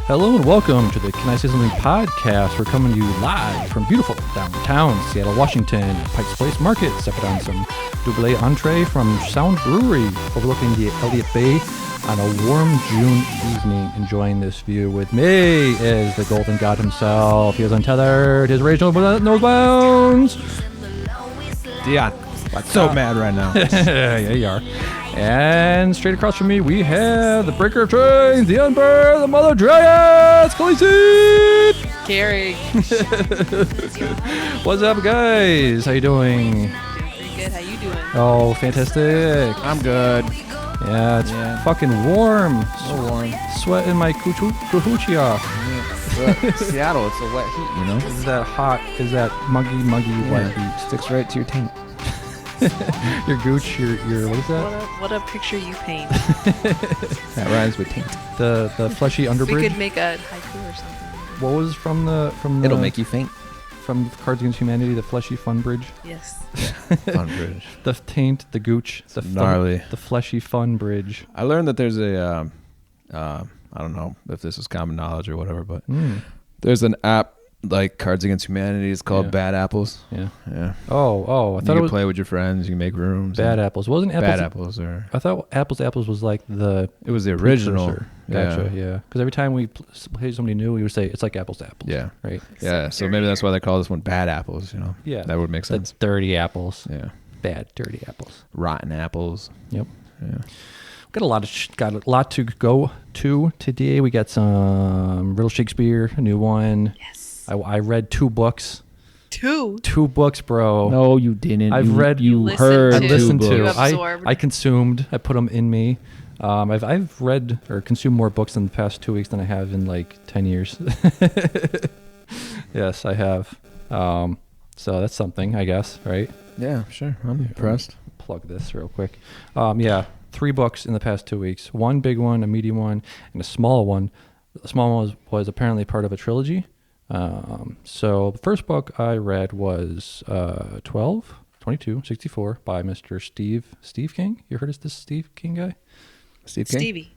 Hello and welcome to the Can I Say Something podcast. We're coming to you live from beautiful downtown Seattle, Washington, Pike's Place Market. Sipping on some double entree from Sound Brewery, overlooking the Elliott Bay on a warm June evening. Enjoying this view with me is the Golden God himself. He is untethered. His rage no bounds. Dion, so mad right now. Yeah, you are. And straight across from me, we have the breaker of trains, the Emperor, the Mother Dragons, Khaleesi! Carrie. What's up, guys? How you doing? Doing pretty good. How you doing? Oh, fantastic. I'm good. Yeah, it's fucking warm. So warm. Sweating my coochie off. Yeah. Seattle, it's a wet heat, you know? Is that hot? Is that muggy wet heat? Sticks right to your taint. Your gooch, your what is that? What a picture you paint. That rhymes with taint. The fleshy underbridge. We could make a haiku or something. What was from the It'll make you faint. From Cards Against Humanity, the fleshy fun bridge. Yes. Fun bridge. The taint, the gooch, the gnarly, the fleshy fun bridge. I learned that there's a I don't know if this is common knowledge or whatever, but there's an app like Cards Against Humanity. It's called Bad Apples. Yeah. Yeah. Oh! I thought you it was play with your friends. You can make rooms. Bad Apples. Wasn't Apples? Bad Apples or I thought Apples was like the. It was the original. Precursor. Gotcha. Yeah. Because every time we play somebody new, we would say it's like Apples to Apples. Yeah. Right. Yeah. So maybe that's why they call this one Bad Apples. You know. Yeah. That would make sense. The dirty apples. Yeah. Bad dirty apples. Rotten apples. Yep. Yeah. Got a lot to go to today. We got some Riddle Shakespear, a new one. Yes. I read 2 books. Two books, bro. No, you didn't. I've read. You heard. I listened to. You absorbed. I consumed. I put them in me. I've read or consumed more books in the past 2 weeks than I have in like 10 years. Yes, I have. So that's something, I guess, right? Yeah, sure. I'm impressed. Plug this real quick. Yeah, 3 books in the past 2 weeks. 1 big one, a medium one, and a small one. The small one was apparently part of a trilogy. So the first book I read was 12/22/64 by Mr. Steve King. You heard of this Steve King guy? Stevie.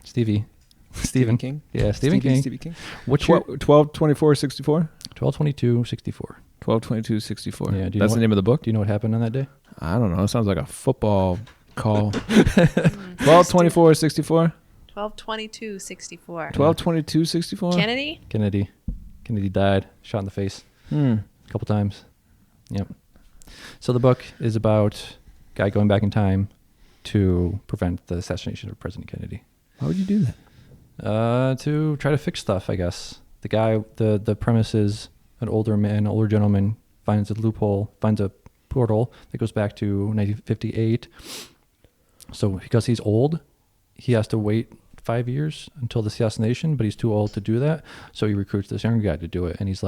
Stephen King. Yeah, Stephen King. Stevie King. What's 12/24/64? 12/22/64. 12/22/64. Yeah, that's the name of the book? Do you know what happened on that day? I don't know. It sounds like a football call. 12/24/64? 12/22/64. 12/22/64? Kennedy died, shot in the face a couple times. Yep. So the book is about a guy going back in time to prevent the assassination of President Kennedy. Why would you do that? To try to fix stuff, I guess. The guy, the premise is an older gentleman finds a loophole, finds a portal that goes back to 1958. So because he's old, he has to wait 5 years until the assassination, but he's too old to do that. So he recruits this younger guy to do it. And he's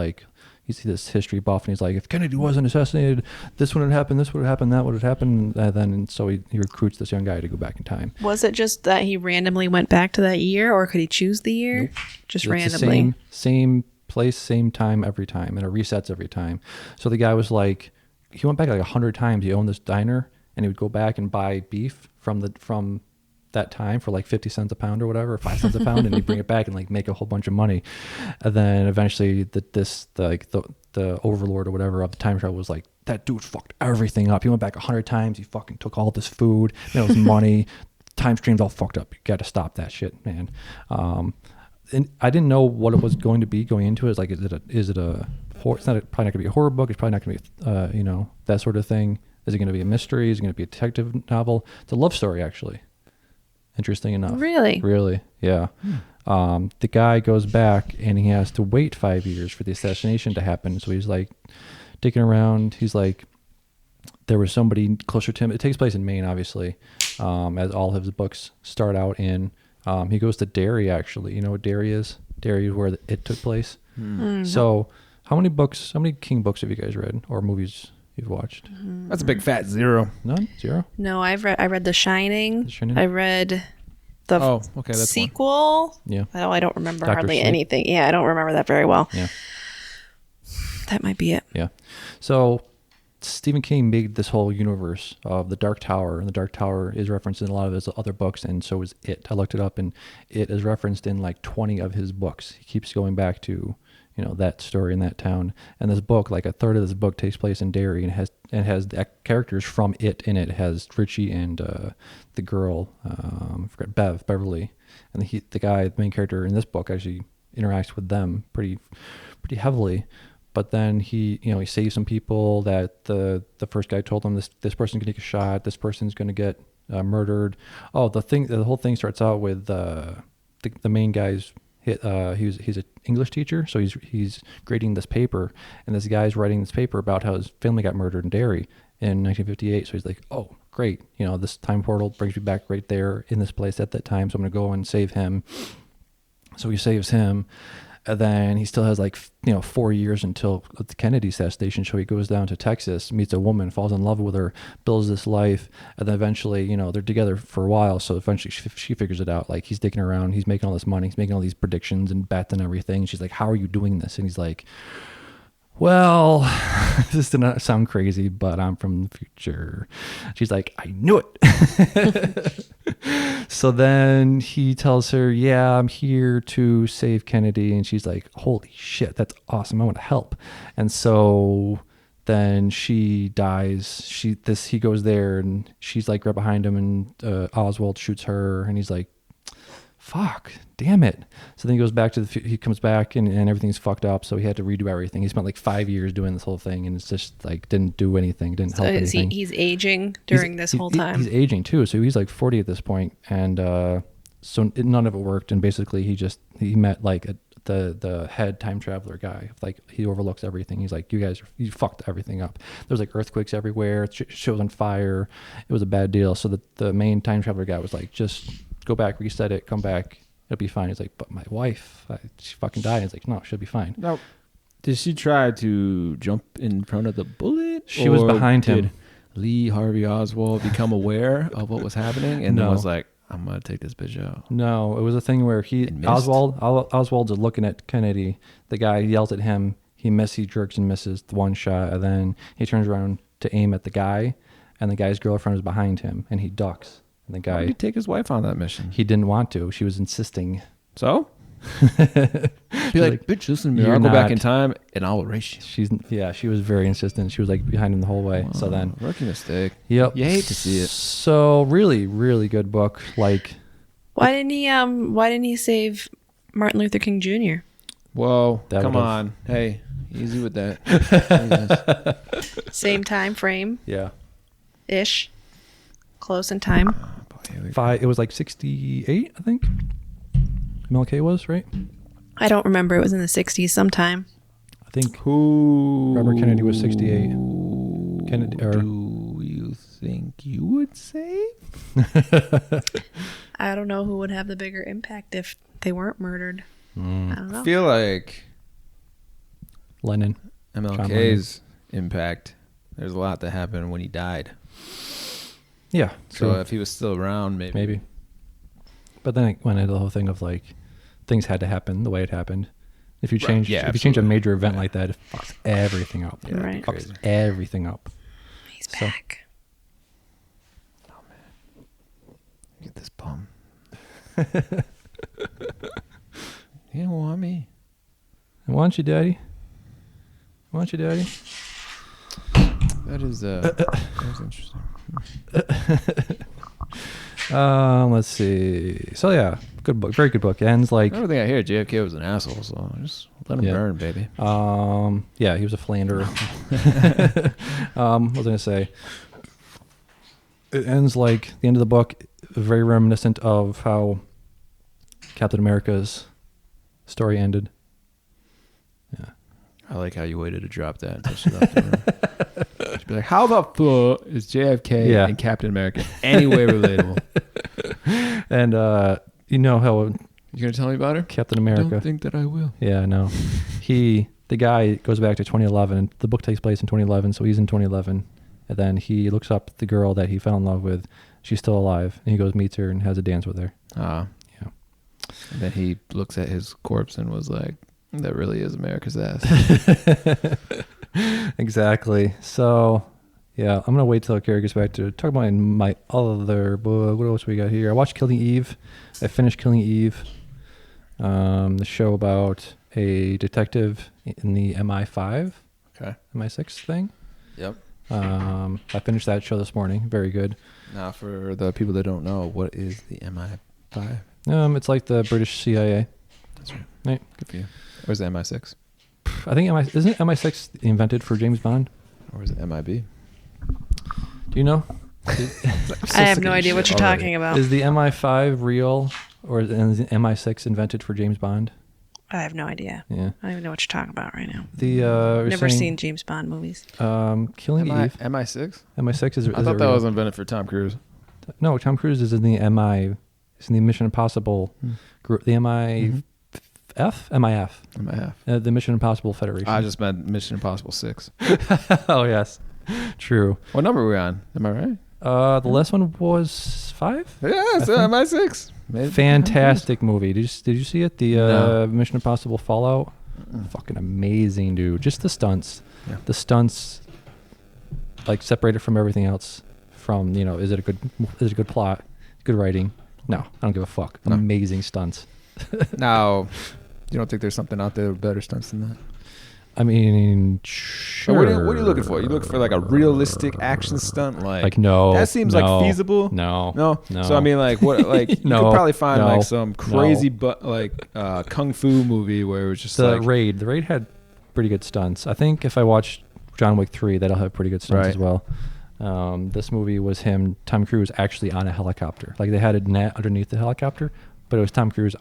this history buff, and he's like, if Kennedy wasn't assassinated, this would have happened, that would have happened. And so he recruits this young guy to go back in time. Was it just that he randomly went back to that year, or could he choose the year? Nope. Just It's randomly. Same place, same time every time, and it resets every time. So the guy was like, he went back like 100 times. He owned this diner, and he would go back and buy beef from that time for like 50 cents a pound or whatever, or 5 cents a pound, and he'd bring it back and like make a whole bunch of money. And then eventually the overlord or whatever of the time travel was like, that dude fucked everything up. He went back 100 times. He fucking took all this food, his money. Time stream's all fucked up. You got to stop that shit, man. And I didn't know what it was going to be going into it. It's like, is it a horror? It's probably not going to be a horror book. It's probably not going to be, that sort of thing. Is it going to be a mystery? Is it going to be a detective novel? It's a love story, actually. Interesting enough. Really, yeah. The guy goes back and he has to wait 5 years for the assassination to happen. So he's like digging around. He's like, there was somebody closer to him. It takes place in Maine, obviously, as all of his books start out in. He goes to Derry, actually. You know what Derry is? Derry is where it took place. So how many King books have you guys read or movies you've watched? That's a big fat 0. None? Zero? No, I read The Shining. The Shining? I read the Oh, okay, that's one. sequel. Yeah. Oh, I don't remember Dr. hardly Sleep. anything. Yeah, I don't remember that very well. Yeah. That might be it. Yeah. So Stephen King made this whole universe of the Dark Tower, and the Dark Tower is referenced in a lot of his other books, and so is It. I looked it up, and It is referenced in like 20 of his books. He keeps going back to, that story in that town. And this book, like a third of this book takes place in Derry, and has the characters from It in it. It has Richie and the girl, I forgot, Beverly, and the guy, the main character in this book, actually interacts with them pretty heavily. But then he saves some people that the first guy told him this person's gonna get shot, this person's gonna get murdered. Oh, the whole thing starts out with the main guy's he's an English teacher, so he's grading this paper, and this guy's writing this paper about how his family got murdered in Derry in 1958. So he's like, oh, great, this time portal brings me back right there in this place at that time, so I'm gonna go and save him. So he saves him. And then he still has 4 years until the Kennedy assassination. So he goes down to Texas, meets a woman, falls in love with her, builds this life, and then eventually, they're together for a while. So eventually she figures it out. Like, he's digging around, he's making all this money, he's making all these predictions and bets and everything. And she's like, "How are you doing this?" And he's like, "Well, this did not sound crazy, but I'm from the future." She's like, "I knew it." So then he tells her, "Yeah, I'm here to save Kennedy." And she's like, "Holy shit, that's awesome. I want to help." And so then she dies. He goes there, and she's like right behind him, and Oswald shoots her, and he's like, "Fuck, damn it." So then he goes back he comes back, and everything's fucked up. So he had to redo everything. He spent like 5 years doing this whole thing, and it's just like didn't do anything, didn't help anything. He's aging during this whole time. He's aging too. So he's like 40 at this point, and so none of it worked. And basically he met like the head time traveler guy. Like, he overlooks everything. He's like, you fucked everything up. There's like earthquakes everywhere. Shit was on fire. It was a bad deal. So the main time traveler guy was like, just go back, reset it, come back, it'll be fine. He's like, "But my wife, she fucking died." He's like, "No, she'll be fine." Now, did she try to jump in front of the bullet? She was behind him. Did Lee Harvey Oswald become aware of what was happening and then was like, "I'm gonna take this bitch out"? No, it was a thing where Oswald's looking at Kennedy. The guy yells at him. He jerks and misses the one shot, and then he turns around to aim at the guy, and the guy's girlfriend is behind him, and he ducks. And the guy, why did he take his wife on that mission? He didn't want to. She was insisting. So? Be like, "Bitch, listen to me. I'll go back in time and I'll erase you." She was very insistent. She was like behind him the whole way. So then, rookie mistake. Yep. You hate to see it. So really, really good book. Like, why didn't he save Martin Luther King Jr.? Whoa, come on. Hey, easy with that. Same time frame. Yeah. Ish. Close in time. It was like 68, I think. MLK was, right? I don't remember. It was in the 60s sometime. I think Who Robert Kennedy was 68. Do you think you would say? I don't know who would have the bigger impact if they weren't murdered. I don't know. I feel like Lennon. MLK's impact, there's a lot that happened when he died. Yeah. So if he was still around, maybe. But then it went into the whole thing of like, things had to happen the way it happened. If you change a major event like that, it fucks everything up. Yeah, right. It fucks everything up. He's back. Oh man, get this bum. You don't want me. I want you, Daddy. That is interesting. Let's see. So yeah, good book, very good book. It ends like Everything I hear, JFK was an asshole, so just let him burn, baby. Yeah, he was a philanderer. What was I gonna say? It ends like the end of the book, very reminiscent of how Captain America's story ended. Yeah, I like how you waited to drop that until she left the room. She'd be like, "How the fuck is JFK and Captain America any way relatable?" And you know how You gonna tell me about her? Captain I America. don't think that I will. Yeah, no. The guy goes back to 2011, and the book takes place in 2011, so he's in 2011. And then he looks up the girl that he fell in love with. She's still alive, and he goes meets her and has a dance with her. Yeah. And then he looks at his corpse and was like, "That really is America's ass." Exactly. So, yeah, I'm gonna wait till Carrie gets back to talk about my other book. What else we got here? I watched Killing Eve. I finished Killing Eve. The show about a detective in the MI5, MI6 thing. Yep. I finished that show this morning. Very good. Now, for the people that don't know, what is the MI5? It's like the British CIA. That's right. Right. Good for you. Or is it MI6? I think isn't MI6 invented for James Bond? Or is it MIB? Do you know? I have no idea what you're talking about. Is the MI5 real, or is the MI6 invented for James Bond? I have no idea. Yeah. I don't even know what you're talking about right now. Never seen James Bond movies. Killing Eve. MI6? MI6 is. I thought that was invented for Tom Cruise. No, Tom Cruise is in the MI. It's in the Mission Impossible group. The MIF. MIF. The Mission Impossible Federation. I just meant Mission Impossible 6. Oh yes, true. What number are we on? Am I right? The last one was 5. Yeah, so MI6. Fantastic movie. Did you see it? The No. Mission Impossible Fallout. Fucking amazing, dude. Just the stunts. Yeah. The stunts, like, separated from everything else. From, is it a good plot, good writing? No, I don't give a fuck. No. Amazing stunts. Now, you don't think there's something out there with better stunts than that? I mean, sure. What are you looking for? You looking for like a realistic action stunt? Like no. That seems like feasible. No. So I mean, like what? Like you could probably find like some crazy, kung fu movie where it was just the Raid. The Raid had pretty good stunts. I think if I watch John Wick 3, that'll have pretty good stunts as well. This movie was Tom Cruise actually on a helicopter. Like they had a net underneath the helicopter, but it was Tom Cruise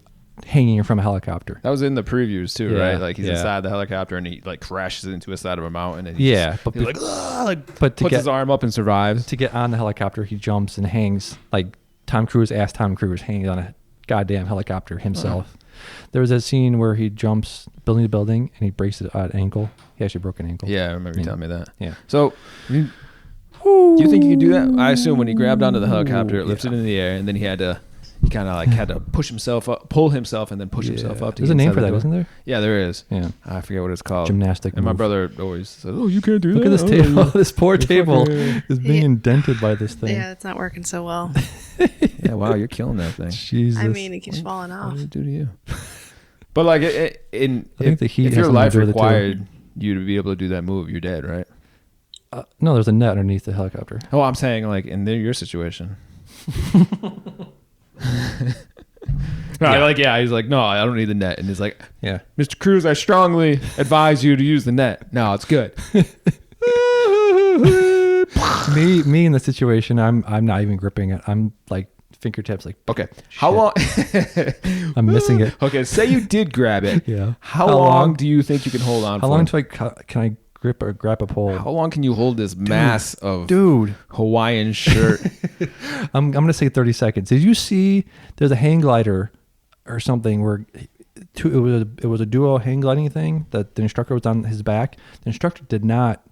hanging from a helicopter. That was in the previews too, right? Like he's inside the helicopter and he like crashes into the side of a mountain and he's puts his arm up and survives. To get on the helicopter, he jumps and hangs. Like Tom Cruise hangs on a goddamn helicopter himself. There was a scene where he jumps building to building and he breaks an ankle. He actually broke an ankle. Yeah, I remember you telling me that. Yeah. So do you think you can do that? I assume when he grabbed onto the helicopter, it lifted in the air, and then he kind of like had to push himself up, pull himself, and then push himself up. There's a name for that, isn't there? Yeah, there is. Yeah. I forget what it's called. Gymnastic. And my brother always says, "Oh, you can't do Look that." Look at this table. This poor table is being indented by this thing. Yeah, it's not working so well. Yeah, wow, you're killing that thing. Jesus. I mean, it keeps falling off. What does it do to you? But like, if your has life something to do with it, too. required you to be able to do that move, you're dead, right? No, there's a net underneath the helicopter. Oh, I'm saying like in your situation. He's like, no, I don't need the net. And he's like, yeah, Mr. Cruz, I strongly advise you to use the net. No, it's good. me in the situation, I'm not even gripping it. I'm like fingertips, like okay. How long? I'm missing it. Okay, say you did grab it. Yeah. How long do you think you can hold on? How long can I grab a pole? How long can you hold this mass of Hawaiian shirt? I'm gonna say 30 seconds. Did you see? There's a hang glider or something where it was a duo hang gliding thing that the instructor was on his back. The instructor did not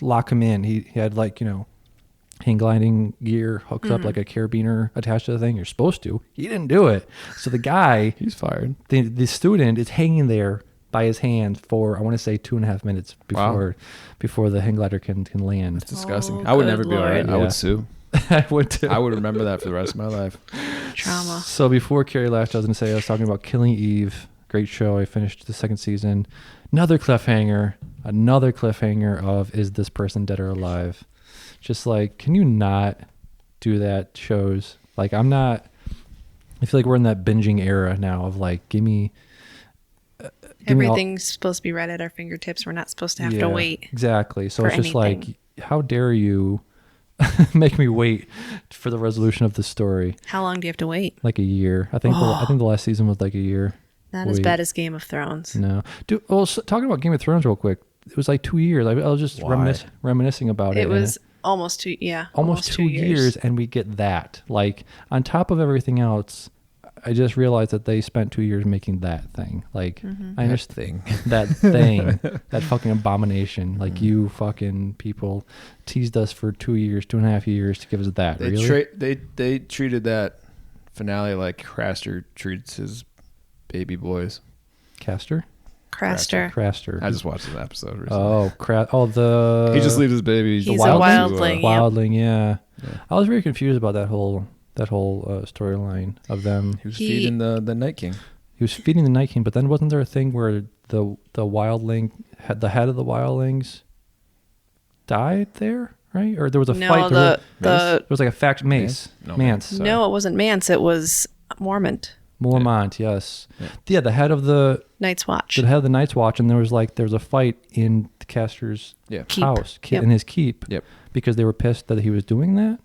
lock him in. He had hang gliding gear hooked up like a carabiner attached to the thing. You're supposed to. He didn't do it. So the guy, he's fired. The student is hanging there by his hand for, I want to say, 2.5 minutes before the hang glider can land. That's disgusting. I would never be all right. Yeah. I would sue. I would too. I would remember that for the rest of my life. Trauma. So before Carrie left, I was going to say I was talking about Killing Eve. Great show. I finished the 2nd season. Another cliffhanger of, is this person dead or alive? Just like, can you not do that shows? Like, I feel like we're in that binging era now of like, give me everything's supposed to be right at our fingertips. We're not supposed to have to wait. Exactly. So it's just anything. like, how dare you make me wait for the resolution of the story? How long do you have to wait? Like a year. I think the last season was like a year. Not as bad as Game of Thrones. No. Dude, well, talking about Game of Thrones real quick, it was like 2 years. I was just reminiscing about it. It was almost 2 years. Almost 2 years, and we get that. Like, on top of everything else, I just realized that they spent 2 years making that thing. Like, I understand thing. that thing, that fucking abomination. Like, you fucking people teased us for 2 years, 2.5 years to give us that. They treated that finale like Craster treats his baby boys. Craster. I just watched an episode recently. He just leaves his babies. He's a wildling. Wildling, yeah. I was very confused about that whole storyline of them. He was feeding the Night King. He was feeding the Night King, but then wasn't there a thing where the wildling had the head of the wildlings died there, right? Or there was a fight. There was like a fact. Mace. Mance. No, it wasn't Mance. It was Mormont. Mormont, yes. Yeah, the head of the Night's Watch. The head of the Night's Watch, and there was a fight in the caster's house, in his keep, because they were pissed that he was doing that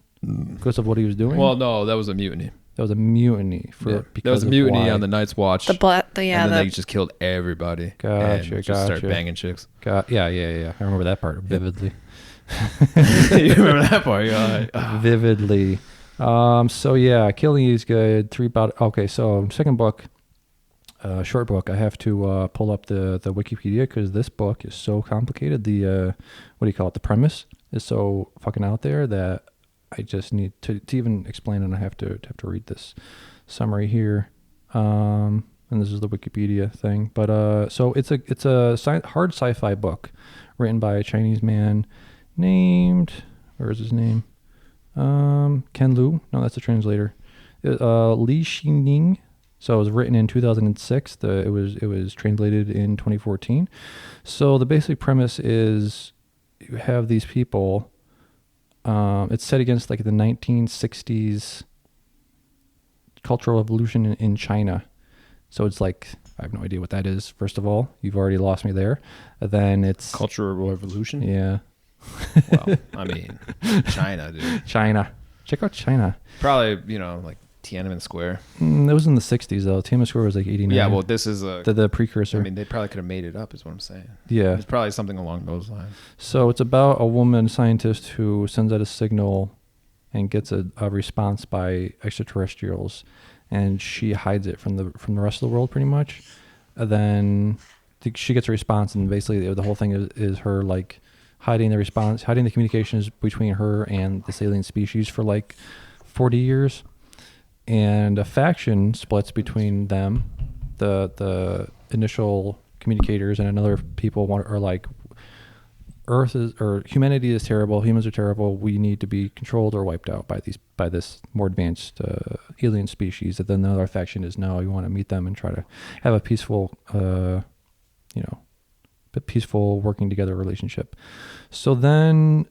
because of what he was doing. Well, no, that was a mutiny. That was a mutiny there was a mutiny on the Night's Watch. And then they just killed everybody. Gotcha. Start banging chicks. Yeah. I remember that part vividly. You remember that part? Vividly. Killing is good. Okay, so second book, short book. I have to pull up the Wikipedia because this book is so complicated. The the premise is so fucking out there that I just need to even explain it. I have to read this summary here. And this is the Wikipedia thing. But so it's a hard sci-fi book written by a Chinese man named, where is his name? Ken Liu. No, that's the translator. Li Xining. So it was written in 2006. It was translated in 2014. So the basic premise is you have these people. It's set against like the 1960s Cultural Revolution in China. So it's like, I have no idea what that is. First of all, you've already lost me there. Then it's Cultural Revolution. Yeah. Well, I mean, China, dude. China. Check out China. Probably, like Tiananmen Square. It was in the 60s, though. Tiananmen Square was like 89. Yeah, well, this is the precursor. I mean, they probably could have made it up, is what I'm saying. Yeah. It's probably something along those lines. So it's about a woman scientist who sends out a signal and gets a response by extraterrestrials, and she hides it from the rest of the world, pretty much. And then she gets a response, and basically the whole thing is her, like, hiding the communications between her and this alien species for like 40 years. And a faction splits between them, the initial communicators, and another people are like, humanity is terrible, humans are terrible, we need to be controlled or wiped out by this more advanced alien species. And then the other faction is, no, you want to meet them and try to have a peaceful peaceful working together relationship. So then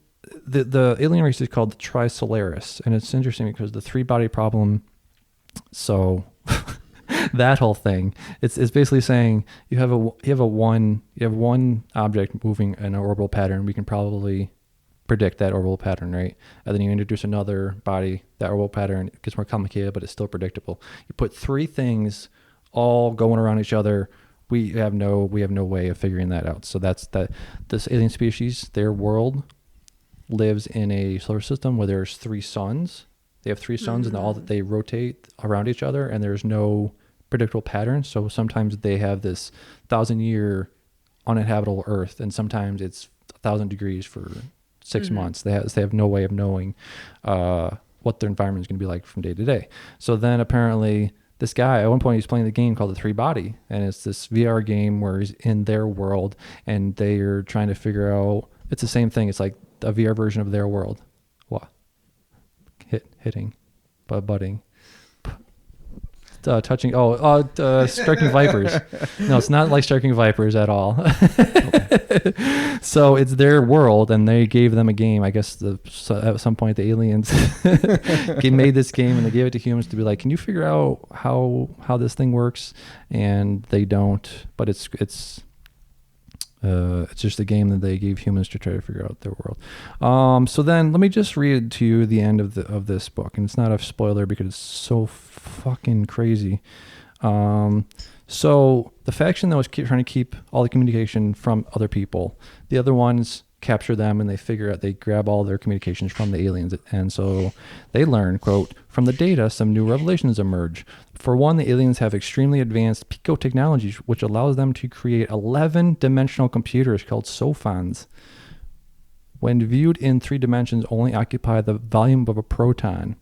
the alien race is called the Trisolaris, and it's interesting because the 3-body problem. So that whole thing, it's basically saying you have one object moving in an orbital pattern. We can probably predict that orbital pattern, right? And then you introduce another body, that orbital pattern gets more complicated, but it's still predictable. You put 3 things all going around each other. We have no way of figuring that out. So this alien species, their world lives in a solar system where there's 3 suns. They have 3 suns, and all that they rotate around each other, and there's no predictable pattern. So sometimes they have this 1,000-year uninhabitable Earth, and sometimes it's 1,000 degrees for 6 months. They have no way of knowing what their environment is going to be like from day to day. So then apparently, this guy, at one point, he's playing the game called the 3-Body, and it's this VR game where he's in their world, and they are trying to figure out, it's the same thing. It's like a VR version of their world. What? Hitting, butting, touching. Striking vipers. No, it's not like striking vipers at all. So it's their world, and they gave them a game. I guess at some point the aliens made this game, and they gave it to humans to be like, can you figure out how this thing works? And they don't. But it's just a game that they gave humans to try to figure out their world. So then let me just read to you the end of this book, and it's not a spoiler because it's so fucking crazy. So the faction that was trying to keep all the communication from other people, the other ones capture them, and they grab all their communications from the aliens. And so they learn, quote, from the data, some new revelations emerge. For one, the aliens have extremely advanced pico technologies, which allows them to create 11-dimensional computers called sophons. When viewed in 3 dimensions, only occupy the volume of a proton.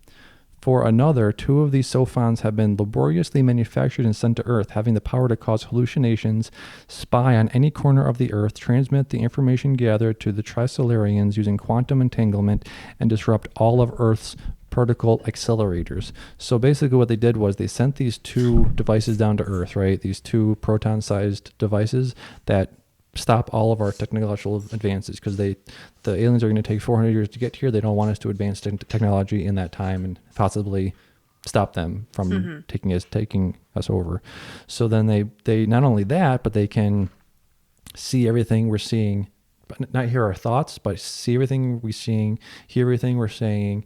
For another, 2 of these sophons have been laboriously manufactured and sent to Earth, having the power to cause hallucinations, spy on any corner of the Earth, transmit the information gathered to the Trisolarians using quantum entanglement, and disrupt all of Earth's particle accelerators. So basically what they did was they sent these 2 devices down to Earth, right? These 2 proton-sized devices that stop all of our technological advances, because the aliens are going to take 400 years to get here. They don't want us to advance technology in that time and possibly stop them from taking us over. So then they not only that, but they can see everything we're seeing, but not hear our thoughts, but see everything we're seeing, hear everything we're saying,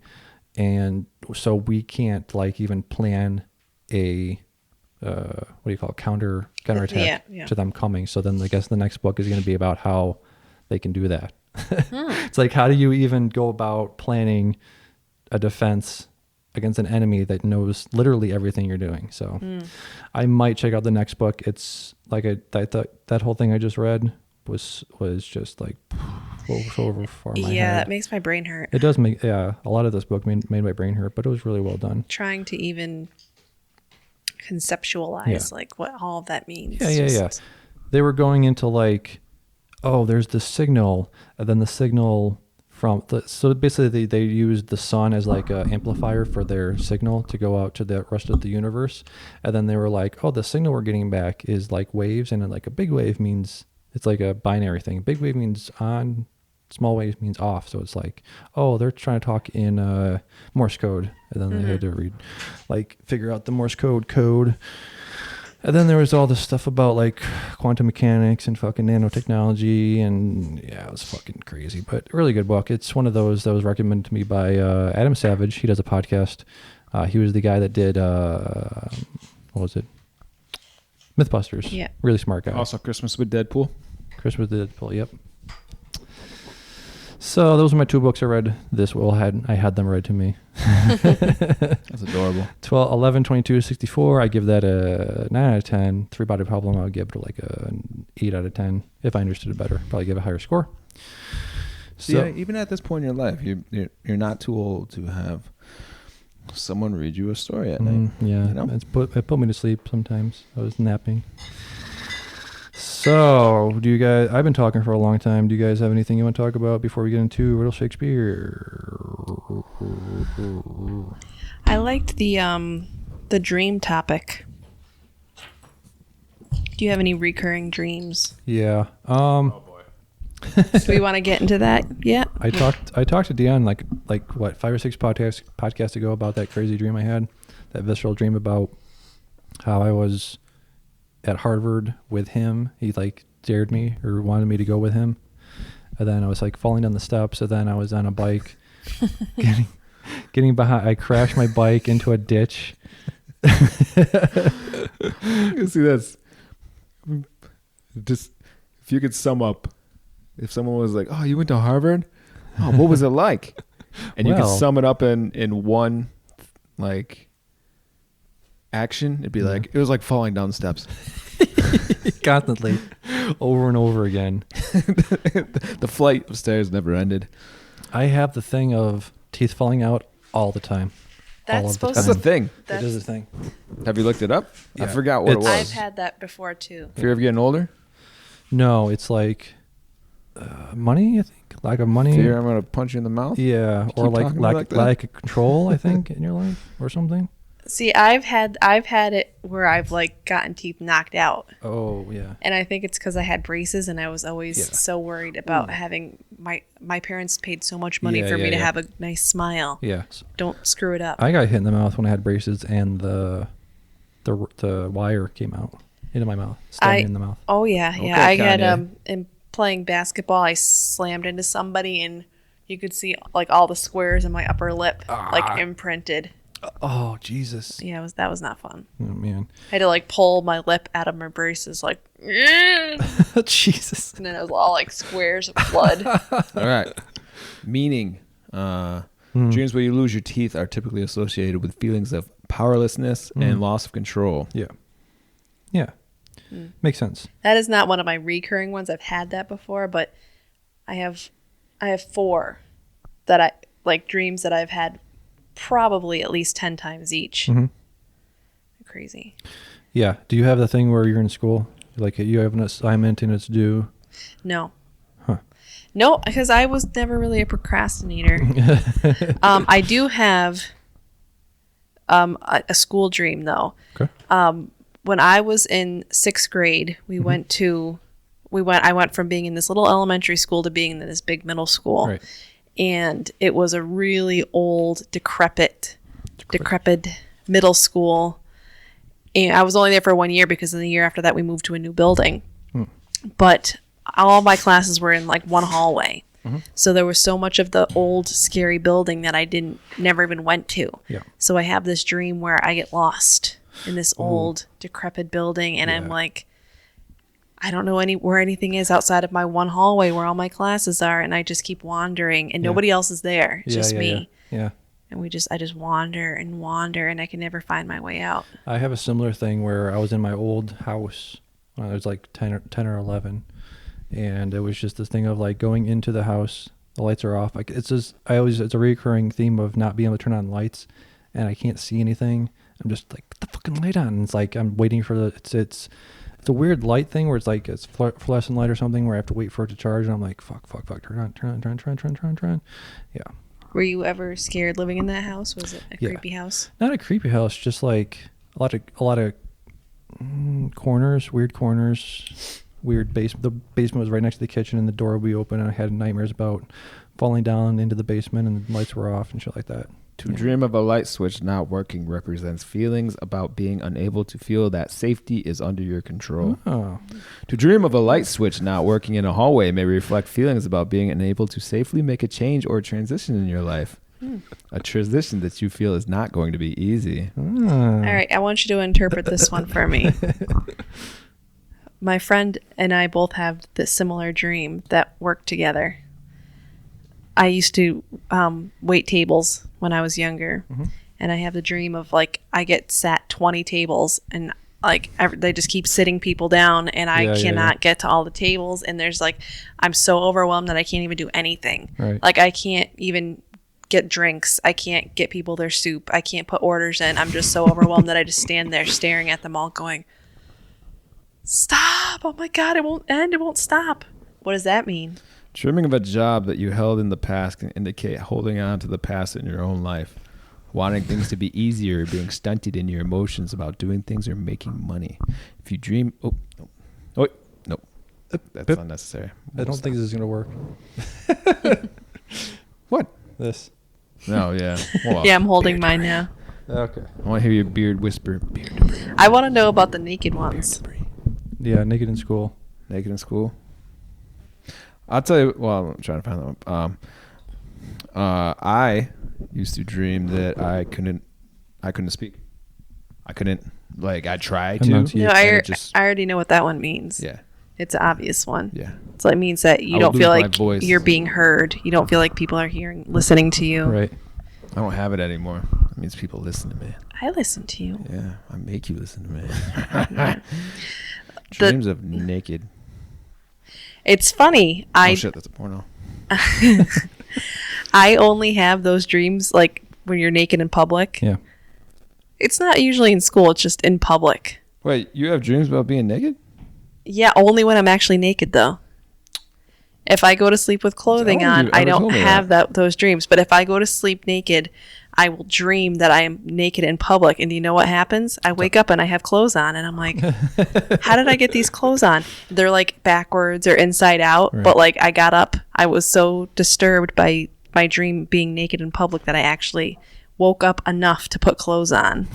and so we can't like even plan a what do you call it? counterattack to them coming. So then I guess the next book is going to be about how they can do that. It's like, how do you even go about planning a defense against an enemy that knows literally everything you're doing? So I might check out the next book. It's like that whole thing I just read was just like so over far my head. Yeah, that makes my brain hurt. It does make a lot of this book made my brain hurt, but it was really well done. Trying to even conceptualize like what all of that means. Yeah. They were going into like, oh, there's the signal, and then the signal from so basically they used the sun as like a amplifier for their signal to go out to the rest of the universe, and then they were like, oh, the signal we're getting back is like waves, and then like a big wave means it's like a binary thing. Big wave means on, small wave means off. So it's like, oh, they're trying to talk in Morse code, and then they had to figure out the Morse code. And then there was all this stuff about like quantum mechanics and fucking nanotechnology, and yeah, it was fucking crazy, but a really good book. It's one of those that was recommended to me by Adam Savage. He does a podcast. He was the guy that did what was it? Mythbusters. Yeah. Really smart guy. Also Christmas with Deadpool. Christmas with Deadpool, yep. So those are my 2 books I read this well. I had them read to me. That's adorable. 11, 22, 64. I give that a 9 out of 10. 3-Body Problem, I would give it like an 8 out of 10. If I understood it better, probably give a higher score. So yeah, even at this point in your life, you're not too old to have someone read you a story at night. Yeah, you know? it put me to sleep sometimes. I was napping. So, I've been talking for a long time. Do you guys have anything you want to talk about before we get into Riddle Shakespeare? I liked the dream topic. Do you have any recurring dreams? Yeah. Oh boy. Do we want to get into that yet? I talked to Dion like what, 5 or 6 podcasts ago about that crazy dream I had, that visceral dream about how I was at Harvard with him. He like dared me or wanted me to go with him, and then I was like falling down the steps, and then I was on a bike getting behind. I crashed my bike into a ditch. You see, that's just, if you could sum up, if someone was like, oh, you went to Harvard, oh, what was it like? And you could sum it up in one like action, it'd be like, it was like falling down steps. Constantly, over and over again. The flight of stairs never ended. I have the thing of teeth falling out all the time. That's That's a thing. It is a thing. Have you looked it up? Yeah. I forgot what it was. I've had that before too. If you're ever getting older? No, it's like money, I think. Lack of money. Fear I'm going to punch you in the mouth? Yeah, or like lack of control, I think, in your life or something. See, I've had it where I've like gotten teeth knocked out. Oh, yeah. And I think it's because I had braces, and I was always so worried about having my parents paid so much money for me to have a nice smile. Yeah. Don't screw it up. I got hit in the mouth when I had braces, and the wire came out into my mouth, stabbed me in the mouth. Oh yeah, Okay, yeah. I had Kanye. in playing basketball, I slammed into somebody, and you could see like all the squares in my upper lip like imprinted. Oh, Jesus. Yeah, that was not fun. Oh, man. I had to like pull my lip out of my braces like Jesus. And then it was all like squares of blood. All right. Meaning, dreams where you lose your teeth are typically associated with feelings of powerlessness and loss of control. Yeah. Yeah. Makes sense. That is not one of my recurring ones. I've had that before, but I have 4 that I like dreams that I've had probably at least 10 times each. Crazy. Yeah. Do you have the thing where you're in school, like you have an assignment and it's due? No. Huh. No, because I was never really a procrastinator. I do have a school dream though. Okay. When I was in 6th grade, I went from being in this little elementary school to being in this big middle school. Right. And it was a really old, decrepit middle school. And I was only there for 1 year because in the year after that we moved to a new building. But all my classes were in like one hallway. So there was so much of the old scary building that I never even went to. Yeah. So I have this dream where I get lost in this old decrepit building and I'm like, I don't know where anything is outside of my one hallway where all my classes are, and I just keep wandering and nobody else is there. It's just me. Yeah. And I just wander and wander and I can never find my way out. I have a similar thing where I was in my old house when I was like 10 or 11, and it was just this thing of like going into the house, the lights are off. Like it's a recurring theme of not being able to turn on lights, and I can't see anything. I'm just like, put the fucking light on. And it's like I'm waiting for it's a weird light thing where it's like it's fluorescent light or something where I have to wait for it to charge, and I'm like, fuck, turn on. Yeah. Were you ever scared living in that house? Was it a creepy house? Not a creepy house, just like a lot of corners, weird basement. The basement was right next to the kitchen, and the door would be open, and I had nightmares about falling down into the basement, and the lights were off and shit like that. To dream of a light switch not working represents feelings about being unable to feel that safety is under your control. Oh. To dream of a light switch not working in a hallway may reflect feelings about being unable to safely make a change or transition in your life. A transition that you feel is not going to be easy. All right, I want you to interpret this one for me. My friend and I both have this similar dream that work together. I used to wait tables when I was younger, and I have the dream of like I get sat 20 tables, and like they just keep sitting people down, and I cannot get to all the tables, and there's like I'm so overwhelmed that I can't even do anything. Right. Like I can't even get drinks. I can't get people their soup. I can't put orders in. I'm just so overwhelmed that I just stand there staring at them all going, stop. Oh my God, it won't end. It won't stop. What does that mean? Dreaming of a job that you held in the past can indicate holding on to the past in your own life, wanting things to be easier, being stunted in your emotions about doing things or making money. If you dream... Nope. That's unnecessary. I don't think this is going to work. What? This. No, yeah. Well, yeah, I'm holding mine now. Okay. I want to hear your beard whisper. I want to know about the naked ones. Yeah, naked in school. Naked in school? I'll tell you. Well, I'm trying to find that one. I used to dream that I couldn't speak. I couldn't. Like I tried to. No, I already know what that one means. Yeah. It's an obvious one. Yeah. So it means that you don't feel like you're being heard. You don't feel like people are listening to you. Right. I don't have it anymore. It means people listen to me. I listen to you. Yeah, I make you listen to me. Dreams of naked. It's funny. Oh shit, that's a porno. I only have those dreams like when you're naked in public. Yeah. It's not usually in school. It's just in public. Wait, you have dreams about being naked? Yeah, only when I'm actually naked though. If I go to sleep with clothing on, I don't have those dreams. But if I go to sleep naked, I will dream that I am naked in public. And do you know what happens? I wake up and I have clothes on. And I'm like, how did I get these clothes on? They're like backwards or inside out. Right. But like I got up. I was so disturbed by my dream being naked in public that I actually woke up enough to put clothes on.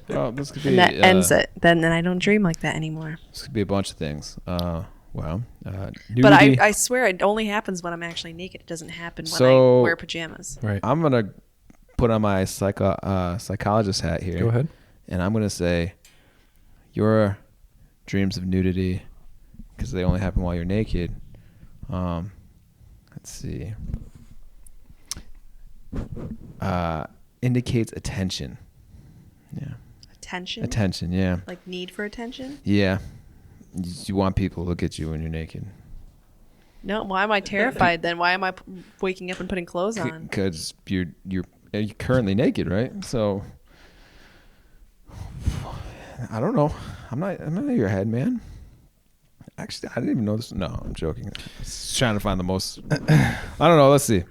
Well, this could be, and that ends it. Then I don't dream like that anymore. This could be a bunch of things. But I swear it only happens when I'm actually naked. It doesn't happen when I wear pajamas. Right. I'm going to put on my psychologist hat here. Go ahead. And I'm going to say your dreams of nudity because they only happen while you're naked. Let's see. Indicates attention. Yeah. Attention, yeah. Like need for attention? Yeah. You want people to look at you when you're naked. No, why am I terrified then? Why am I waking up and putting clothes on? Because you're currently naked, right? So I don't know. I'm not in your head, man. Actually, I didn't even know this. No, I'm joking. I was trying to find the most. I don't know. Let's see.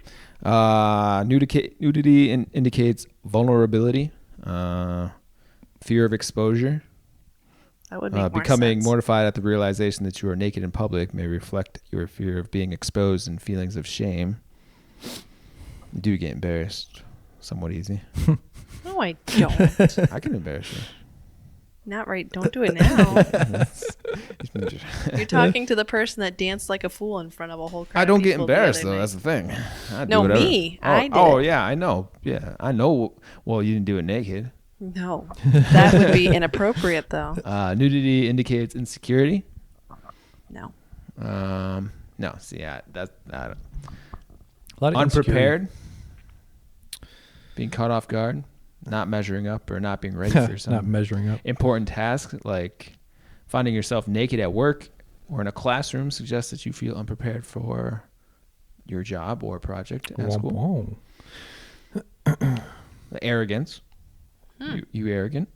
Nudity indicates vulnerability, fear of exposure. That would make more becoming sense. mortified at the realization that you are naked in public may reflect your fear of being exposed and feelings of shame. You do get embarrassed somewhat easy. No, I don't. I can embarrass you. Not right. Don't do it now. You're talking to the person that danced like a fool in front of a whole crowd. I don't get embarrassed though. That's the thing. No, me. I did. Oh yeah, I know. Yeah, I know. Well, you didn't do it naked. No, that would be inappropriate though. Nudity indicates insecurity. No. No. See, that's A lot of unprepared. Being caught off guard. Not measuring up or not being ready for some not measuring up. important task, like finding yourself naked at work or in a classroom, suggests that you feel unprepared for your job or project at school. Arrogance. You arrogant?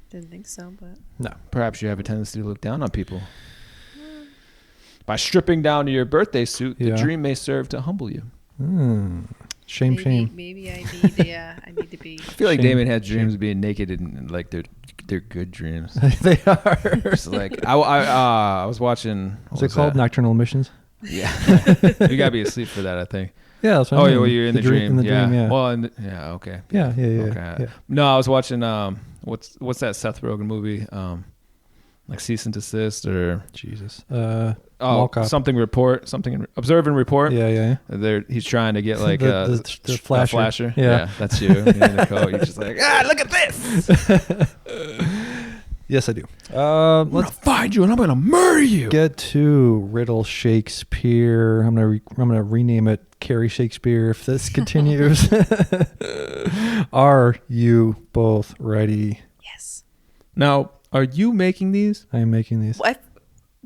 Didn't think so, but no. Perhaps you have a tendency to look down on people. By stripping down to your birthday suit, the dream may serve to humble you. Shame. Maybe I need to be. I feel like Damon had dreams of being naked and like they're good dreams. They are. It's like I was watching. What's it called? Nocturnal emissions. Yeah, you gotta be asleep for that, I think. Yeah. That's what I mean. Yeah, well, you're in the dream. In the dream, yeah. Well, okay. Yeah. Okay. No, I was watching. What's that Seth Rogen movie? Like Cease and Desist or Jesus. Something Observe and Report. Yeah. He's trying to get like the flasher. Yeah, that's you. You're in the coat. You're just like, look at this. Yes, I do. I'm gonna find you and I'm gonna murder you. Get to Riddle Shakespeare. I'm gonna rename it Carrie Shakespeare if this continues. Are you both ready? Yes. Now, are you making these? I am making these.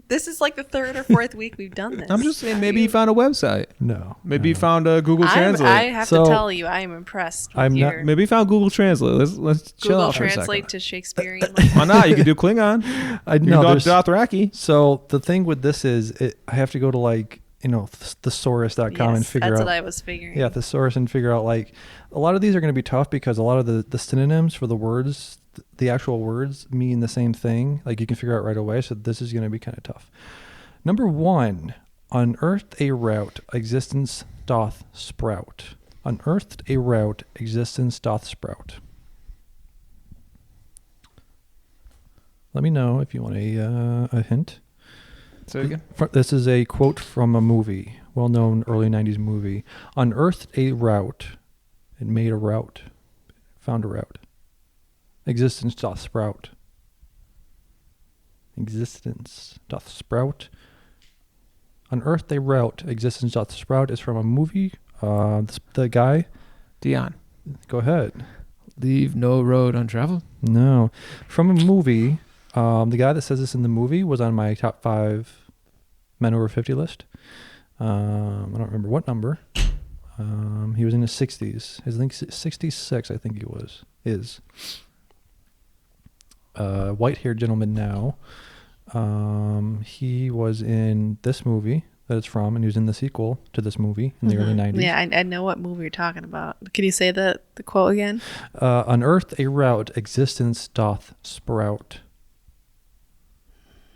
This is like the third or fourth week we've done this. I'm just saying, maybe you found a website. No. Maybe you found a Google Translate. I have to tell you, I am impressed. Maybe you found Google Translate. Let's chill out for a second. Google Translate to Shakespearean. Why not? You could do Klingon. I know. Dothraki. So the thing with this is, I have to go to like thesaurus.com and figure out. That's what I was figuring. Yeah, thesaurus and figure out like a lot of these are going to be tough because a lot of the synonyms for the words, the actual words mean the same thing. Like you can figure out right away. So this is going to be kind of tough. Number 1, unearthed a route, existence doth sprout. Unearthed a route, existence doth sprout. Let me know if you want a hint. Say it again. This is a quote from a movie, well-known early 90s movie. Unearthed a route. It made a route. Found a route. Existence doth sprout. Existence doth sprout. Unearthed a route. Existence doth sprout is from a movie. The guy. Dion. Go ahead. Leave no road untraveled. No. From a movie. The guy that says this in the movie was on my top 5 men over 50 list. I don't remember what number. He was in his 60s. I think 66, I think he is. White-haired gentleman now. He was in this movie that it's from, and he was in the sequel to this movie in the early 90s. Yeah, I know what movie you're talking about. Can you say the quote again? Unearthed a route, existence doth sprout.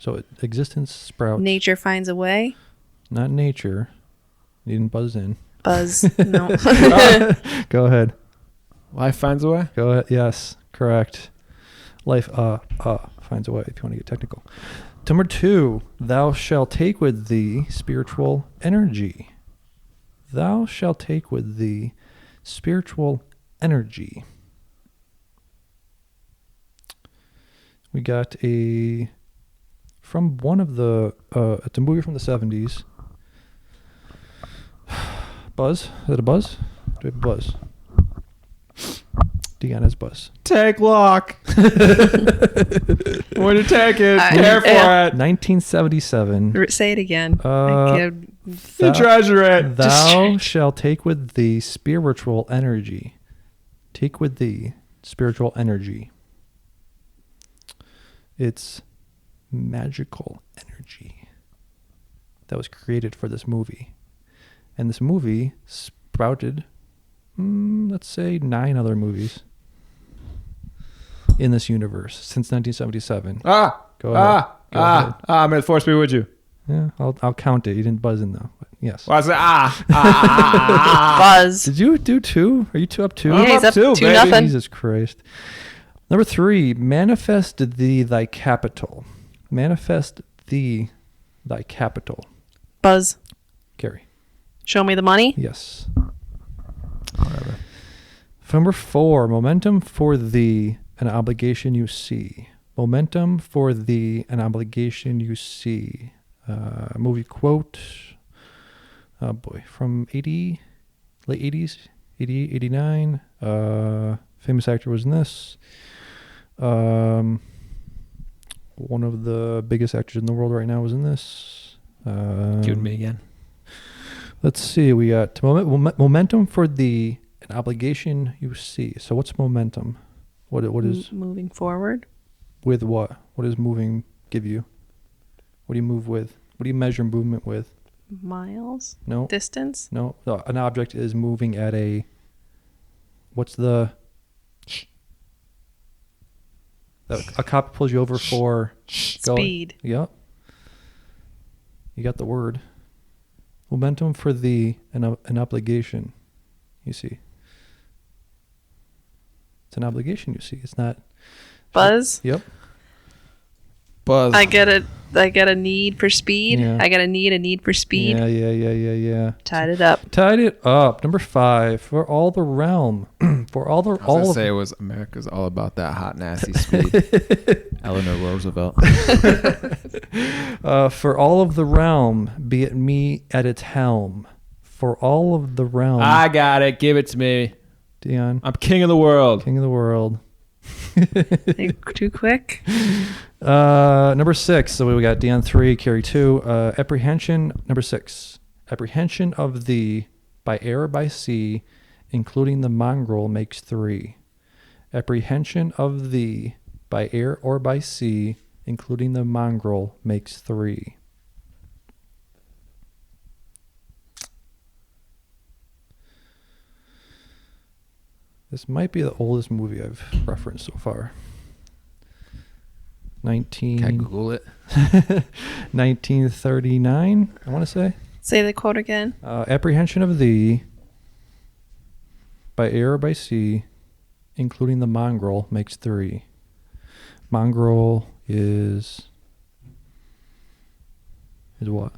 So existence sprouts. Nature finds a way. Not nature. You didn't buzz in. Buzz. No. Go ahead. Life finds a way? Go ahead. Yes, correct. Life finds a way if you want to get technical. Number 2, thou shalt take with thee spiritual energy. Thou shalt take with thee spiritual energy. We got a from one of the. It's a movie from the 70s. Buzz? Is it a Buzz? Do we have a Buzz? Dion has Buzz. Take lock. When you take it, care for it. 1977. Say it again. You treasure it. Thou shalt take with thee spiritual energy. Take with thee spiritual energy. It's magical energy that was created for this movie. And this movie sprouted, let's say, 9 other movies in this universe since 1977. Go ahead. May the force be with you. Yeah, I'll count it. You didn't buzz in though. But yes. Well, I said, Buzz. Did you do 2? Are you 2 up 2? Yeah, he's up 2 baby. nothing. Jesus Christ. Number 3, manifest thee thy capital. Manifest thee thy capital. Buzz. Carrie. Show me the money. Yes. Whatever. Number 4, momentum for thee, an obligation you see. Momentum for thee, an obligation you see. Movie quote. Oh boy, from late 80s, 88, 89. Famous actor was in this. One of the biggest actors in the world right now was in this. Give me again. Let's see. We got momentum for the an obligation you see. So what's momentum? What is moving forward? With what? What does moving give you? What do you move with? What do you measure movement with? Miles? No. Distance? No. An object is moving at a. What's the? A cop pulls you over for Speed. Yep. You got the word. Momentum for the an obligation. You see. It's an obligation. You see. It's not. Buzz. Yep. Buzz. I get a need for speed. Yeah. I got a need for speed. Yeah. Tied it up. Number 5, for all the realm. For all the I was gonna say it was America's all about that hot nasty speed. Eleanor Roosevelt. For all of the realm, be it me at its helm. For all of the realm. I got it. Give it to me. Dion. I'm king of the world. King of the world. Too quick. Number 6. So we got Dion 3, Carrie 2. Apprehension. Number 6. Apprehension of thee by air or by sea, including the mongrel, makes 3. Apprehension of thee by air or by sea, including the mongrel, makes 3. This might be the oldest movie I've referenced so far. Can I Google it? 1939, I want to say. Say the quote again. Apprehension of thee by air or by sea, including the mongrel, makes 3. Mongrel is what?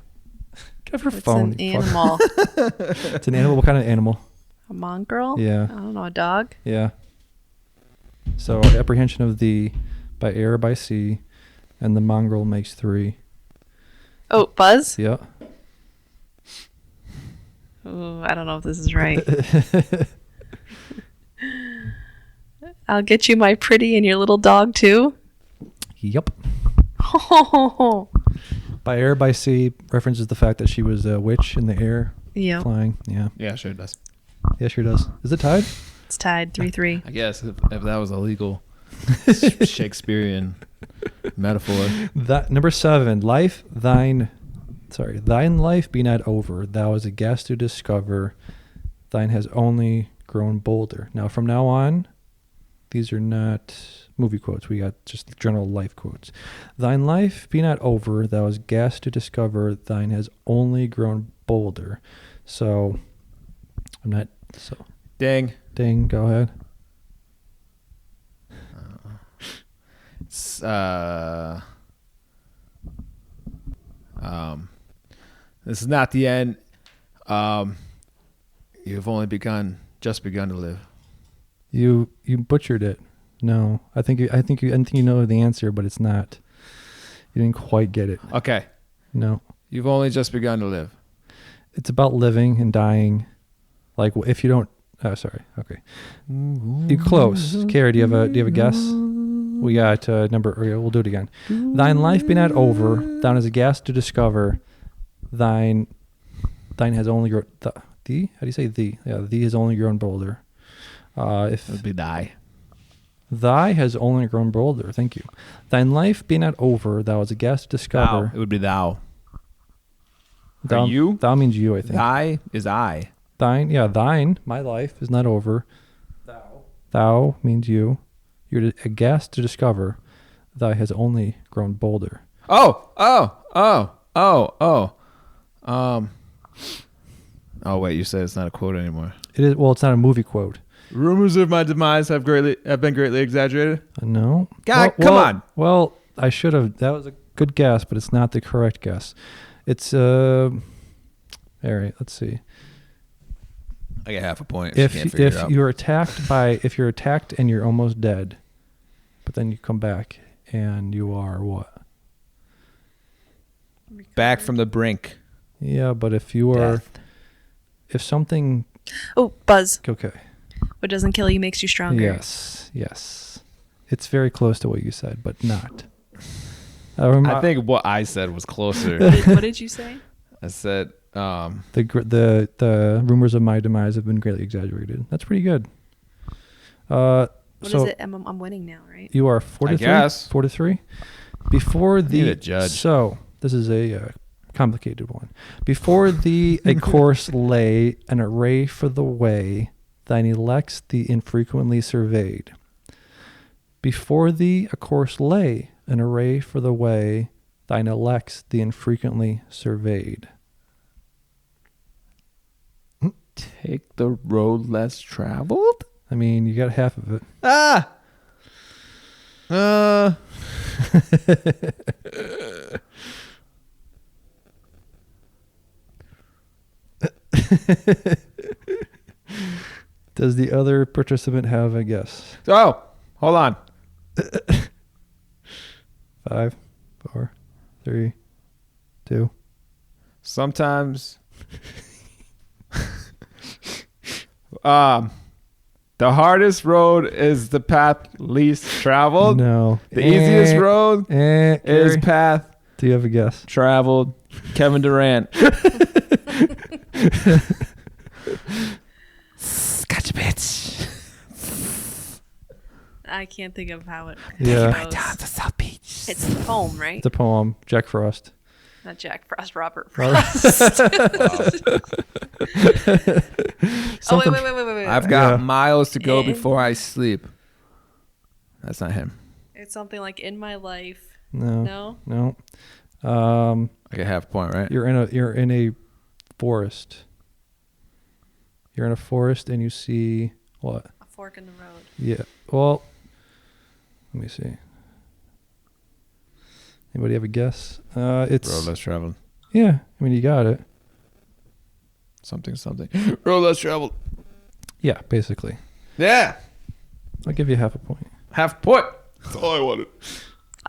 Get off your phone. It's an animal. It's an animal. What kind of animal? A mongrel? Yeah. I don't know. A dog? Yeah. So apprehension of thee by air or by sea, and the mongrel makes 3. Oh, Buzz? Yeah. Ooh, I don't know if this is right. I'll get you my pretty and your little dog too. Yep. Oh. By air by sea references the fact that she was a witch in the air, Yeah. flying. Yeah. Yeah, sure does. Yeah, sure does. Is it tied? It's tied 3-3. I guess if that was a legal Shakespearean metaphor. That number 7. Thine life be not over. Thou as a guest to discover. Thine has only grown bolder. Now, from now on, these are not movie quotes. We got just general life quotes. Thine life be not over. Thou as guest to discover. Thine has only grown bolder. So, I'm not. So, Ding. Go ahead. It's this is not the end. You've only just begun to live. You butchered it. No, I think you know the answer, but it's not. You didn't quite get it. Okay. No. You've only just begun to live. It's about living and dying. Like if you don't. Oh, sorry. Okay. You close. Carrie, do you have a guess? We got number. Okay, we'll do it again. Thine life be not over. Thine is a gas to discover. Thine has only grown. Thee? How do you say thee? Yeah, thee has only grown bolder. If It would be thy. Thy has only grown bolder. Thank you. Thine life be not over. Thou is a gas to discover. Thou. It would be thou. Thou, Are you? Thou means you, I think. Thy is I. Thine, yeah, thine, my life is not over. Thou means you. You're a guest to discover. Thy has only grown bolder. Oh. Oh wait, you said it's not a quote anymore. It is. Well, it's not a movie quote. Rumors of my demise have been greatly exaggerated. No. God, come on. Well, I should have. That was a good guess, but it's not the correct guess. It's all right. Let's see. I get half a point. If you're attacked and you're almost dead, but then you come back and you are what? Back from the brink. Yeah, but if you are, Death. if something. Oh, buzz. Okay. What doesn't kill you makes you stronger. Yes. It's very close to what you said, but not. I think what I said was closer. What did you say? I said the rumors of my demise have been greatly exaggerated. That's pretty good. What is it? I'm winning now, right? You are 4-3. I guess. 4-3. Before need a judge. So this is a complicated one. Before thee a course lay, an array for the way. Thine elects the infrequently surveyed. Before thee a course lay, an array for the way. Thine elects the infrequently surveyed. Take the road less traveled? I mean, you got half of it. Does the other participant have a guess? Oh, hold on. 5, 4, 3, 2. Sometimes the hardest road is the path least traveled. No. The easiest road is Gary, path do you have a guess? traveled. Kevin Durant. Gotcha, bitch. I can't think of how it Yeah. goes. Down to South Beach. It's the poem, right? It's a poem. Jack Frost. Not Jack Frost, Robert Frost. Oh, wait. I've got Yeah. miles to go In- before I sleep. That's not him. It's something like in my life. No. No? I get half a point, right? You're in a forest. You're in a forest and you see what? A fork in the road. Yeah. Well, let me see. Anybody have a guess? It's Road less traveled. yeah. I mean, you got it. Something. Road less traveled. Yeah, basically. Yeah. I'll give you half a point. Half a point. That's all I wanted.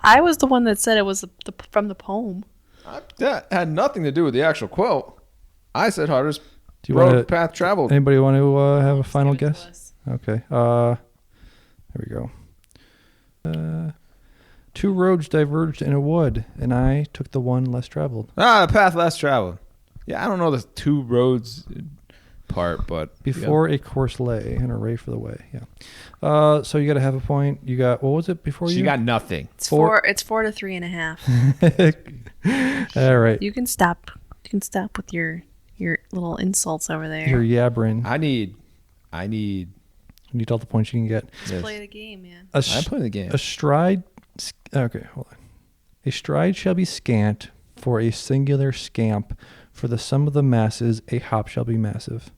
I was the one that said it was from the poem. That had nothing to do with the actual quote. I said hardest Do you road want to? path traveled. Anybody want to have a final Give it to guess? us. Okay. There we go. 2 roads diverged in a wood, and I took the one less traveled. The path less traveled. Yeah, I don't know the 2 roads part, but Before a course lay, an array for the way. Yeah. So you got to have a point. You got, what was it before you? She got nothing. It's Four- 4 to 3.5. All right. You can stop. You can stop with your little insults over there. You're yabbering. I need. You need all the points you can get. Just play the game, man. A, I'm playing the game. a stride. Okay, hold on. A stride shall be scant for a singular scamp. For the sum of the masses, a hop shall be massive.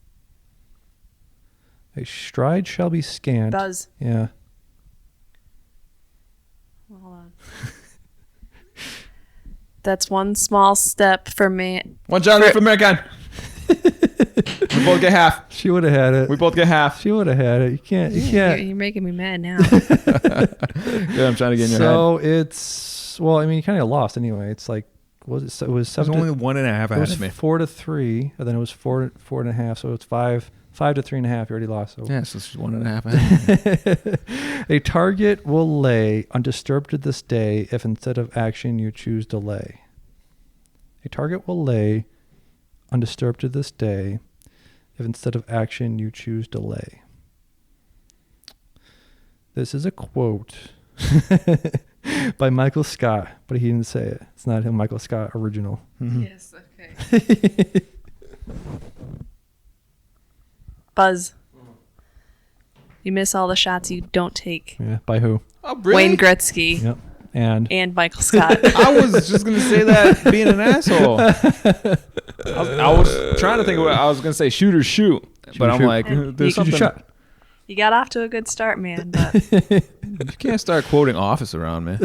A stride shall be scant. Buzz. Yeah. Hold on. That's one small step for man. One giant leap for mankind. We both get half. She would have had it. We both get half. She would have had it. You can't. You're making me mad now. Yeah, I'm trying to get in your head. So it's well, I mean, you kind of lost anyway. It's like, it was 7 There's only 1.5 ahead it was of me. 4-3, and then it was 4.5, so it's 5 to 3.5. You already lost. So. Yeah, so it's 1.5 ahead. A target will lay undisturbed to this day if instead of action you choose delay. A target will lay undisturbed to this day if instead of action you choose delay. This is a quote by Michael Scott, but he didn't say it. It's not him, Michael Scott original. Mm-hmm. Yes, okay. Buzz. You miss all the shots you don't take. Yeah, by who? Oh, really? Wayne Gretzky. Yep. And Michael Scott. I was just going to say that being an asshole. I was trying to think of what I was going to say, shoot or shoot. But I'm like, there's something. Shot. You got off to a good start, man. But You can't start quoting Office around me.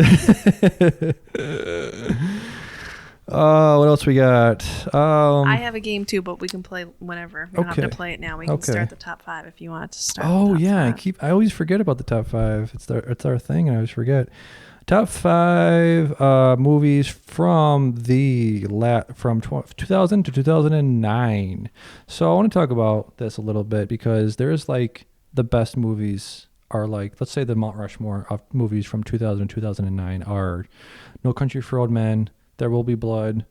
What else we got? I have a game too, but we can play whenever. We don't have to play it now. We can start the top 5 if you want to start. Oh the top yeah, 5. I always forget about the top 5. It's our thing, and I always forget. Top 5 movies from 2000 to 2009. So I want to talk about this a little bit because there's like the best movies are like, let's say the Mount Rushmore of movies from 2000 to 2009 are No Country for Old Men, There Will Be Blood.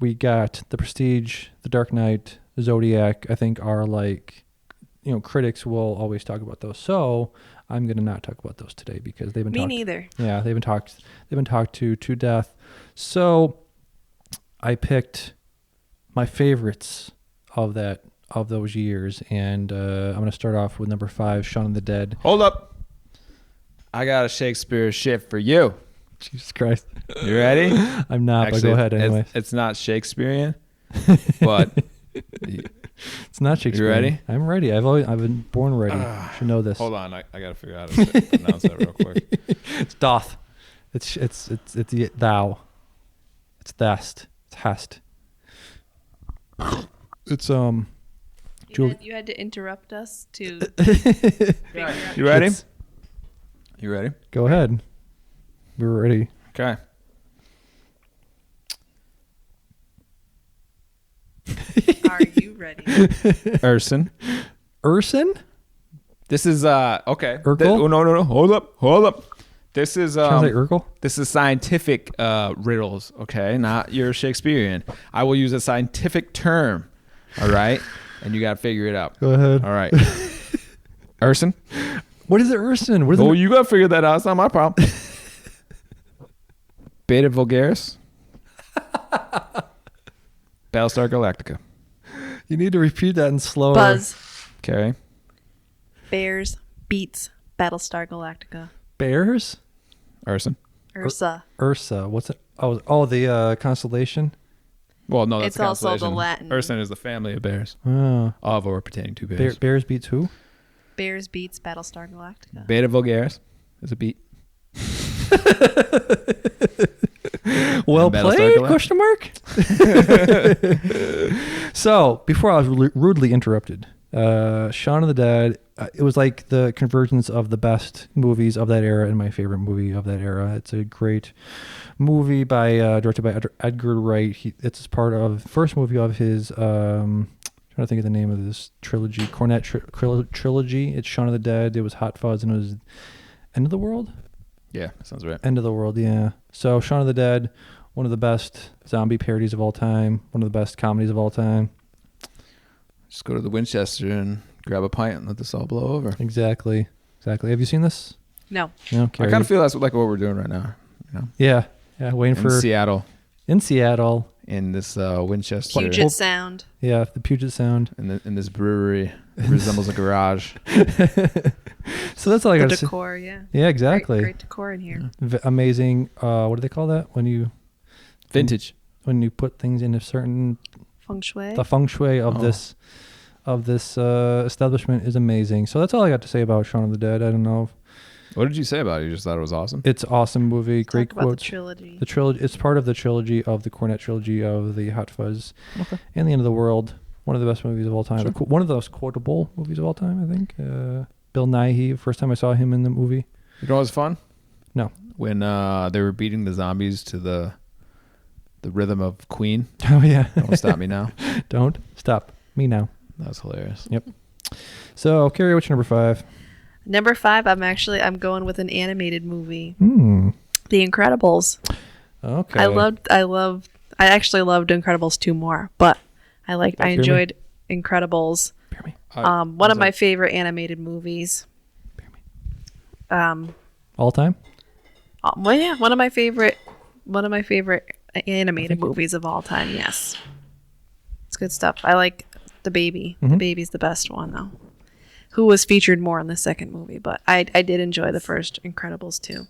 We got The Prestige, The Dark Knight, Zodiac. I think are like, critics will always talk about those. So I'm gonna not talk about those today because they've been Me neither. Yeah, they've been talked to death. So I picked my favorites of those years, and I'm gonna start off with number 5, Shaun of the Dead. Hold up. I got a Shakespeare shit for you. Jesus Christ. You ready? I'm not, Actually, but go ahead anyway. It's not Shakespearean, but It's not Shakespeare. You ready? I'm ready. I've been born ready. You should know this. Hold on, I gotta figure out how to pronounce that real quick. It's doth. It's the thou. It's thest. It's hest. It's You had to interrupt us to. You ready? You ready? Go ahead. We're ready. Okay. Are you ready? Urson. This is okay. Urkel? No. Hold up. This is Sounds like Urkel. This is scientific riddles, okay? Not your Shakespearean. I will use a scientific term, all right? And you got to figure it out. Go ahead. All right. Urson? What is it, Urson? What is Oh, it? you got to figure that out. It's not my problem. Beta Vulgaris. Battlestar Galactica. You need to repeat that in slower. Buzz. Okay. Bears beats Battlestar Galactica. Bears? Urson. Ursa. Ursa. What's it? Oh, the constellation. Well, no, that's It's also the constellation. Latin. Urson is the family of bears. Oh. Of or pertaining to bears. Bears beats who? Bears beats Battlestar Galactica. Beta Vulgaris is a beat. Well Battlestar played? Question mark. So before I was rudely interrupted, Shaun of the Dead. It was like the convergence of the best movies of that era and my favorite movie of that era. It's a great movie directed by Edgar Wright. It's part of first movie of his. Trying to think of the name of this trilogy, Cornet trilogy. It's Shaun of the Dead. It was Hot Fuzz, and it was End of the World. Yeah, sounds right. End of the World, yeah. So Shaun of the Dead, one of the best zombie parodies of all time, one of the best comedies of all time. Just go to the Winchester and grab a pint and let this all blow over. Exactly. Have you seen this? No. No. I kind of feel that's like what we're doing right now. You know? Yeah. Waiting in for Seattle. In Seattle. In this Winchester. Puget Sound. Yeah, the Puget Sound. In this brewery. It resembles a garage. So that's all I got to say. Decor, yeah. Yeah, exactly. Great decor in here. Amazing. What do they call that when you? Vintage. When you put things in a certain. Feng shui. The feng shui of this establishment is amazing. So that's all I got to say about Shaun of the Dead. I don't know. What did you say about it? You just thought it was awesome? It's an awesome movie. Let's great talk about quotes. the trilogy. The trilogy. It's part of the trilogy of the Cornet trilogy of the Hot Fuzz and the End of the World. One of the best movies of all time. Sure. One of those quotable movies of all time, I think. Bill Nighy. First time I saw him in the movie. You know what's fun? No. when they were beating the zombies to the rhythm of Queen. Oh yeah. Don't Stop Me Now. Don't Stop Me Now. That was hilarious. Yep. So, Carrie, what's your number 5? Number 5, I'm going with an animated movie. The Incredibles. Okay. I actually loved Incredibles 2 more, but I enjoyed Incredibles. One of my favorite animated movies. All time? Well, yeah, one of my favorite animated movies of all time. Yes, it's good stuff. I like the baby. The baby's the best one though. Who was featured more in the second movie, but I did enjoy the first Incredibles too.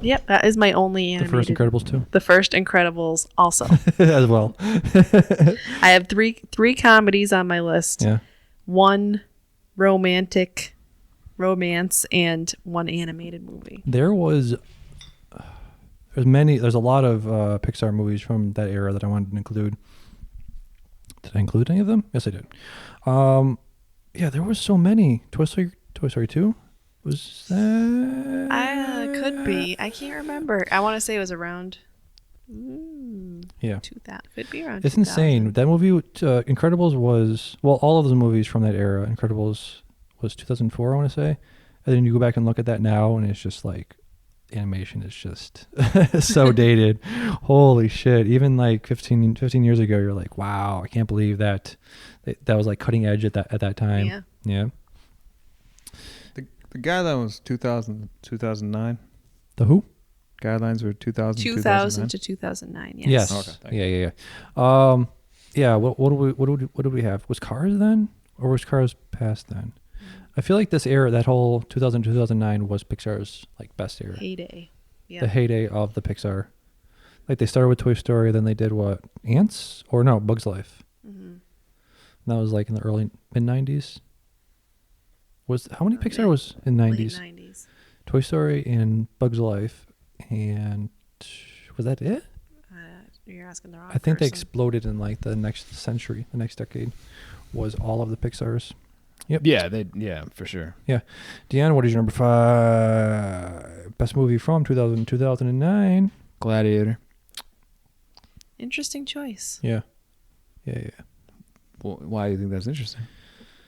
Yep, that is my only animated. The first Incredibles too. The first Incredibles also. As well. I have three comedies on my list. Yeah. 1 romance and 1 animated movie. There's a lot of Pixar movies from that era that I wanted to include. Did I include any of them? Yes, I did. Yeah, there was so many. Toy Story 2? Was that? Could be. I can't remember. I want to say it was around. Yeah. 2000. Could be around. It's 2000. insane. That movie, Incredibles was, well, all of the movies from that era. Incredibles was 2004, I want to say. And then you go back and look at that now, and it's just like, animation is just so dated. Holy shit. Even like 15 years ago, you're like, wow, I can't believe that was like cutting edge at that time. Yeah. Yeah. The guideline was 2009. The who? Guidelines were 2000 to 2009. Yes. Okay. Yeah. Yeah. What do we have? Was Cars then, or was Cars past then? I feel like this era, that whole 2009 was Pixar's like best era. Heyday. Yeah. The heyday of the Pixar. Like they started with Toy Story, then they did what? Ants? Or no, Bug's Life. And that was like in the early mid-90s. How many Pixar was in 90s? Late 90s. Toy Story and Bug's Life, and was that it? You're asking the wrong I think they person. exploded in like the next century, the next decade, was all of the Pixar's. Yep. Yeah, for sure. Yeah. Dion, what is your number 5? Best movie from 2009? Gladiator. Interesting choice. Yeah. Well, why do you think that's interesting?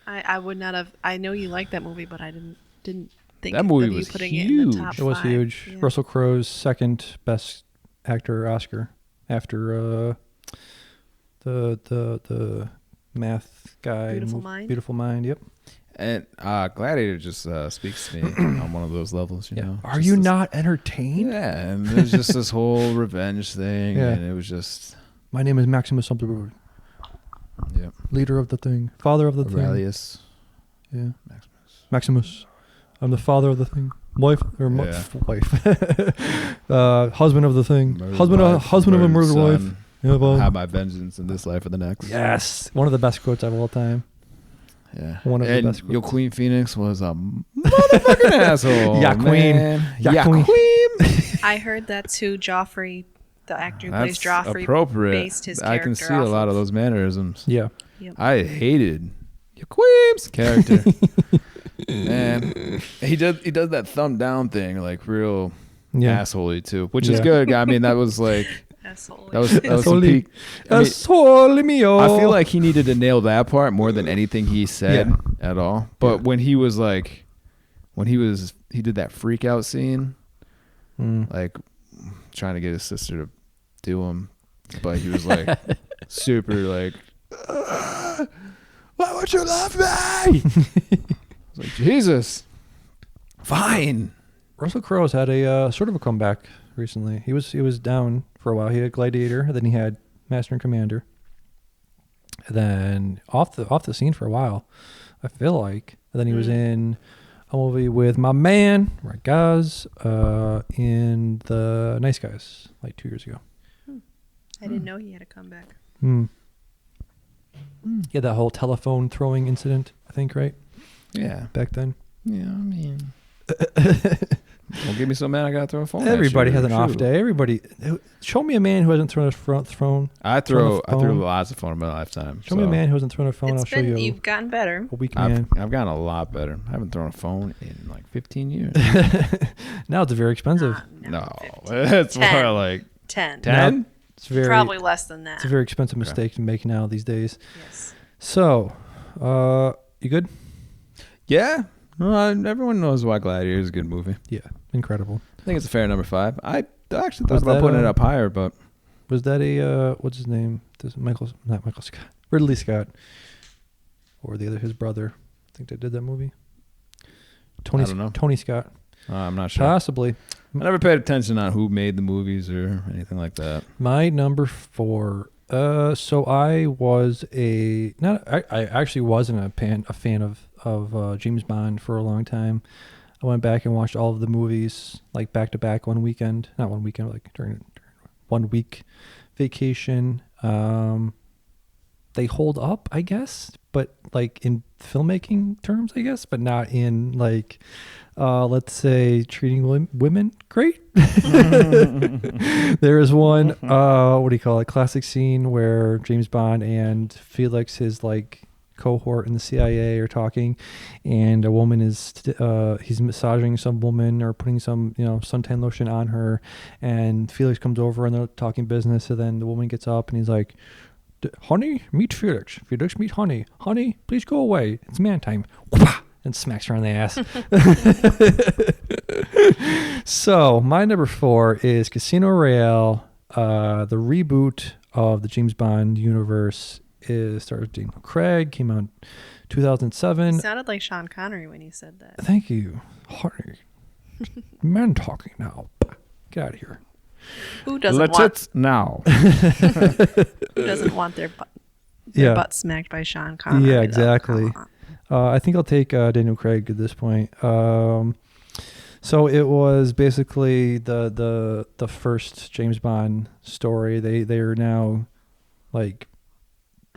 I would not have. I know you like that movie, but I didn't think that movie of you was putting huge. it in the top 5. It was huge. Yeah. Russell Crowe's second best actor Oscar after the math guy. Beautiful Mind. Yep. And Gladiator just speaks to me on one of those levels, you know. Are you not entertained? Yeah, and there's just this whole revenge thing, and it was just. My name is Maximus something. Yeah. Leader of the thing. Father of the Aurelius. thing. Yeah. Maximus. I'm the father of the thing. Wife. Husband of the thing. Husband of a murdered wife. I'll have my vengeance in this life or the next. Yes. One of the best quotes of all time. Yeah. One of the best quotes. Your Queen Phoenix was a motherfucking asshole. Yeah, Queen. Man. Yeah, Queen. I heard that's who Joffrey, the actor who plays That's Joffrey, appropriate. based his character I can see a lot of those mannerisms. Yeah. Yep. I hated your Queen's character. Man, he does that thumb down thing like real assholey too, which is good. I mean, that was like that was some peak. I feel like he needed to nail that part more than anything he said at all. But when he was like, he did that freak out scene, like trying to get his sister to do him, but he was like super like, why would you love me? I was like, Jesus, fine. Russell Crowe's had a sort of a comeback recently. He was down for a while. He had Gladiator, and then he had Master and Commander. And then off the scene for a while, I feel like. And then he was in a movie with my man, right guys, in The Nice Guys, like 2 years ago. I didn't know he had a comeback. He had that whole telephone throwing incident, I think, right? Yeah. Back then. Yeah, I mean, Don't get me so mad I gotta throw a phone. Everybody has an off day. Everybody, show me a man who hasn't thrown a phone. I threw lots of phone in my lifetime. Show me a man who hasn't thrown a phone. I'll show you. You've gotten better. A weak man. I've gotten a lot better. I haven't thrown a phone in like 15 years. Now it's very expensive. No, it's more like 10. 10. It's very probably less than that. It's a very expensive mistake to make now these days. Yes. So, you good? Yeah. Well, everyone knows why Gladiator is a good movie. Yeah, incredible. I think it's a fair number 5. I actually thought about putting it up higher, but was that a what's his name? Not Michael Scott, Ridley Scott, or his brother? I think they did that movie. I don't know. Tony Scott. I'm not sure. Possibly. I never paid attention on who made the movies or anything like that. My number 4. So I was I actually wasn't a fan of James Bond for a long time. I went back and watched all of the movies like back to back one weekend. Not one weekend, like during 1 week vacation. They hold up, I guess, but like in filmmaking terms, I guess, but not in like, let's say treating women great. There is one, what do you call it? Classic scene where James Bond and Felix, his like cohort in the CIA, are talking, and a woman is he's massaging some woman or putting some suntan lotion on her, and Felix comes over and they're talking business, and then the woman gets up and he's like, honey, meet Felix. Felix, meet honey. Honey, please go away. It's man time. And smacks her on the ass. So my number 4 is Casino Royale. The reboot of the James Bond universe stars Daniel Craig. Came out in 2007. You sounded like Sean Connery when you said that. Thank you, honey. Men talking now. Get out of here. Who doesn't want their butt smacked by Sean Connery? Yeah, exactly. I think I'll take Daniel Craig at this point. So it was basically the first James Bond story. They are now like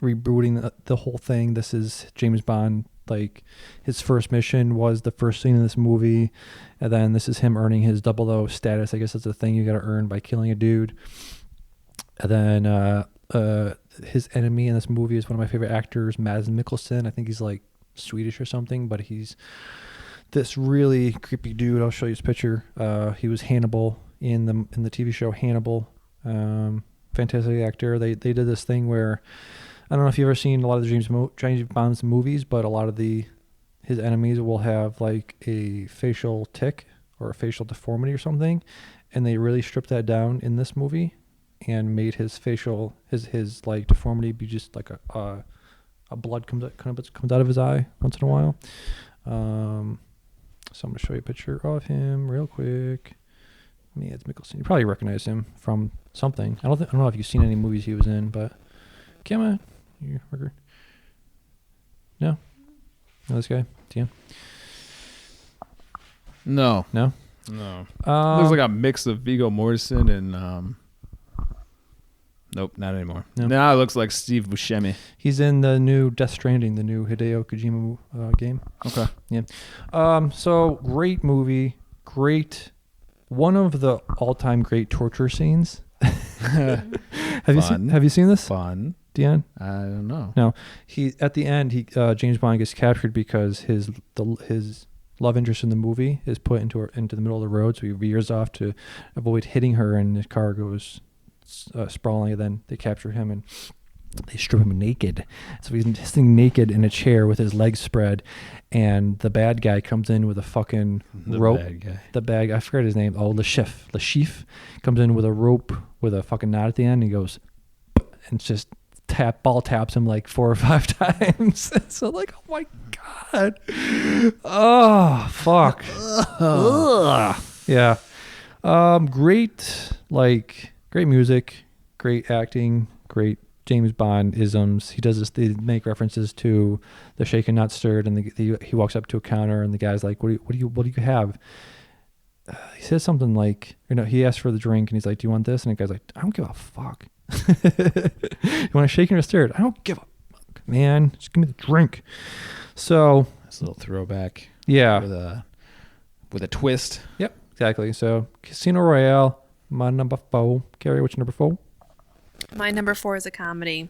rebooting the whole thing. This is James Bond. Like his first mission was the first scene in this movie, and then this is him earning his 00 status. I guess that's a thing you got to earn by killing a dude. And then his enemy in this movie is one of my favorite actors, Mads Mikkelsen. I think he's like Swedish or something, but he's this really creepy dude. I'll show you his picture. He was Hannibal in the TV show Hannibal. Fantastic actor. They did this thing where, I don't know if you've ever seen a lot of the James Bond's movies, but a lot of his enemies will have like a facial tic or a facial deformity or something, and they really stripped that down in this movie and made his facial his like deformity be just like a blood comes out of his eye once in a while. So I'm gonna show you a picture of him real quick. It's Mikkelsen. You probably recognize him from something. I don't know if you've seen any movies he was in, but come on. You record? No? No, this guy? Dion? No. No? No. Looks like a mix of Viggo Mortensen and nope, not anymore. No. Now it looks like Steve Buscemi. He's in the new Death Stranding, the new Hideo Kojima game. Okay. Yeah. So great movie. Great. One of the all-time great torture scenes. Have you seen this? Fun. Dion? I don't know. No. At the end, James Bond gets captured because his love interest in the movie is put into the middle of the road, so he veers off to avoid hitting her, and his car goes sprawling, and then they capture him and they strip him naked. So he's sitting naked in a chair with his legs spread, and the bad guy comes in with a fucking rope. The bad guy, I forget his name. Oh, Le Chiffre comes in with a rope with a fucking knot at the end, and he goes, and just ball taps him like 4 or 5 times. So like, oh my God. Oh, fuck. Yeah. Great music, great acting, great James Bond isms. He does this. They make references to the shaken not stirred, and he walks up to a counter, and the guy's like, "What do you have?" He says something like, he asks for the drink, and he's like, "Do you want this?" And the guy's like, "I don't give a fuck." You want a shaken or stirred? I don't give a fuck, man. Just give me the drink. So it's a little throwback. Yeah, with a twist. Yep. Exactly. So Casino Royale, my number 4. Carrie, what's your number 4? My number 4 is a comedy.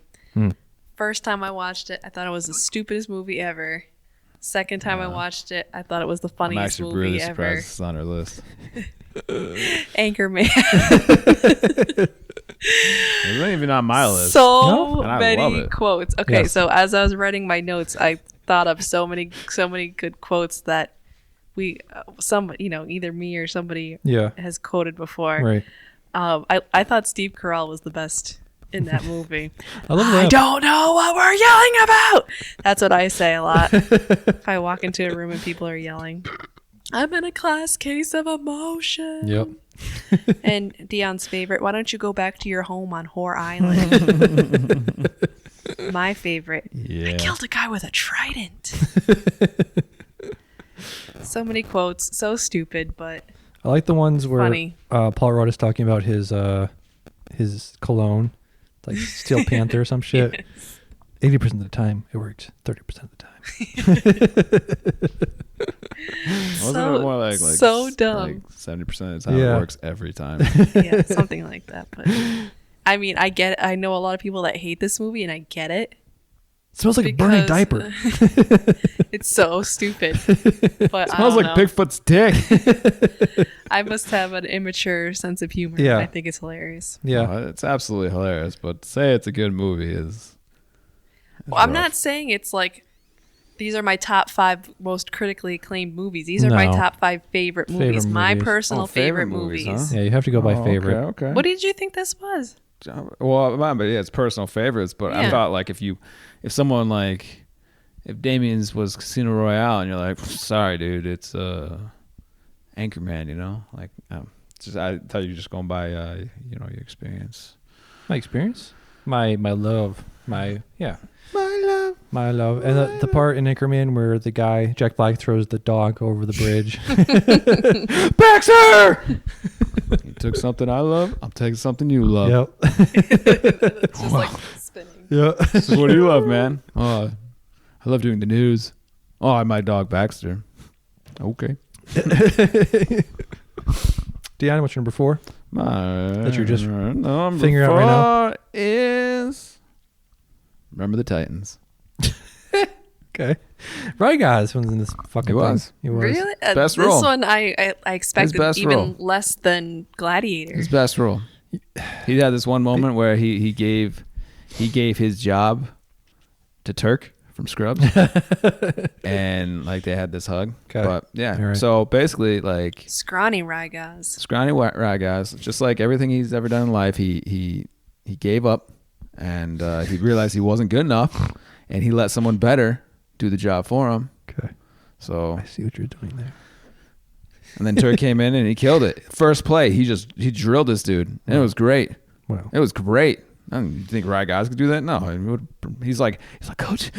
First time I watched it, I thought it was the stupidest movie ever. Second time I watched it, I thought it was the funniest movie really ever. surprised it's on our list. Anchorman. It's not even on my list. So And I love many it. quotes. Okay, Yes. so as I was writing my notes, I thought of so many good quotes that either me or somebody Yeah. has quoted before. Right. I thought Steve Carell was the best in that movie. I love I that. don't know what we're yelling about. That's what I say a lot. If I walk into a room and people are yelling, I'm in a class case of emotion. Yep. And Dion's favorite, why don't you go back to your home on Whore Island? My favorite, Yeah. I killed a guy with a trident. So many quotes, so stupid, but I like the ones where funny. Paul Rudd is talking about his cologne, like Steel Panther or some shit. 80% of the time, it works. 30% of the time. Wasn't it more like so dumb. Like 70% of the time Yeah. it works every time. Yeah, something like that. But I mean, I know a lot of people that hate this movie, and I get it. It smells like a burning diaper. It's so stupid. But Smells like Bigfoot's dick. I must have an immature sense of humor. Yeah. I think it's hilarious. Yeah. It's absolutely hilarious, but to say it's a good movie is Well, I'm rough. not saying it's like these are my top 5 most critically acclaimed movies. These are my No. top 5 favorite movies. Favorite My movies. personal favorite movies. huh? Yeah, you have to go by favorite. Okay. What did you think this was? Well, mine, but yeah, it's personal favorites. But I Yeah. thought like if someone like if Damien's was Casino Royale and you're like, sorry, dude, it's Anchorman, you know, like just I thought you were just going by your experience. My experience? My love. My My love. And the part in Anchorman where the guy, Jack Black, throws the dog over the bridge. Baxter! You took something I love, I'm taking something you love. Yep. It's just like spinning. Yeah. So what do you love, man? Oh, I love doing the news. Oh, my dog Baxter. Okay. Dion, what's your number 4? That you're just number figuring out right now? is Remember the Titans. Okay. Right, guys. One's in this fucking He was. thing. He was. Really? Best this role. one I expected best even role. less than Gladiator. His best role. He had this one moment where he gave his job to Turk from Scrubs, and like they had this hug. Okay. But yeah, All right. so basically like Scrawny Rye guys. scrawny rye guys, just like everything he's ever done in life, he gave up, and he realized he wasn't good enough, and he let someone better do the job for him. Okay. So I see what you're doing there. and then Turk came in and he killed it. First play, he drilled this dude, and it was great. Wow. It was great. I don't think Rye guys could do that. No, he's like, Coach,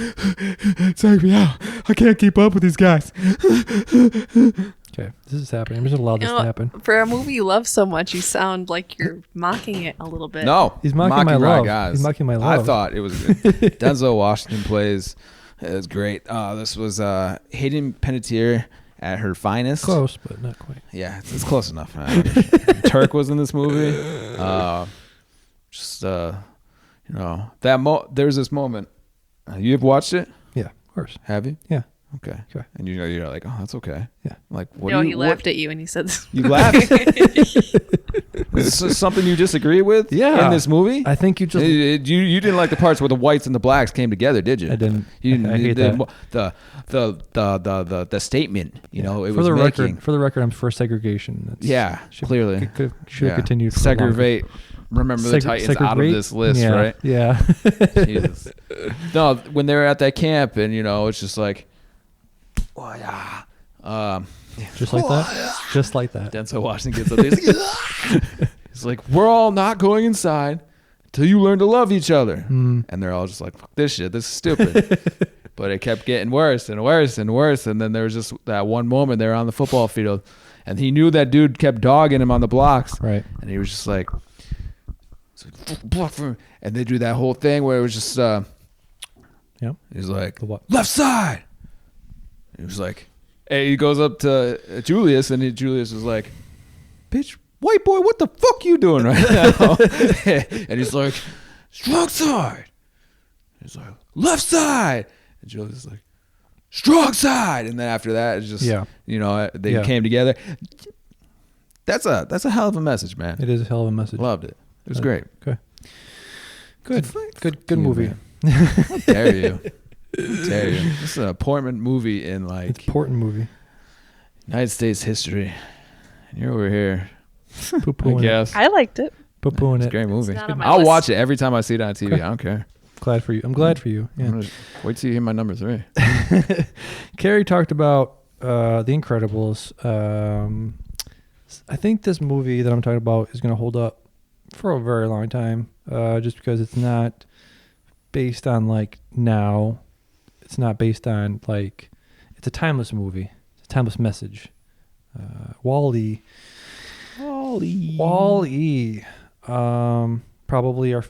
take me out. I can't keep up with these guys. Okay. This is happening. I'm just allowed this to happen. For a movie you love so much, you sound like you're mocking it a little bit. No, He's mocking my Rye love. guys. He's mocking my I love. thought it was good. Denzel Washington plays. It was great. This was Hayden Panettiere at her finest. Close, but not quite. Yeah, it's close enough. Turk was in this movie. There's this moment. You have watched it? Yeah, of course. Have you? Yeah. Okay. Okay. And you're like, oh, that's okay. Yeah. Like, what? No, do he you, laughed at you and he said, You laughed. Is this something you disagree with? Yeah. In this movie? I think you just. You didn't like the parts where the whites and the blacks came together, did you? I didn't. You didn't. I hate that. The statement, it for was the making. record. For the record, I'm for segregation. That's, Yeah, clearly. Should have continued. For Segregate. Remember the Titans out of this list, yeah, right? Yeah. Jesus. No, when they were at that camp, and it's just like, oh yeah. Just like that. Just like that. Denzel Washington gets up there. He's like, we're all not going inside until you learn to love each other. Mm. And they're all just like, fuck this shit. This is stupid. But it kept getting worse and worse and worse. And then there was just that one moment they were on the football field. And he knew that dude kept dogging him on the blocks. Right. And he was just like, and they do that whole thing where it was just, Yep. he's like, The what? left side. He was like, hey, he goes up to Julius, and Julius was like, bitch, white boy, what the fuck you doing right now? And he's like, strong side. He's like, left side. And Julie's like, strong side. And then after that, it's just, they came together. That's a hell of a message, man. It is a hell of a message. Loved it. It was great. Okay. Good movie. How dare you? Dare you? This is an important movie in It's an important movie. United States history. And you're over here. Poo-pooing I guess. I liked it. Poo-pooing It's a it. great movie. not on my I'll list. watch it every time I see it on TV. I don't care. Glad for you. I'm glad for you. I'm Yeah. gonna wait till you hear my number 3. Carrie talked about The Incredibles. I think this movie that I'm talking about is going to hold up for a very long time, just because it's not based on like now. It's not based on like, it's a timeless movie. It's a timeless message. Wall-E. Probably are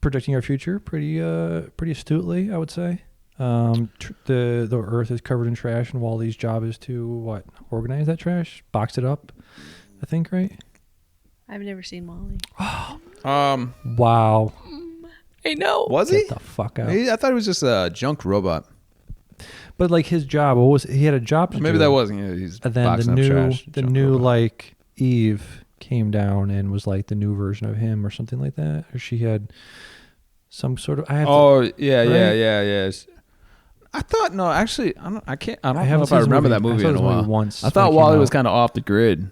predicting our future pretty astutely, I would say. The Earth is covered in trash, and Wall-E's job is to organize that trash, box it up. I think, right? I've never seen Wall-E. Wow. I know. Was he? Get the fuck out. I thought it was just a junk robot. But like his job, he had a job to Maybe do. that wasn't. He's And then boxing up trash. the Junk new robot. like Eve came down and was like the new version of him or something like that, or she had some sort of. Yeah. I thought no, actually, I don't know if I remember that movie in a while. Once I thought when it came Wall-E out. was kind of off the grid.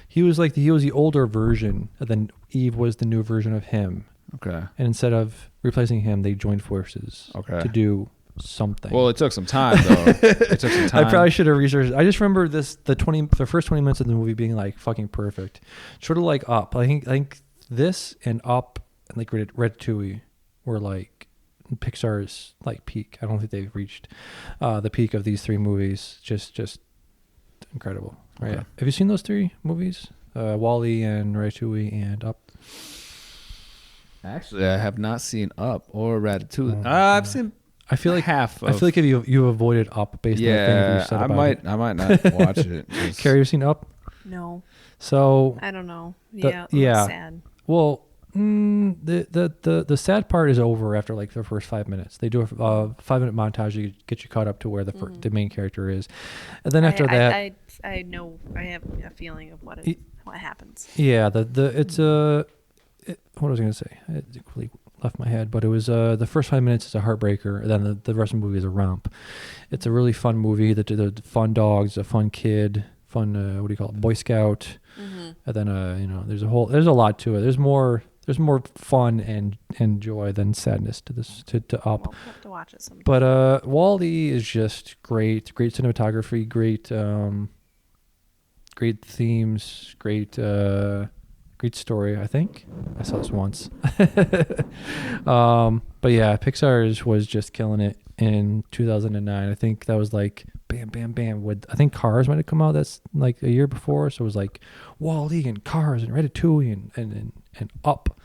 He was like he was the older version, and then Eve was the new version of him. Okay. And instead of replacing him, they joined forces to do something. Well, it took some time though. It took some time. I probably should have researched. I just remember the first 20 minutes of the movie being like fucking perfect, sort of like Up. I think this and Up and like Ratatouille were like Pixar's like peak. I don't think they've reached the peak of these 3 movies. Just incredible. Right? Okay. Have you seen those 3 movies? Wall-E and Ratatouille and Up. Actually, I have not seen Up or Ratatouille. Oh, I've seen. I feel like half. I feel like if you avoided Up based on the thing you said about it. I might not watch it. Carrie, you seen Up? No. So I don't know. The- Yeah. Sad. well, the sad part is over after like the first 5 minutes. They do a 5-minute montage to get you caught up to where the main character is, and then after that, I know. I have a feeling of what happens. yeah, what was I gonna say? It completely left my head, but it was the first 5 minutes is a heartbreaker, and then the rest of the movie is a romp. It's a really fun movie. The fun dogs, a fun kid, fun what do you call it, Boy Scout, and then there's a lot to it. There's more fun and joy than sadness to this to Up. We'll have to watch it sometime. But Wall-E is just great cinematography, great themes, great story. I think I saw this once. But yeah, Pixar was just killing it in 2009. I think that was like bam, bam, bam. I think Cars might have come out. That's like a year before. So it was like Wall-E and Cars and Ratatouille and Up.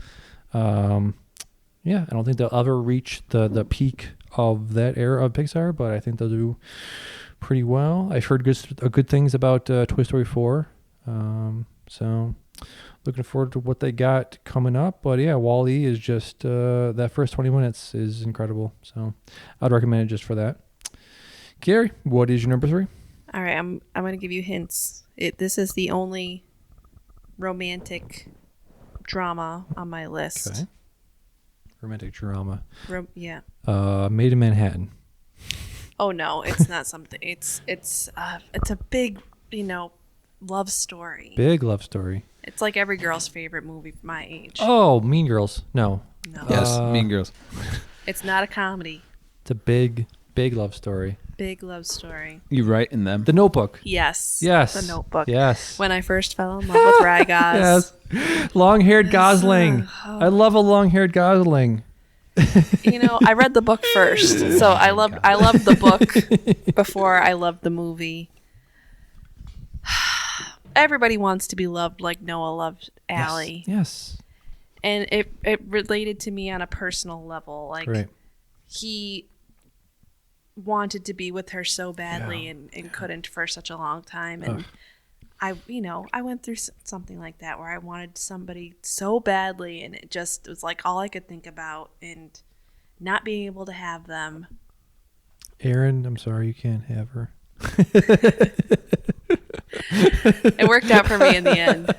Yeah, I don't think they'll ever reach the peak of that era of Pixar, but I think they'll do pretty well. I've heard good things about Toy Story 4. So looking forward to what they got coming up. But yeah, Wall-E is just that first 20 minutes is incredible. So I'd recommend it just for that. Gary, what is your number 3? All right, I'm going to give you hints. This is the only romantic drama on my list. Okay. Romantic drama. Yeah. Made in Manhattan. Oh no, it's not something. It's a big, love story. Big love story. It's like every girl's favorite movie my age. Oh, Mean Girls. No. Yes, Mean Girls. It's not a comedy. It's a big love story. Big love story. You write in them. The Notebook. Yes. Yes. The Notebook. Yes. When I first fell in love with Ragaz. Yes. Long-haired Gosling. I love a long-haired Gosling. I read the book first, so I loved the book before I loved the movie. Everybody wants to be loved like Noah loved Allie. Yes. And it related to me on a personal level. Like Right. he wanted to be with her so badly and couldn't for such a long time. And I went through something like that where I wanted somebody so badly, and it just was like all I could think about, and not being able to have them. Aaron, I'm sorry you can't have her. It worked out for me in the end.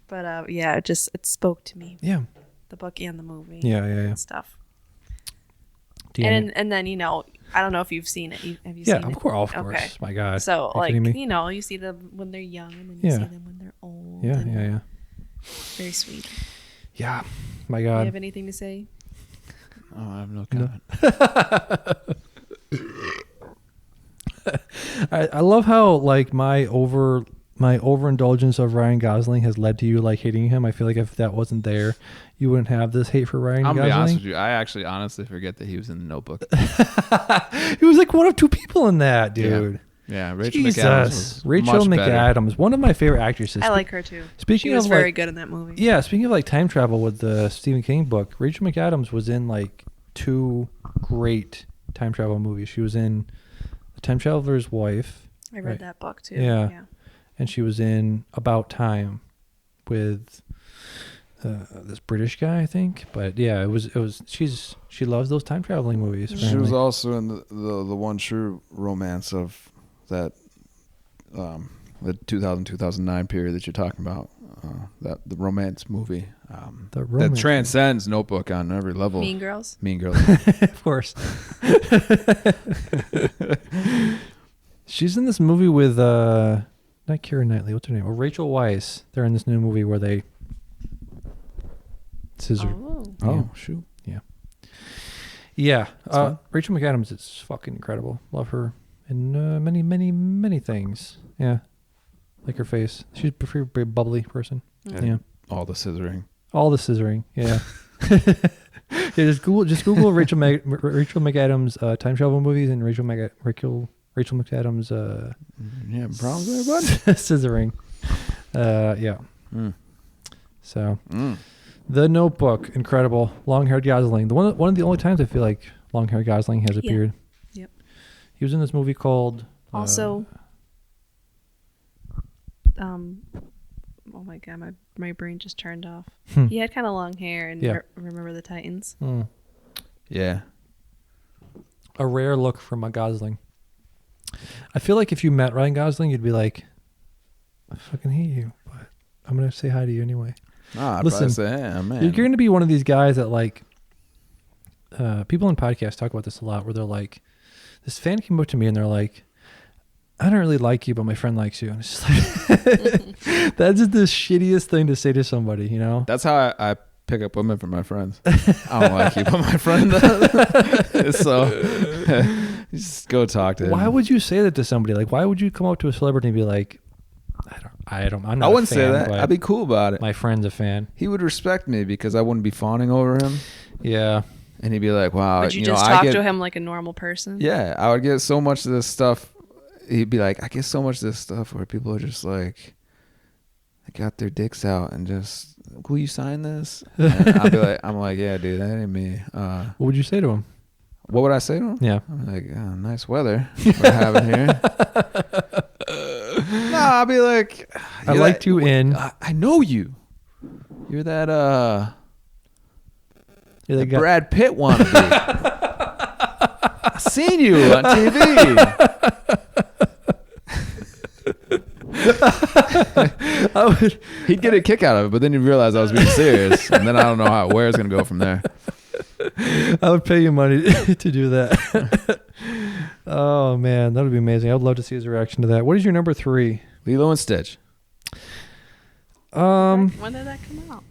But yeah, it spoke to me. Yeah. The book and the movie. Yeah. And stuff. And then I don't know if you've seen it. Have you seen it? Yeah, of course. Okay. My God. So you see them when they're young, and then you see them when they're old. Yeah. Very sweet. Yeah. My God. Do you have anything to say? Oh, I have no comment. I love how like my overindulgence of Ryan Gosling has led to you like hating him. I feel like if that wasn't there, you wouldn't have this hate for Ryan Gosling. I'm gonna be honest with you. I actually honestly forget that he was in The Notebook. He was like one of two people in that, dude. Yeah, Rachel Jesus. McAdams. Was Rachel much McAdams, better. one of my favorite actresses. I like her too. Speaking she was of very like, good in that movie. Yeah, speaking of like time travel with the Stephen King book, Rachel McAdams was in like 2 great time travel movies. She was in The Time Traveler's Wife. I read that book too. Yeah. And she was in About Time with this British guy, I think. But yeah, it was. She loves those time traveling movies. She apparently. was also in the one true romance of that the 2000-2009 period that you're talking about. The romance movie that transcends Notebook on every level. Mean Girls. Mean Girls. Of course. She's in this movie with not Keira Knightley. What's her name? Rachel Weisz. They're in this new movie where they scissor. Oh, shoot. Yeah. Rachel McAdams is fucking incredible. Love her in many, many, many things. Yeah. Like her face. She's a very bubbly person. Yeah. All the scissoring. Yeah. Yeah, just Google Rachel McAdams time travel movies and Rachel McAdams problems there, bud? scissoring. Yeah. So The Notebook, incredible. Long-haired Gosling. One of the only times I feel like long-haired Gosling has appeared. Yep. He was in this movie called also oh my God, my brain just turned off. He had kind of long hair and Remember the Titans. Yeah. A rare look from a Gosling. I feel like if you met Ryan Gosling, you'd be like, I fucking hate you, but I'm going to say hi to you anyway. I'd Listen, say, yeah, man. You're going to be one of these guys that like, people in podcasts talk about this a lot where they're like, this fan came up to me and they're like, I don't really like you, but my friend likes you. And it's just like, that's just the shittiest thing to say to somebody, you know? That's how I pick up women from my friends. I don't like you, but my friend does. So just go talk to him. Why would you say that to somebody? Like, why would you come up to a celebrity and be like, I'm not I wouldn't a fan, say that. I'd be cool about it. My friend's a fan. He would respect me because I wouldn't be fawning over him. Yeah. And he'd be like, wow. Would you just talk to him like a normal person? Yeah. I would get so much of this stuff. He'd be like, I get so much of this stuff where people are just like, they got their dicks out and just, will you sign this? And I'm like, yeah, dude, that ain't me. What would you say to him? What would I say to him? Yeah. I'm like, oh, nice weather we're having here. No, I'll be like, I liked you in. I know you. You're that You're the Brad Pitt wannabe. I seen you on TV. He'd get a kick out of it, but then he'd realize I was being serious, and then I don't know where it's gonna go from there. I would pay you money to do that. Oh man, that would be amazing. I would love to see his reaction to that. What is your number 3? Lilo and Stitch. When did that come out?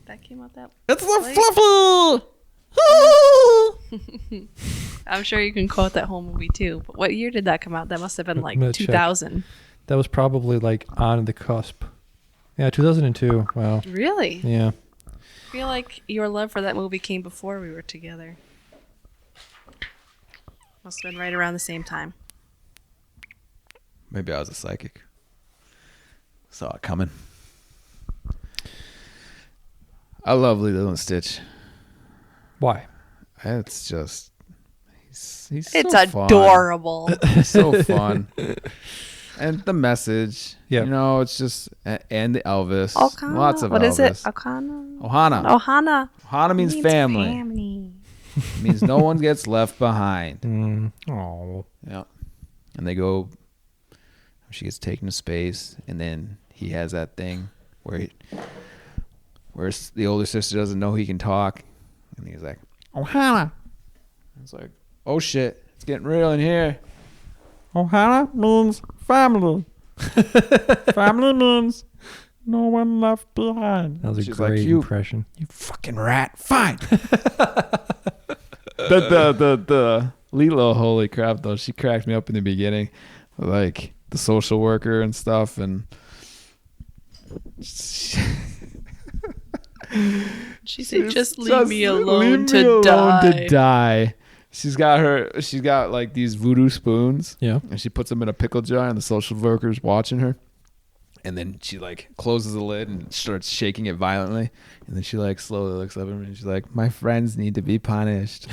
That came out that. It's the fluffle. I'm sure you can quote that whole movie too. But what year did that come out? That must have been like 2000. Check. That was probably like on the cusp. Yeah, 2002. Wow. Really? Yeah. I feel like your love for that movie came before we were together. Must have been right around the same time. Maybe I was a psychic. Saw it coming. I love Lilo and Stitch. Why? It's just... He's it's so adorable. Fun. He's so fun. And the message. Yeah. You know, it's just, and the Elvis. Ohana. Lots of what Elvis. Is it? Ohana. Ohana. Ohana means family. It means no one gets left behind. Oh. Yeah. And they go, she gets taken to space, and then he has that thing where the older sister doesn't know he can talk, and he's like, Ohana. It's like, oh shit, it's getting real in here. Ohana means family. Family means no one left behind. That was a great impression. You fucking rat. Fine. the Lilo, holy crap, though. She cracked me up in the beginning. Like, the social worker and stuff. And she said, just leave me alone to die. She's got like these voodoo spoons. Yeah. And she puts them in a pickle jar, and the social worker's watching her. And then she like closes the lid and starts shaking it violently. And then she like slowly looks up at me and she's like, my friends need to be punished.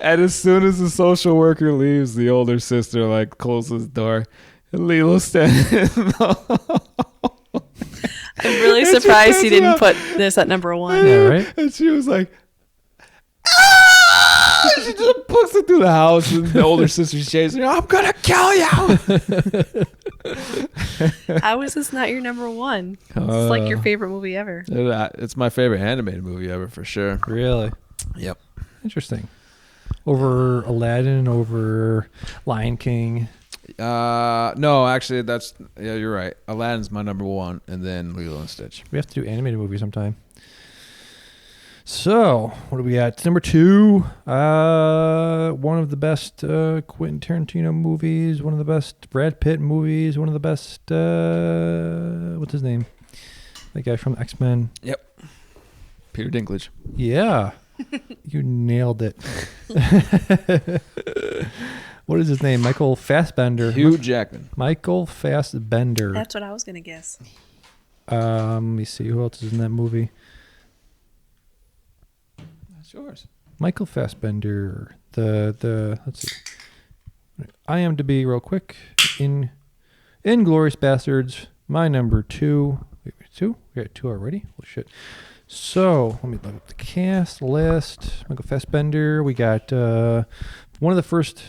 And as soon as the social worker leaves, the older sister like closes the door, and Lilo's standing. I'm really surprised he didn't put this at number 1. Yeah, right? And she was like, ah! She just books it through the house, and the older sister's chasing her. I'm gonna kill you. How is this not your number 1? It's like your favorite movie ever. It's my favorite animated movie ever, for sure. Really? Yep. Interesting. Over Aladdin, over Lion King. No, actually, you're right. Aladdin's my number 1, and then Lilo and Stitch. We have to do animated movies sometime. So, what do we got? Number 2, one of the best Quentin Tarantino movies, one of the best Brad Pitt movies, one of the best, what's his name? That guy from X-Men. Yep. Peter Dinklage. Yeah. You nailed it. What is his name? Michael Fassbender. Hugh Jackman. Michael Fassbender. That's what I was going to guess. Let me see. Who else is in that movie? That's yours. Michael Fassbender. Let's see. IMDb real quick. Inglourious Bastards. My number 2. Wait, 2? We got 2 already? Holy shit. So, let me look up the cast list. Michael Fassbender. We got one of the first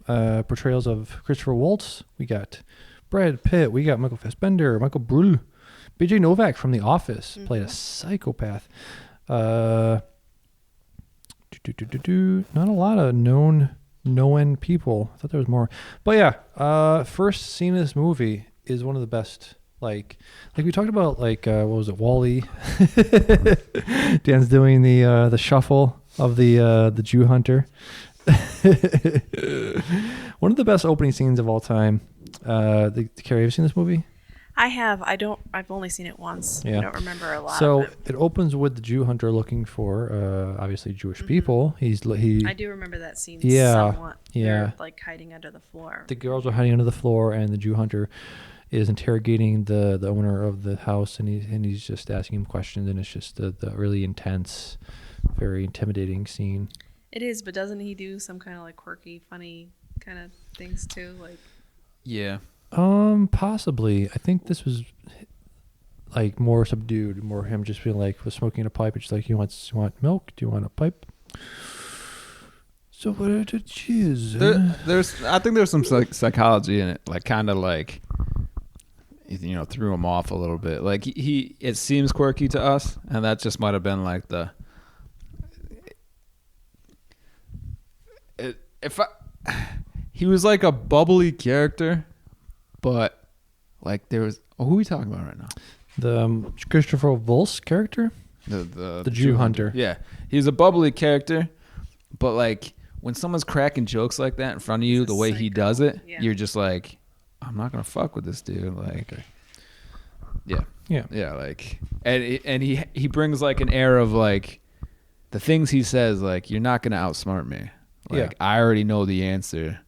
portrayals of Christopher Waltz. We got Brad Pitt. We got Michael Fassbender. Michael Brühl. BJ Novak from The Office played a psychopath. Not a lot of known people. I thought there was more. But yeah, first scene of this movie is one of the best. Like we talked about, like what was it, WALL-E? Dan's doing the shuffle of the Jew hunter. One of the best opening scenes of all time. Carrie, have you seen this movie? I have. I've only seen it once. Yeah. I don't remember a lot. So of it opens with the Jew hunter looking for obviously Jewish people. He I do remember that scene. Yeah. Somewhat. Yeah. They're like hiding under the floor. The girls are hiding under the floor, and the Jew hunter is interrogating the owner of the house, and he's just asking him questions, and it's just the really intense, very intimidating scene. It is, but doesn't he do some kind of like quirky, funny kind of things too? Like, yeah, possibly. I think this was like more subdued, more him just being like, was smoking a pipe. It's like, you want milk? Do you want a pipe? So what are the cheese? I think there's some psychology in it, like kind of like, you know, threw him off a little bit. Like it seems quirky to us, and that just might have been like he was like a bubbly character, but like there was, who are we talking about right now? The Christopher Waltz character, the Jew hunter. Yeah, he's a bubbly character, but like when someone's cracking jokes like that in front of you, the way he does it, you're just like, I'm not gonna fuck with this dude. Like, yeah, like, and he brings like an air of like, the things he says, like, you're not gonna outsmart me. Like, I already know the answer.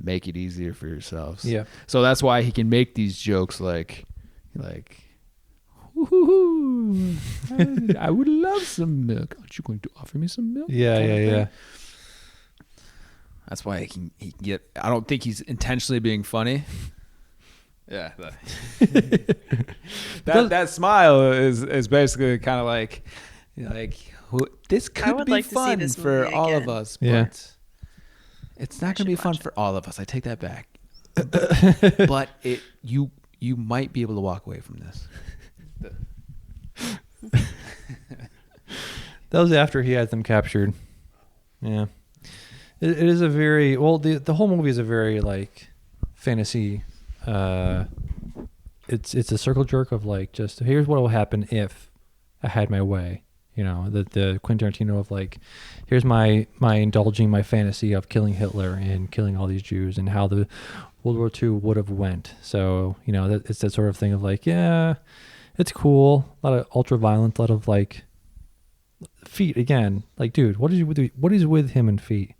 Make it easier for yourselves. Yeah. So that's why he can make these jokes like, I would love some milk. Aren't you going to offer me some milk? Yeah. That's why he can get. I don't think he's intentionally being funny. Yeah, that smile is basically kind of like this could be fun for all of us, but it's not going to be fun for all of us. I take that back. But you might be able to walk away from this. That was after he had them captured. Yeah, it is a very the whole movie is a very like fantasy. It's a circle jerk of like just here's what will happen if I had my way. You know, the Quentin Tarantino of like here's my indulging my fantasy of killing Hitler and killing all these Jews and how the World War II would have went. So you know it's that sort of thing of like it's cool. A lot of ultra violence, a lot of like feet again. Like dude, what is with him and feet?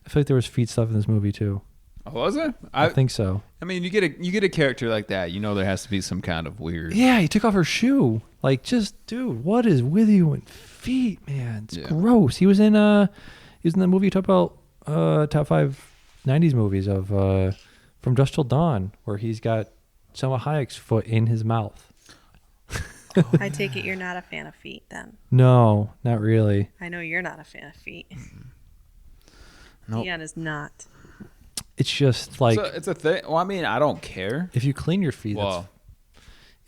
I feel like there was feet stuff in this movie too. Oh, was it? I think so. I mean, you get a character like that, you know there has to be some kind of weird. Yeah, he took off her shoe. Like, just dude, what is with you and feet, man? It's gross. He was in the movie you talked about top 5 '90s movies of From Dusk Till Dawn, where he's got Selma Hayek's foot in his mouth. I take it you're not a fan of feet then. No, not really. I know you're not a fan of feet. Nope. Dion is not. It's just like it's a thing. Well, I mean, I don't care if you clean your feet.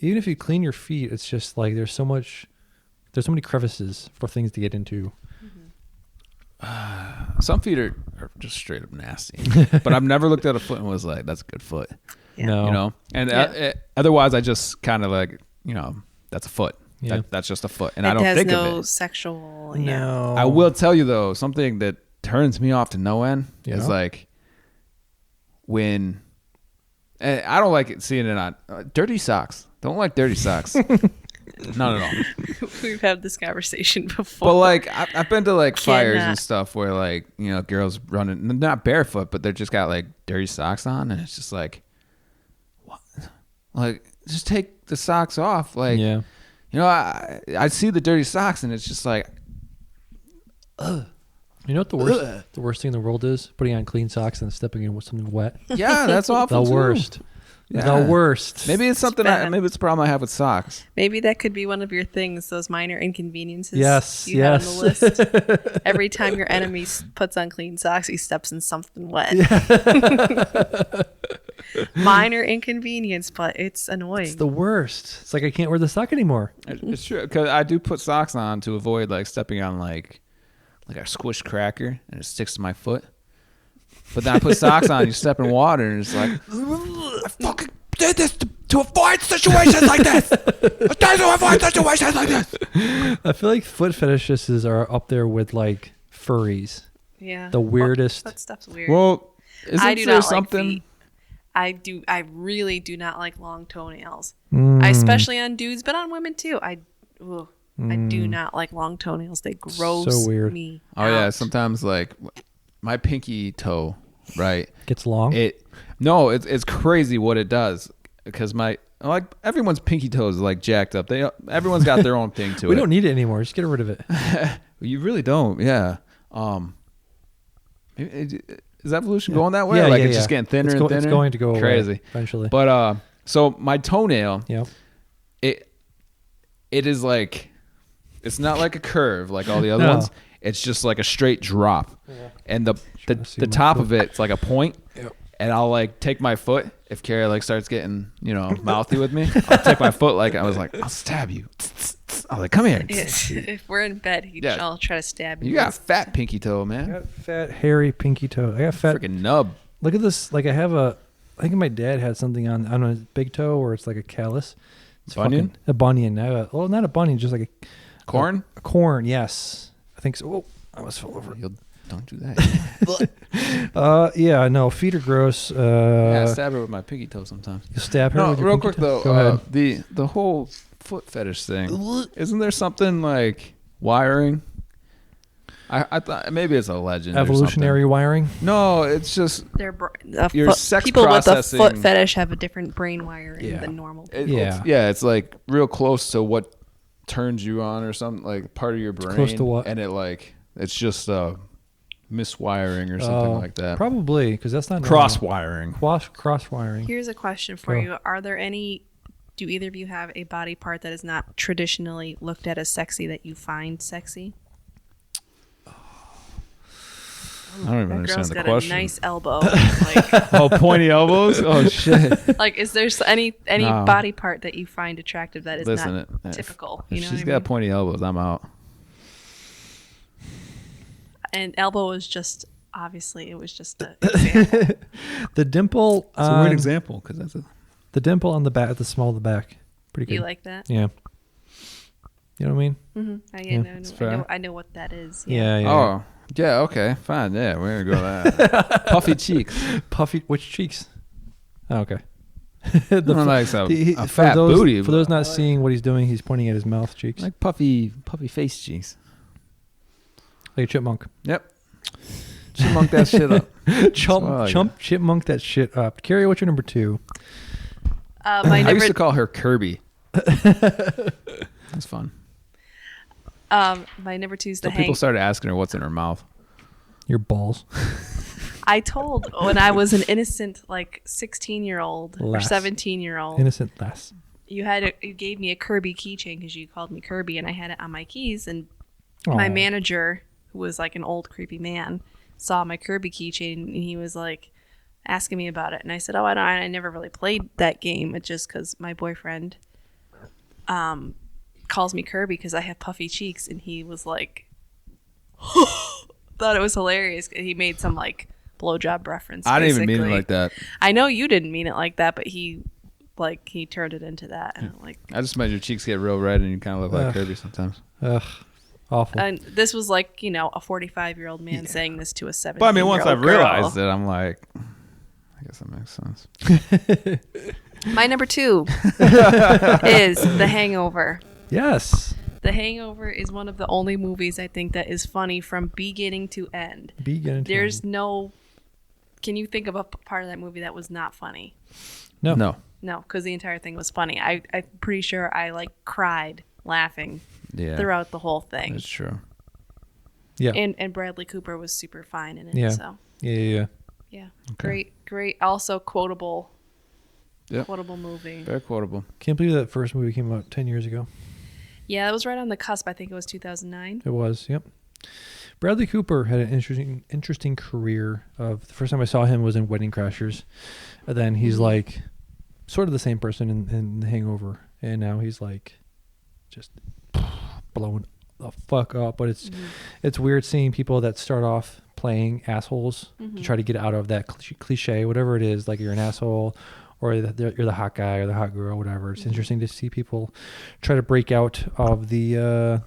Even if you clean your feet, it's just like there's so many crevices for things to get into. Some feet are just straight up nasty. But I've never looked at a foot and was like, "That's a good foot." Yeah. No, you know. And otherwise, I just kind of like, you know, that's a foot. Yeah. That's just a foot, and I don't think of it. No sexual. No. I will tell you though, something that turns me off to no end is like. When I don't like seeing it on dirty socks. Don't like dirty socks. No. We've had this conversation before. But like I've been to like fires and stuff where like, you know, girls running not barefoot, but they're just got like dirty socks on, and it's just like, what? Like just take the socks off. Like, you know, I see the dirty socks and it's just like, ugh. You know what the worst thing in the world is? Putting on clean socks and stepping in with something wet. Yeah, that's awful. The worst. Yeah. The worst. Maybe it's something. Maybe it's a problem I have with socks. Maybe that could be one of your things. Those minor inconveniences. Yes. You have on the list. Every time your enemy puts on clean socks, he steps in something wet. Yeah. Minor inconvenience, but it's annoying. It's the worst. It's like I can't wear the sock anymore. It's true because I do put socks on to avoid like stepping on like a squished cracker and it sticks to my foot. But then I put socks on, you step in water, and it's like, I fucking did this to avoid situations like this. I tried to avoid situations like this. I feel like foot fetishists are up there with like furries. Yeah. The weirdest. That stuff's weird. Well, I do not like feet. I really do not like long toenails. Especially on dudes, but on women too. I do not like long toenails. They gross me out. Oh yeah, sometimes like my pinky toe, right, gets long. It's crazy what it does because everyone's pinky toe is like jacked up. Everyone's got their own thing to it. We don't need it anymore. Just get rid of it. You really don't. Yeah. Is evolution going that way? Yeah, it's just getting thinner and thinner. It's going to go crazy away eventually. But so my toenail, it is like. It's not like a curve like all the other ones. It's just like a straight drop. Yeah. And the top of it's like a point. Yep. And I'll like take my foot if Carrie like starts getting, you know, mouthy with me. I'll take my foot like I was like, I'll stab you. I was like, come here. If we're in bed, I'll try to stab you. You got fat pinky toe, man. I got fat, hairy pinky toe. I got fat. Freaking nub. Look at this. Like I think my dad had something on his big toe where it's like a callus. It's bunion? A bunion. Well, not a bunion, just like a corn? A corn, yes. I think so. Oh, I almost fell over. Don't do that. Yeah, no, feet are gross. I stab her with my pinky toe sometimes. You stab her with your real pinky quick toe? though. Go ahead. The whole foot fetish thing. Isn't there something like wiring? I thought maybe it's a legend. Evolutionary wiring? No, it's just your sex people processing. with a foot fetish have a different brain wiring than normal people. It's like real close to what turns you on or something, like part of your brain. Close to what? And it's just miswiring or something like that. Probably, because that's not cross-wiring. Cross-wiring. Here's a question for you. Do either of you have a body part that is not traditionally looked at as sexy that you find sexy? I don't even understand the question. Girl's got a nice elbow. Like, pointy elbows? Oh, shit. Like, is there any body part that you find attractive that is not typical? If she's got pointy elbows, I'm out. And elbow was just, obviously, it was just an example. The dimple. It's a weird example, because that's the dimple on the back, the small of the back. Pretty good. You like that? Yeah. You know what I mean? Mm-hmm. I know what that is. Yeah. Oh, yeah, okay, fine. Yeah, we're going to go that. Puffy cheeks. Which cheeks? Oh, okay. A fat booty. For those not seeing what he's doing, he's pointing at his mouth cheeks. Like puffy face cheeks. Like a chipmunk. Yep. Chipmunk that shit up. Chipmunk that shit up. Carrie, what's your number 2? I used to call her Kirby. That's fun. My number 2 is the people started asking her what's in her mouth. Your balls. I told when I was an innocent 16-year-old or 17-year-old. Innocent lass. You gave me a Kirby keychain because you called me Kirby, and I had it on my keys. And my manager, who was like an old creepy man, saw my Kirby keychain, and he was like asking me about it. And I said, "Oh, I never really played that game. It's just because my boyfriend calls me Kirby because I have puffy cheeks." And he was like, thought it was hilarious. He made some blowjob reference. I didn't even mean it like that. I know you didn't mean it like that, but he turned it into that. And I just made your cheeks get real red, and you kind of look like Kirby sometimes. Ugh. Awful. And this was a 45-year-old man saying this to a 17-year-old But I mean, once I girl. realized it, I'm like, I guess that makes sense. My number 2 is The Hangover. Yes. The Hangover is one of the only movies I think that is funny from beginning to end. There's no... Can you think of a part of that movie that was not funny? No, because the entire thing was funny. I'm pretty sure I cried laughing throughout the whole thing. That's true. Yeah. And Bradley Cooper was super fine in it. Yeah. So. Yeah. Okay. Great. Also quotable. Yep. Quotable movie. Very quotable. Can't believe that first movie came out 10 years ago. Yeah, that was right on the cusp. I think it was 2009. It was, yep. Bradley Cooper had an interesting career. The first time I saw him was in Wedding Crashers. And then he's sort of the same person in The Hangover. And now he's just blown the fuck up. But it's weird seeing people that start off playing assholes to try to get out of that cliche, whatever it is, you're an asshole or you're the hot guy or the hot girl, whatever. It's interesting to see people try to break out of the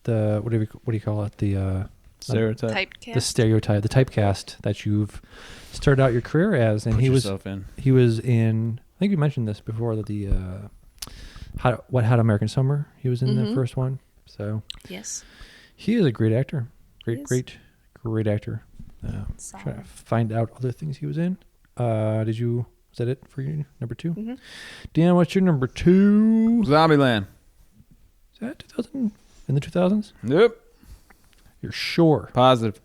what do you call it? The stereotype. Typecast. The stereotype, the typecast that you've started out your career as. And he was in, I think you mentioned this before, the Hot American Summer. He was in the first one. So yes, he is a great actor. Great actor. Trying to find out other things he was in. Was that it for you? Number 2? Mm-hmm. Dan, what's your number 2? Zombieland. Is that 2000? In the 2000s? Yep. You're sure? Positive.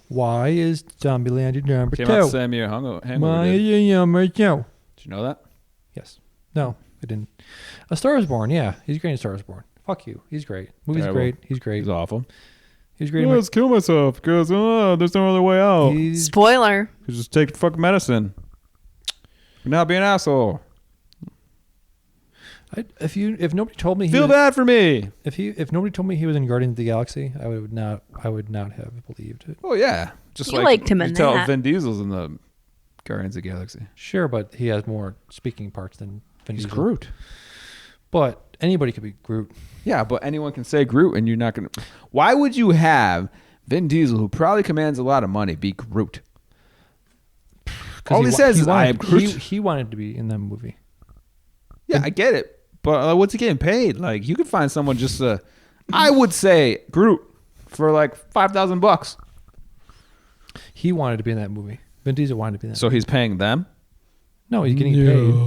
Why is Zombieland your number 2? Came out the same year Hangover Why did. is your number 2? Did you know that? Yes. No, I didn't. A Star is Born. Yeah, he's great in Star is Born. Fuck you. He's great. Movie's Terrible. great. He's great. He's awful. He's great. Let's kill myself because there's no other way out. Spoiler. Just take the fucking medicine. You're not being an asshole. If nobody told me feel bad for me. If nobody told me he was in Guardians of the Galaxy, I would not have believed it. Oh yeah, just you liked him in you that. tell Vin Diesel's in the Guardians of the Galaxy. Sure, but he has more speaking parts than Vin He's Diesel. Groot. But anybody could be Groot. Yeah, but anyone can say Groot, and you're not gonna. Why would you have Vin Diesel, who probably commands a lot of money, be Groot? All he says is, "I am Groot." He wanted to be in that movie. Yeah, I get it, but what's he getting paid? You could find someone just. I would say Groot for $5,000. He wanted to be in that movie. Vin Diesel wanted to be in that. So he's paying them? No, he's getting paid.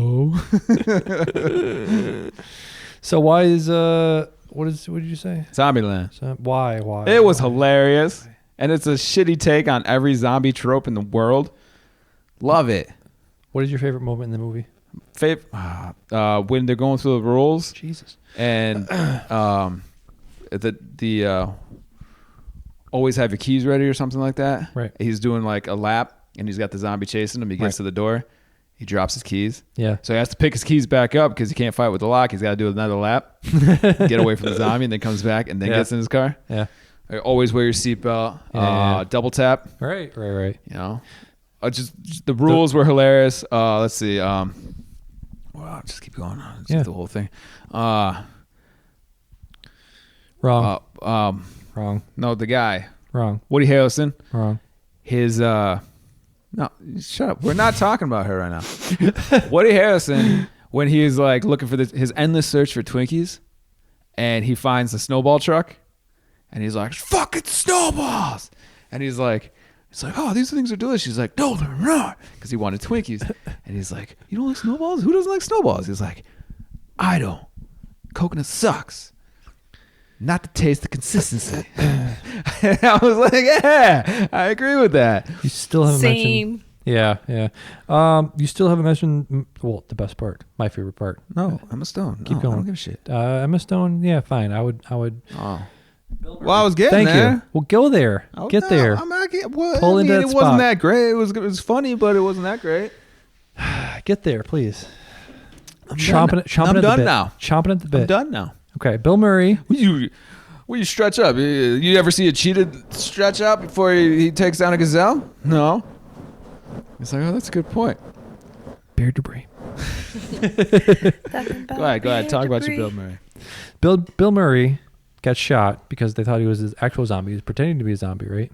So why is what did you say? Zombieland. Why? It was hilarious. And it's a shitty take on every zombie trope in the world. Love it. What is your favorite moment in the movie? When they're going through the rules. Jesus. And the always have your keys ready or something like that. Right. He's doing like a lap and he's got the zombie chasing him. He gets to the door. He drops his keys. Yeah. So he has to pick his keys back up because he can't fight with the lock. He's got to do another lap, get away from the zombie, and then comes back and then gets in his car. Yeah. Always wear your seatbelt. Double tap. Right. You know, just the rules were hilarious. Let's see. Well, I'll just keep going. Just the whole thing. Wrong. Wrong. No, the guy. Wrong. Woody Harrelson. Wrong. His no, shut up. We're not talking about her right now. Woody Harrelson, when he is like looking for his endless search for Twinkies, and he finds the snowball truck, and he's like, "Fucking snowballs!" And he's like, "Oh, these things are delicious." He's like, "No, they're not," because he wanted Twinkies. And he's like, "You don't like snowballs? Who doesn't like snowballs?" He's like, "I don't. Coconut sucks. Not the taste, the consistency." And I was like, yeah, I agree with that. You still haven't mentioned. Yeah. You still haven't mentioned, well, the best part, my favorite part. No, Emma Stone. Keep going. I don't give a shit. Emma Stone, yeah, fine. I would. Oh. Well, I was getting there. Thank you. Well, go there. Get there. I'm not getting, well, Pull into that it spot. wasn't that great. It was funny, but it wasn't that great. Get there, please. I'm done now. Chomping at the bit. I'm done now. Okay, Bill Murray. Will you stretch up? You ever see a cheetah stretch out before he takes down a gazelle? No. It's like, oh, that's a good point. Bear debris. Go ahead. Talk about your Bill Murray. Bill Murray got shot because they thought he was his actual zombie. He was pretending to be a zombie, right?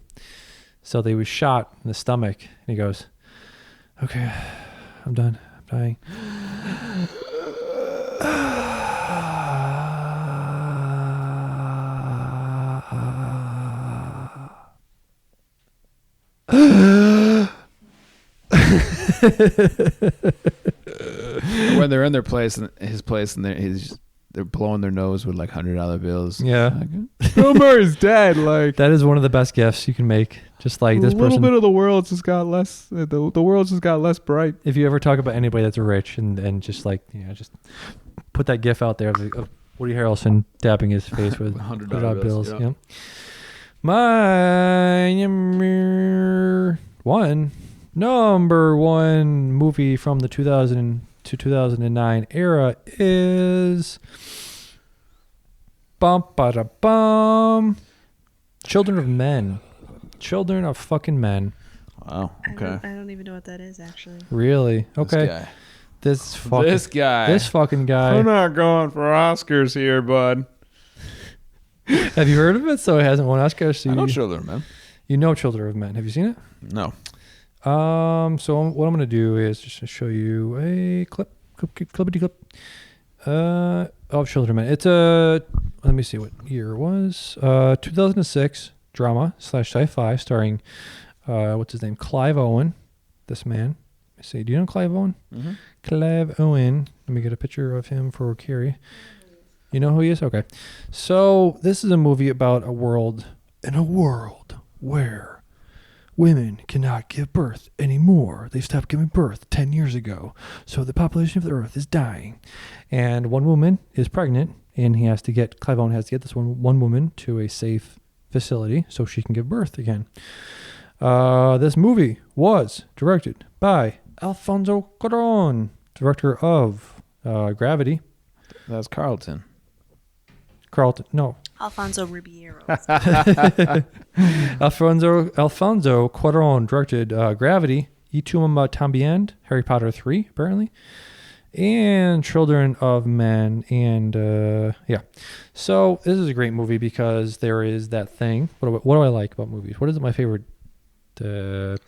So they was shot in the stomach, and he goes, "Okay, I'm done. I'm dying." When they're in their place, his place, and they're blowing their nose with like $100 bills. Yeah, Bill Murray's dead. Like, that is one of the best gifts you can make. Just like this person, a little bit of the world just got less. The world just got less bright. If you ever talk about anybody that's rich and just like, you know, just put that gif out there of Woody Harrelson dabbing his face with $100 bills. Yep. Yeah. My number one movie from the 2000 to 2009 era is Children of Men. Children of fucking Men. Wow. Okay. I don't even know what that is, actually. Really? Okay. This guy. This fucking guy. We're not going for Oscars here, bud. Have you heard of it? So it hasn't won Oscars. So I know Children of Men. You know Children of Men. Have you seen it? No. So what I'm going to do is just show you a clippity clip of Children of Men. It's let me see what year it was. 2006 drama / sci-fi starring, what's his name? Clive Owen. This man. Let me see. Do you know Clive Owen? Mm-hmm. Clive Owen. Let me get a picture of him for Carrie. You know who he is? Okay. So this is a movie about a world where women cannot give birth anymore. They stopped giving birth 10 years ago. So the population of the earth is dying. And one woman is pregnant, and Clive Owen has to get this one woman to a safe facility so she can give birth again. This movie was directed by Alfonso Cuarón, director of Gravity. That's Carlton, no. Alfonso Ribeiro. Alfonso Cuarón directed Gravity, Y tu mamá también, Harry Potter 3, apparently, and Children of Men, and yeah. So this is a great movie because there is that thing. What do I like about movies? What is my favorite part?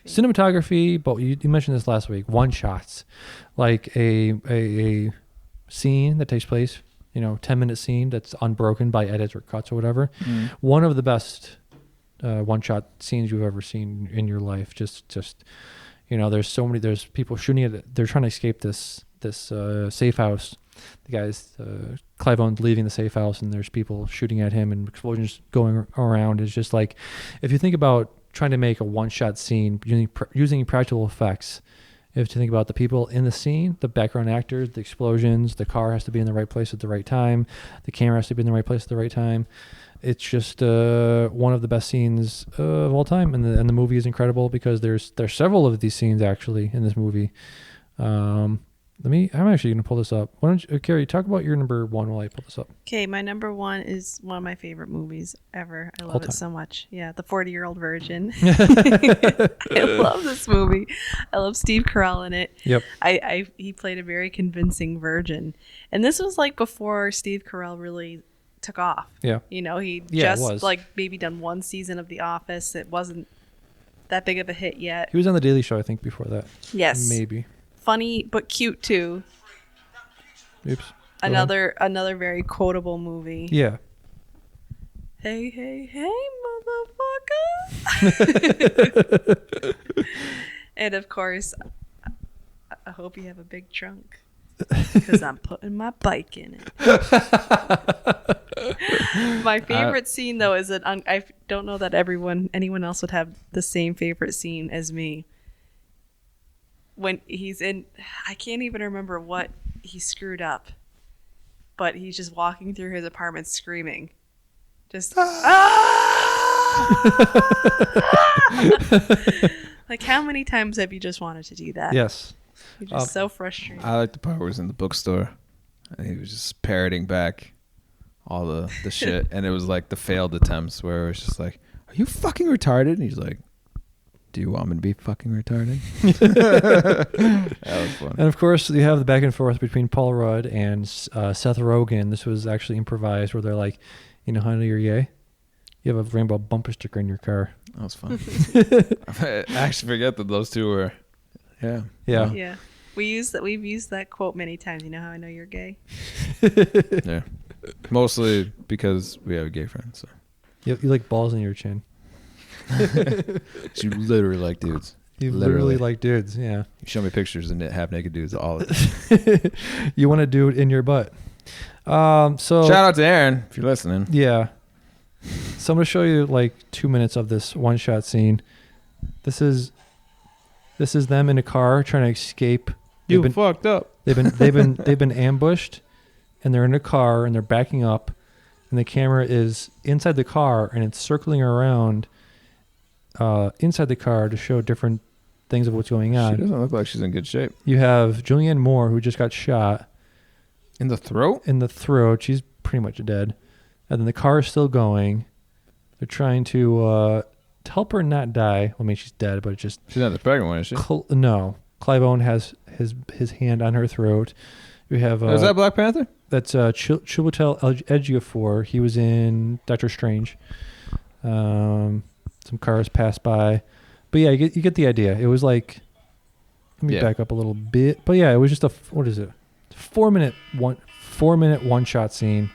Cinematography, but you mentioned this last week. One shots, like a scene that takes place, 10-minute scene that's unbroken by edits or cuts or whatever. One of the best one-shot scenes you've ever seen in your life. Just there's people shooting it. They're trying to escape this safe house, the guy's Clive Owen's leaving the safe house, and there's people shooting at him and explosions going around. It's just like, if you think about trying to make a one-shot scene using practical effects, if you think about the people in the scene, the background actors, the explosions, the car has to be in the right place at the right time, the camera has to be in the right place at the right time. It's just one of the best scenes of all time, and the movie is incredible because there's several of these scenes actually in this movie. I'm actually going to pull this up. Why don't you, Carrie, talk about your number one while I pull this up. Okay, my number one is one of my favorite movies ever. I love it so much. Yeah, The 40-Year-Old Virgin. I love this movie. I love Steve Carell in it. Yep. He played a very convincing virgin, and this was like before Steve Carell really took off. Yeah. He just like maybe done one season of The Office. It wasn't that big of a hit yet. He was on The Daily Show, I think, before that. Yes. Maybe. Funny but cute too. Oops. Another very quotable movie. Yeah. Hey, hey, hey, motherfucker. And of course, I hope you have a big trunk because I'm putting my bike in it. My favorite scene though is that I don't know that anyone else would have the same favorite scene as me. When he's in, I can't even remember what he screwed up, but he's just walking through his apartment screaming. Just, like, how many times have you just wanted to do that? Yes. You're just so frustrated. I like the part where he was in the bookstore and he was just parroting back all the shit. And it was like the failed attempts where it was just like, are you fucking retarded? And he's like, do you want me to be fucking retarded? That was fun. And of course, you have the back and forth between Paul Rudd and Seth Rogen. This was actually improvised, where they're like, honey, you're gay. You have a rainbow bumper sticker in your car. That was fun. I actually forget that those two were. Yeah. Yeah. We've used that quote many times. You know how I know you're gay? Yeah. Mostly because we have a gay friend. So. You like balls in your chin. You literally like dudes. You literally like dudes, yeah. You show me pictures and half naked dudes all the time. You want a dude in your butt. So shout out to Aaron if you're listening. Yeah. So I'm gonna show you like 2 minutes of this one shot scene. This is them in a car trying to escape. You fucked up. They've been ambushed, and they're in a car and they're backing up, and the camera is inside the car and it's circling around inside the car to show different things of what's going on. She doesn't look like she's in good shape. You have Julianne Moore, who just got shot. In the throat? In the throat. She's pretty much dead. And then the car is still going. They're trying to help her not die. I mean, she's dead, but it's just... She's not the pregnant one, is she? No. Clive Owen has his hand on her throat. We have... is that Black Panther? That's Chiwetel Ejiofor. He was in Doctor Strange. Some cars pass by. But yeah, you get the idea. It was like... Let me back up a little bit. But yeah, it was just what is it? 4 minute one shot scene.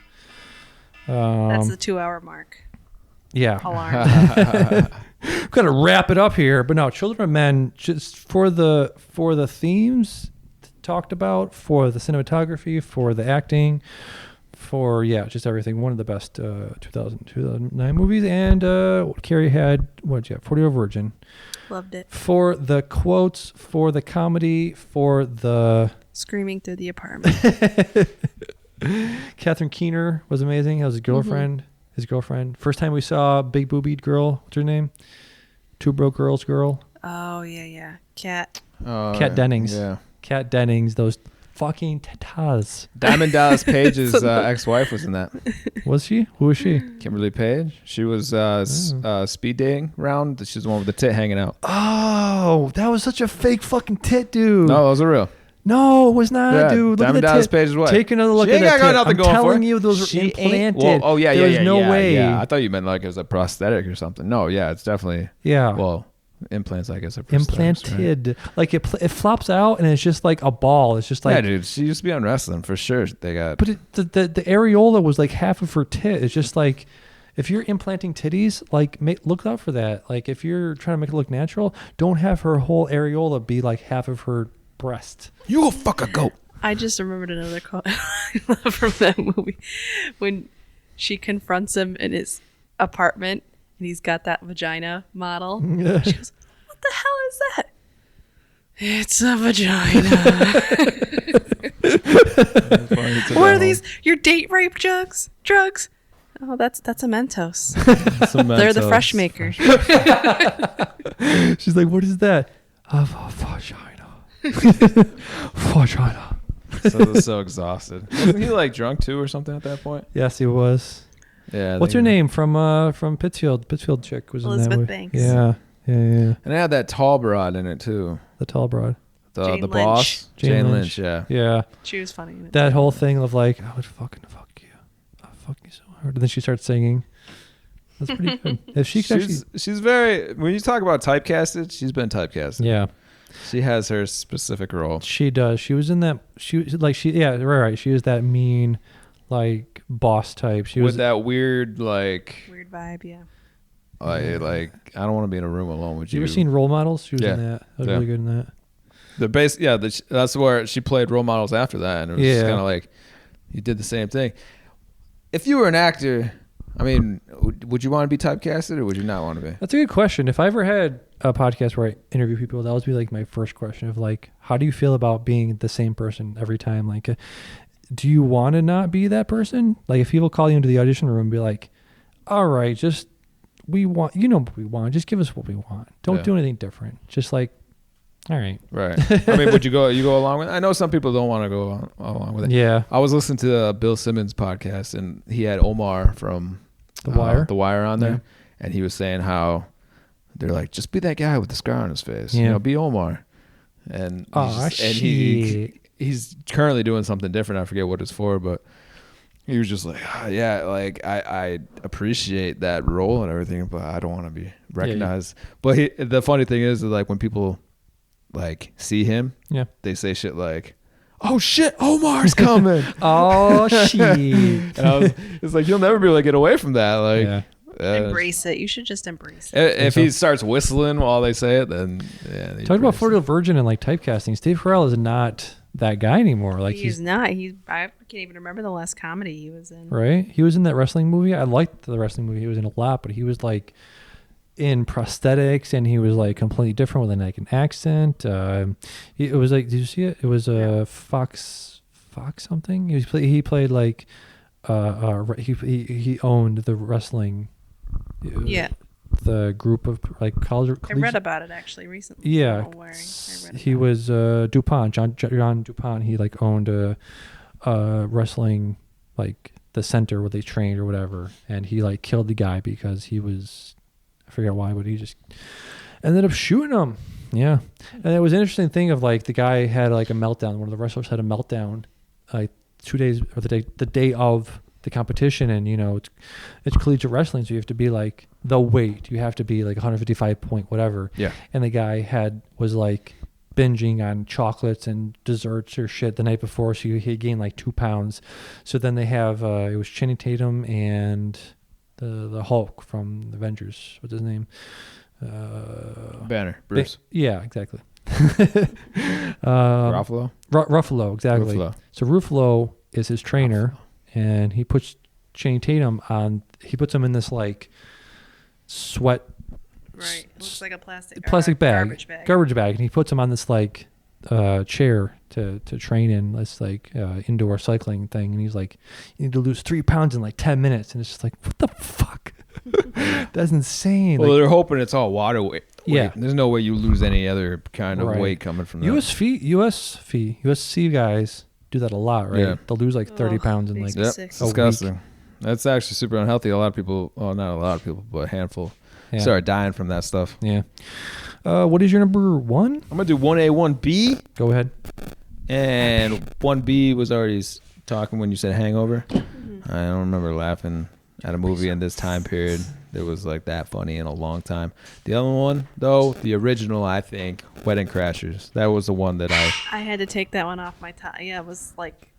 That's the 2 hour mark. Yeah. Alarm. We've got to wrap it up here. But no, Children of Men, just for the themes talked about, for the cinematography, for the acting, for just everything. One of the best 2009 movies. And Carrie had, what did you have? 40-Year-Old Virgin. Loved it. For the quotes, for the comedy, for the... Screaming through the apartment. Catherine Keener was amazing. That was his girlfriend. Mm-hmm. His girlfriend. First time we saw a big boobied girl. What's her name? Two Broke Girls girl. Oh, yeah. Kat Dennings. Yeah. Kat Dennings. Those fucking tatas. Diamond Dallas Page's ex-wife was in that. Was she? Who was she? Kimberly Page. She was speed dating round. She's the one with the tit hanging out. Oh, that was such a fake fucking tit, dude. No, those are real. No, it was not, dude. Look Diamond at the Dallas tit. Page's wife. Take another look at that tit. I'm telling you, those were implanted. There's no way. Yeah, I thought you meant like it was a prosthetic or something. No, yeah, it's definitely. Yeah. Well, implants, I guess, are implanted. Right? Like it flops out and it's just like a ball. It's just like. Yeah, dude. She used to be on wrestling for sure. They got. But the areola was like half of her tit. It's just like. If you're implanting titties, like look out for that. Like if you're trying to make it look natural, don't have her whole areola be like half of her breast. You go fuck a goat. I just remembered another quote from that movie when she confronts him in his apartment and he's got that vagina model. She goes, "What the hell is that?" "It's a vagina." What are these? Your date rape drugs? Oh, that's a Mentos. They're the fresh makers. She's like, "What is that?" Vagina. Vagina. So exhausted. Wasn't he like drunk too or something at that point? Yes, he was. Yeah. What's her name from Pittsfield? Pittsfield chick was Elizabeth in that Banks. Yeah. And it had that tall broad in it too. The tall broad. The boss, Jane Lynch. Yeah. She was funny in it. That whole thing of like, I would fucking fuck you. I'll fuck you so hard. And then she starts singing. That's pretty good. If she could she's very, when you talk about typecasted, she's been typecasted. Yeah. She has her specific role. She does. She was in that. Yeah, right. She was that mean, like boss type. She was with that weird vibe. Yeah. Like I don't want to be in a room alone with you. You ever seen Role Models? She was in that. I was really good in that. That's where she played Role Models after that, and it was kind of like you did the same thing. If you were an actor, I mean, would you want to be typecasted or would you not want to be? That's a good question. If I ever had a podcast where I interview people, that would be like my first question of like, how do you feel about being the same person every time? Like, do you want to not be that person? Like, if people call you into the audition room and be like, all right, we want what we want. Just give us what we want. Don't do anything different. Just like, all right. Right. I mean, would you go along with it? I know some people don't want to go along with it. Yeah. I was listening to Bill Simmons' podcast, and he had Omar from The Wire on there, and he was saying how they're like, just be that guy with the scar on his face. Yeah. Be Omar. And he's currently doing something different. I forget what it's for, but he was just like, I appreciate that role and everything, but I don't want to be recognized. Yeah. But the funny thing is like when people like see him, they say shit like, "Oh shit, Omar's coming!" Oh shit! And it's like you'll never be able to get away from that. Like, embrace it. You should just embrace it. If he starts whistling while they say it, then talk about Florida Virgin and like typecasting. Steve Carell is not that guy anymore. Like he's not. I can't even remember the last comedy he was in. Right? He was in that wrestling movie. I liked the wrestling movie he was in a lot, but he was like in prosthetics and he was like completely different with like an accent. It was like, did you see it? It was Fox something. He played like he owned the wrestling. The group of like college. I read about it actually recently. Yeah, he was DuPont, John DuPont. He like owned a wrestling like the center where they trained or whatever, and he like killed the guy because he was, I forget why, but he just ended up shooting him. Yeah, and it was an interesting thing of like the guy had like a meltdown. One of the wrestlers had a meltdown like 2 days or the day of the competition, and it's collegiate wrestling, so you have to be like the weight. You have to be like 155 point whatever. Yeah. And the guy was like binging on chocolates and desserts or shit the night before, so he gained like 2 pounds. So then they have it was Channing Tatum and the Hulk from the Avengers. What's his name? Banner. Bruce. Yeah, exactly. Ruffalo. Ruffalo, exactly. Ruffalo. So Ruffalo is his trainer. And he puts Channing Tatum on. He puts him in this like sweat. Right, it looks like a plastic bag, garbage bag, and he puts him on this like chair to train in this like indoor cycling thing. And he's like, "You need to lose 3 pounds in like 10 minutes," and it's just like, what the fuck? That's insane. Well, like, they're hoping it's all water weight. Yeah, there's no way you lose any other kind of weight coming from that. USC guys do that a lot, right? Yeah. They'll lose like 30 pounds in like it's disgusting. That's actually super unhealthy. A lot of people, well, not a lot of people, but a handful start dying from that stuff. Yeah. What is your number one? I'm going to do 1A, 1B. Go ahead. And 1B was already talking when you said Hangover. I don't remember laughing at a movie in this time period that was like that funny in a long time. The other one, though, the original, I think, Wedding Crashers. That was the one that I had to take that one off my top. Yeah, it was like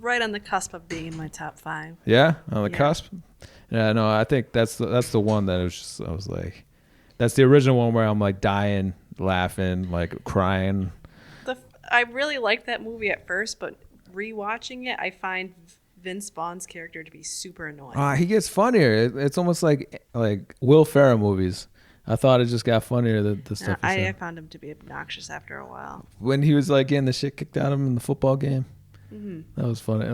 right on the cusp of being in my top 5. Yeah, on the cusp. Yeah, no, I think that's the one that I was like, that's the original one where I'm like dying, laughing, like crying. I really liked that movie at first, but rewatching it, I find Vince Vaughn's character to be super annoying. He gets funnier. It's almost like Will Ferrell movies. I thought it just got funnier, the stuff. I found him to be obnoxious after a while. When he was like getting the shit kicked out of him in the football game. Mm-hmm. That was funny.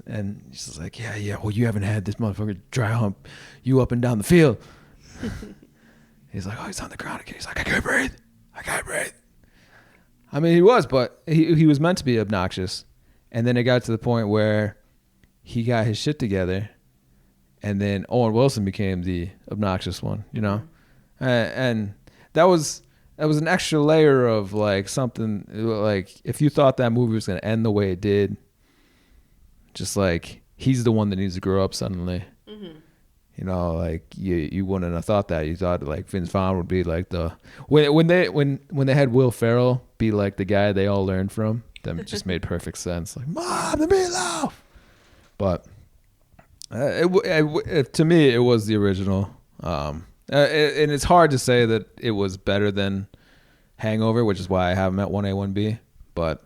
And he's just like, yeah. Well, you haven't had this motherfucker dry hump you up and down the field. He's like, oh, he's on the ground again. He's like, I can't breathe. I mean, he was, but he was meant to be obnoxious. And then it got to the point where he got his shit together, and then Owen Wilson became the obnoxious one, you know? And that was an extra layer of like something, like if you thought that movie was going to end the way it did, just like he's the one that needs to grow up suddenly. Mm-hmm. You know, like you wouldn't have thought that. You thought like Vince Vaughn would be like when they had Will Ferrell be like the guy they all learned from. That just made perfect sense. Like, Mom, the meatloaf. But to me, it was the original. And it's hard to say that it was better than Hangover, which is why I have them at 1A, 1B. But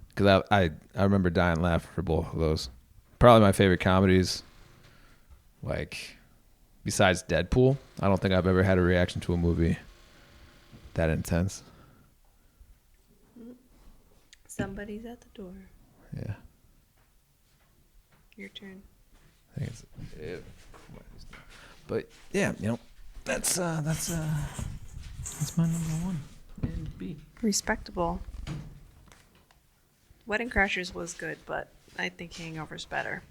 because I remember dying laughing for both of those. Probably my favorite comedies, like besides Deadpool. I don't think I've ever had a reaction to a movie that intense. Somebody's at the door. Yeah. Your turn. I think it's but yeah, you know, that's my number one and B. Respectable. Wedding Crashers was good, but I think Hangover's better.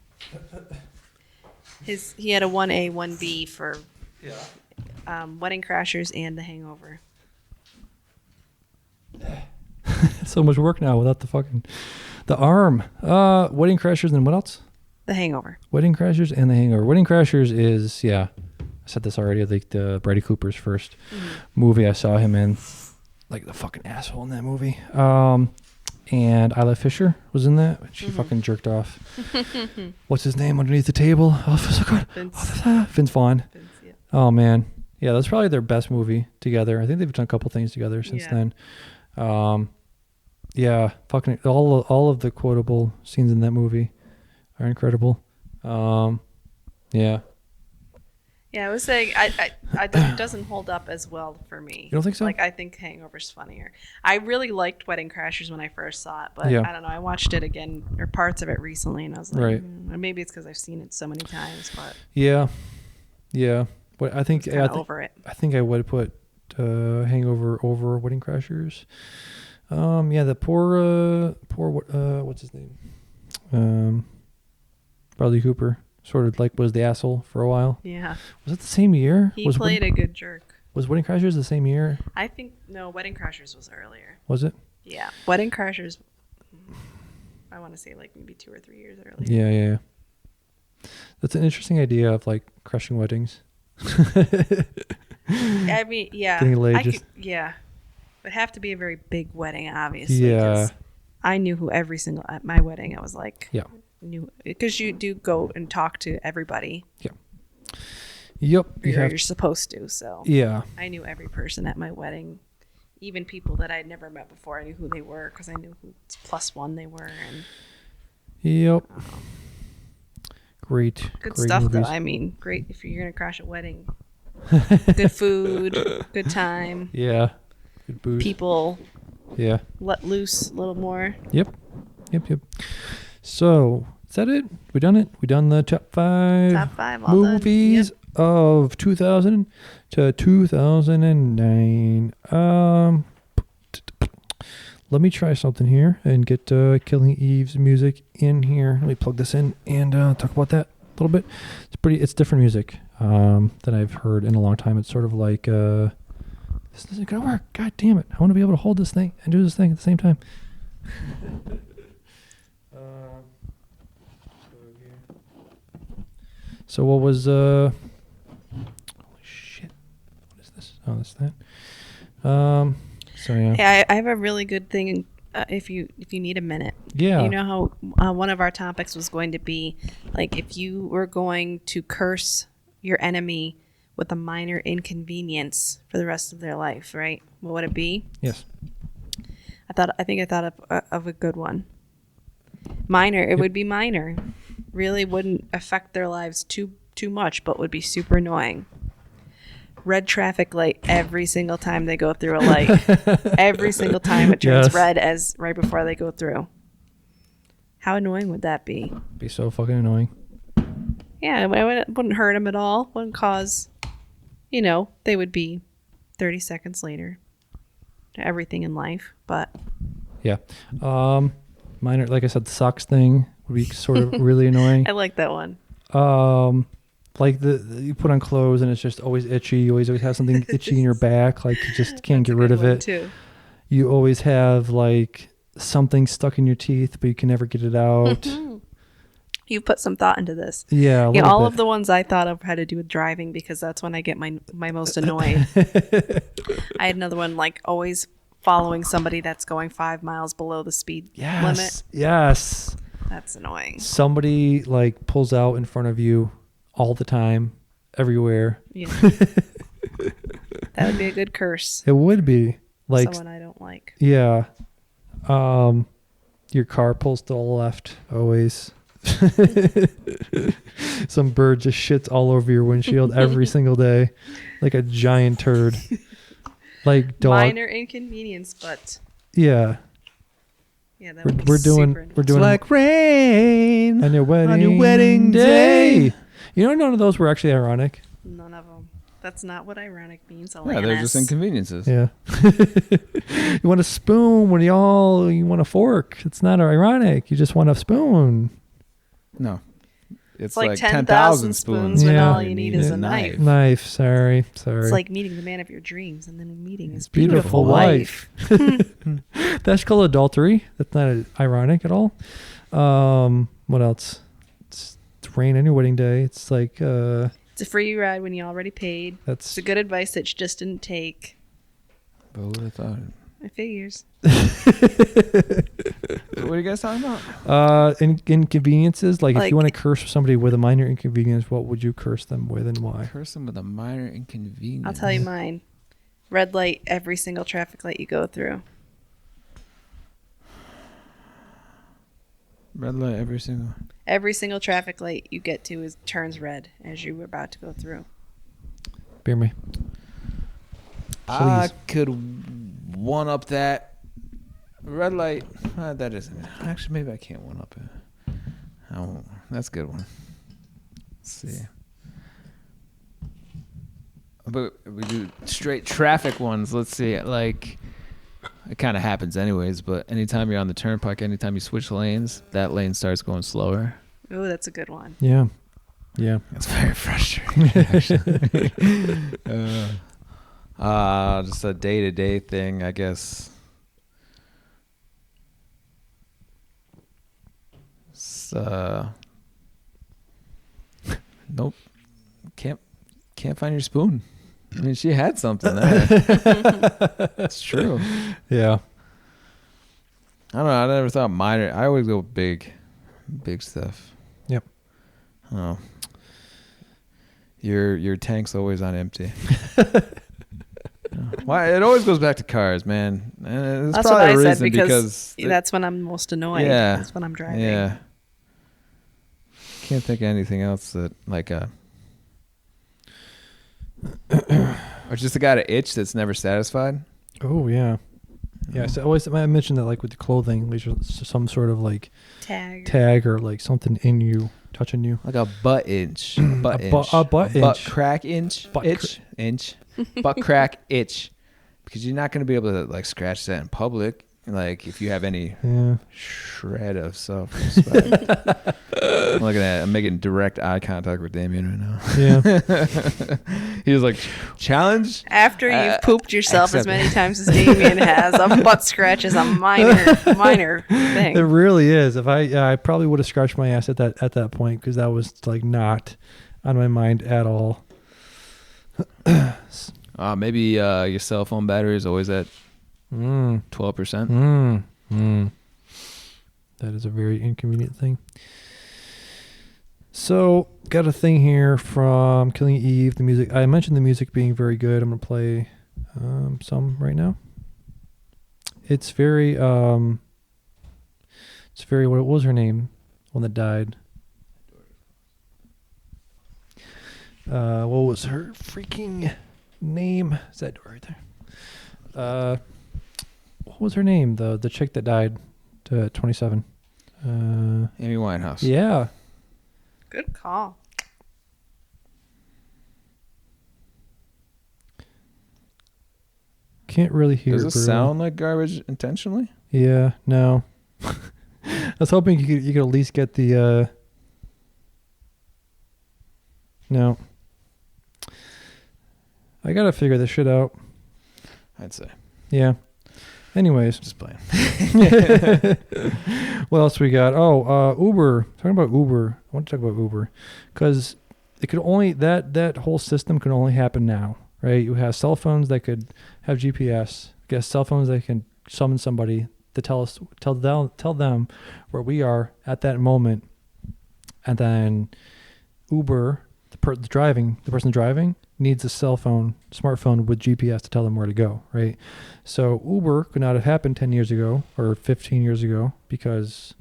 He had a 1A, 1B for Wedding Crashers and The Hangover. So much work now without the arm. Wedding Crashers and what else? The Hangover. Wedding Crashers and The Hangover. Wedding Crashers is, I said this already, like the Brady Cooper's first movie I saw him in. Like the fucking asshole in that movie. And Isla Fisher was in that. She fucking jerked off. What's his name underneath the table? Oh, so good. Vince Vaughn. Vince, yeah. Oh, man. Yeah, that's probably their best movie together. I think they've done a couple things together since then. Yeah, fucking all of the quotable scenes in that movie are incredible. Yeah. Yeah, I was saying it doesn't hold up as well for me. You don't think so? Like, I think Hangover's funnier. I really liked Wedding Crashers when I first saw it, but I don't know. I watched it again, or parts of it recently, and I was like, maybe it's because I've seen it so many times. But yeah. But I think over it. I think I would put Hangover over Wedding Crashers. The poor what's his name? Bradley Cooper. Sort of like was the asshole for a while. Yeah. Was it the same year? He played a good jerk. Was Wedding Crashers the same year? I think, no, Wedding Crashers was earlier. Was it? Yeah. Wedding Crashers, I want to say like maybe 2 or 3 years earlier. Yeah. That's an interesting idea of like crushing weddings. I mean, yeah. Getting laid It'd have to be a very big wedding, obviously. Yeah. I knew who every single, at my wedding, I was like. Yeah. Because you do go and talk to everybody. Yeah. Yep. You're supposed to. So yeah, I knew every person at my wedding, even people that I'd never met before. I knew who they were because I knew who +1 they were. And yep. Great. Good great stuff, movies. though. I mean, great if you're gonna crash a wedding. Good food, good time. Yeah. Good booze. People. Yeah. Let loose a little more. Yep. So, is that it? We done it? We done the top 5 all movies of 2000 to 2009. Let me try something here and get Killing Eve's music in here. Let me plug this in and talk about that a little bit. It's different music than I've heard in a long time. It's sort of like this isn't gonna work. God damn it! I want to be able to hold this thing and do this thing at the same time. So what was holy shit, what is this? Oh, that's that. So yeah. Hey, I have a really good thing if you need a minute. Yeah. You know how one of our topics was going to be like if you were going to curse your enemy with a minor inconvenience for the rest of their life, right? What would it be? Yes. I think I thought of a good one. Minor. It would be minor. Really wouldn't affect their lives too much, but would be super annoying. Red traffic light every single time they go through a light. Every single time it turns red as right before they go through. How annoying would that be? Be so fucking annoying. Yeah, it wouldn't hurt them at all. Wouldn't cause, they would be 30 seconds later to everything in life. But yeah, minor. Like I said, the socks thing would be sort of really annoying. I like that one. Like you put on clothes and it's just always itchy. You always have something itchy in your back. Like you just can't get rid of it. Too. You always have like something stuck in your teeth, but you can never get it out. You put some thought into this. Yeah, all of the ones I thought of had to do with driving because that's when I get my most annoyed. I had another one like always following somebody that's going 5 miles below the speed limit. Yes. That's annoying. Somebody like pulls out in front of you all the time, everywhere. Yeah. That would be a good curse. It would be. Like someone I don't like. Yeah. Your car pulls to the left always. Some bird just shits all over your windshield every single day, like a giant turd. Like dog. Minor inconvenience, but yeah. Yeah, that would be super we're doing like rain on your wedding day. None of those were actually ironic. None of them. That's not what ironic means. They're just inconveniences. Yeah. You want a spoon when you want a fork. It's not ironic. You just want a spoon. No. It's like 10,000 spoons when all you need is a knife. Knife, sorry. It's like meeting the man of your dreams and then meeting his beautiful wife. That's called adultery. That's not ironic at all. What else? It's rain on your wedding day. It's like... it's a free ride when you already paid. It's a good advice that you just didn't take. But what I thought... It figures. What are you guys talking about? Inconveniences. Like if you want to curse somebody with a minor inconvenience, what would you curse them with and why? Curse them with a minor inconvenience. I'll tell you mine. Red light every single traffic light you go through. Red light every single traffic light you get to turns red as you were about to go through. Bear me. I could one up that red light. That isn't. Actually, maybe I can't one up it. I won't. That's a good one. Let's see. But we do straight traffic ones. Let's see. Like it kind of happens anyways. But anytime you're on the turnpike, anytime you switch lanes, that lane starts going slower. Oh, that's a good one. Yeah. Yeah. That's very frustrating. Actually. Just a day-to-day thing, I guess. Nope. Can't find your spoon. I mean, she had something there. That's true. Yeah. I don't know. I never thought minor. I always go big stuff. Yep. Oh. Your tank's always on empty. Why? It always goes back to cars, man. And that's what I said because that's when I'm most annoyed. Yeah. That's when I'm driving. Yeah. Can't think of anything else that like or just got an itch that's never satisfied. Oh yeah. Yeah, so I mentioned that like with the clothing, there's some sort of like tag or like something in you, touching you. Like a butt inch. A butt crack inch. Butt crack itch. Because you're not going to be able to like scratch that in public. Like if you have any shred of self-respect. I'm looking at it. I'm making direct eye contact with Damian right now. Yeah. He was like, challenge? After you've pooped yourself as many times as Damian has, a butt scratch is a minor thing. It really is. If I probably would have scratched my ass at that point because that was like not on my mind at all. Maybe your cell phone battery is always at 12%. That is a very inconvenient thing. So, got a thing here from Killing Eve. The music. I mentioned the music being very good. I'm gonna play some right now. It's very what was her name? One that died. What was her freaking name? Is that door right there? What was her name? The chick that died at 27. Amy Winehouse. Yeah. Good call. Can't really hear. Does it sound like garbage intentionally? Yeah. No. I was hoping you could at least get the. No. I gotta figure this shit out. I'd say. Yeah. Anyways. Just playing. What else we got? Oh, Uber. Talking about Uber. I want to talk about Uber. Because it could only, that whole system can only happen now, right? You have cell phones that could have GPS. You have cell phones that can summon somebody to tell them where we are at that moment. And then Uber, the person driving needs a smartphone with GPS to tell them where to go, right? So Uber could not have happened 10 years ago or 15 years ago because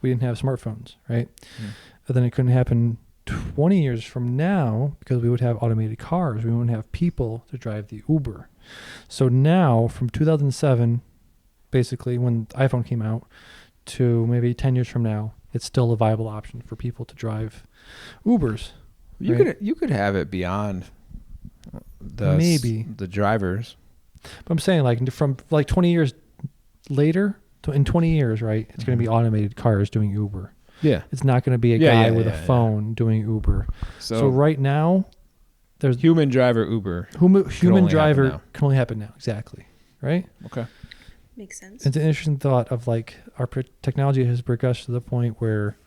we didn't have smartphones, right? And then it couldn't happen 20 years from now because we would have automated cars. We wouldn't have people to drive the Uber. So now from 2007, basically when the iPhone came out, to maybe 10 years from now, it's still a viable option for people to drive Ubers. You could have it beyond the drivers. But I'm saying like from like 20 years later, in 20 years, right, it's going to be automated cars doing Uber. Yeah. It's not going to be a guy with a phone doing Uber. So right now, there's human driver Uber. Human driver can only happen now. Exactly. Right? Okay. Makes sense. It's an interesting thought of like our technology has progressed to the point where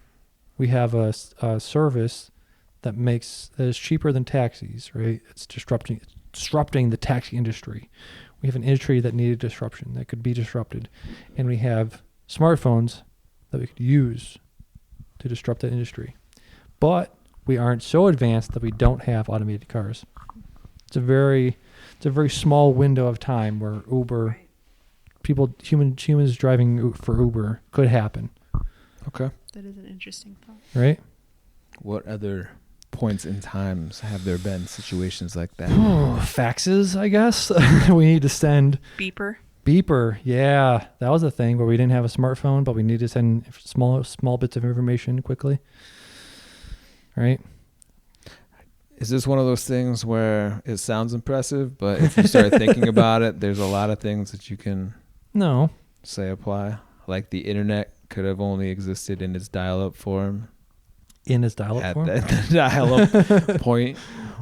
we have a service that is cheaper than taxis, right? It's disrupting the taxi industry. We have an industry that needed disruption, that could be disrupted. And we have smartphones that we could use to disrupt that industry. But we aren't so advanced that we don't have automated cars. It's a very small window of time where Uber, humans driving for Uber could happen. Okay. That is an interesting thought. Right? What other points in times have there been situations like that? Faxes, I guess. We need to send beeper. Yeah, that was a thing where we didn't have a smartphone, but we needed to send small bits of information quickly. Right? Is this one of those things where it sounds impressive, but if you start thinking about it, there's a lot of things that you can say apply? Like the internet could have only existed in its dial-up form. In its dial-up form? At the dial-up point.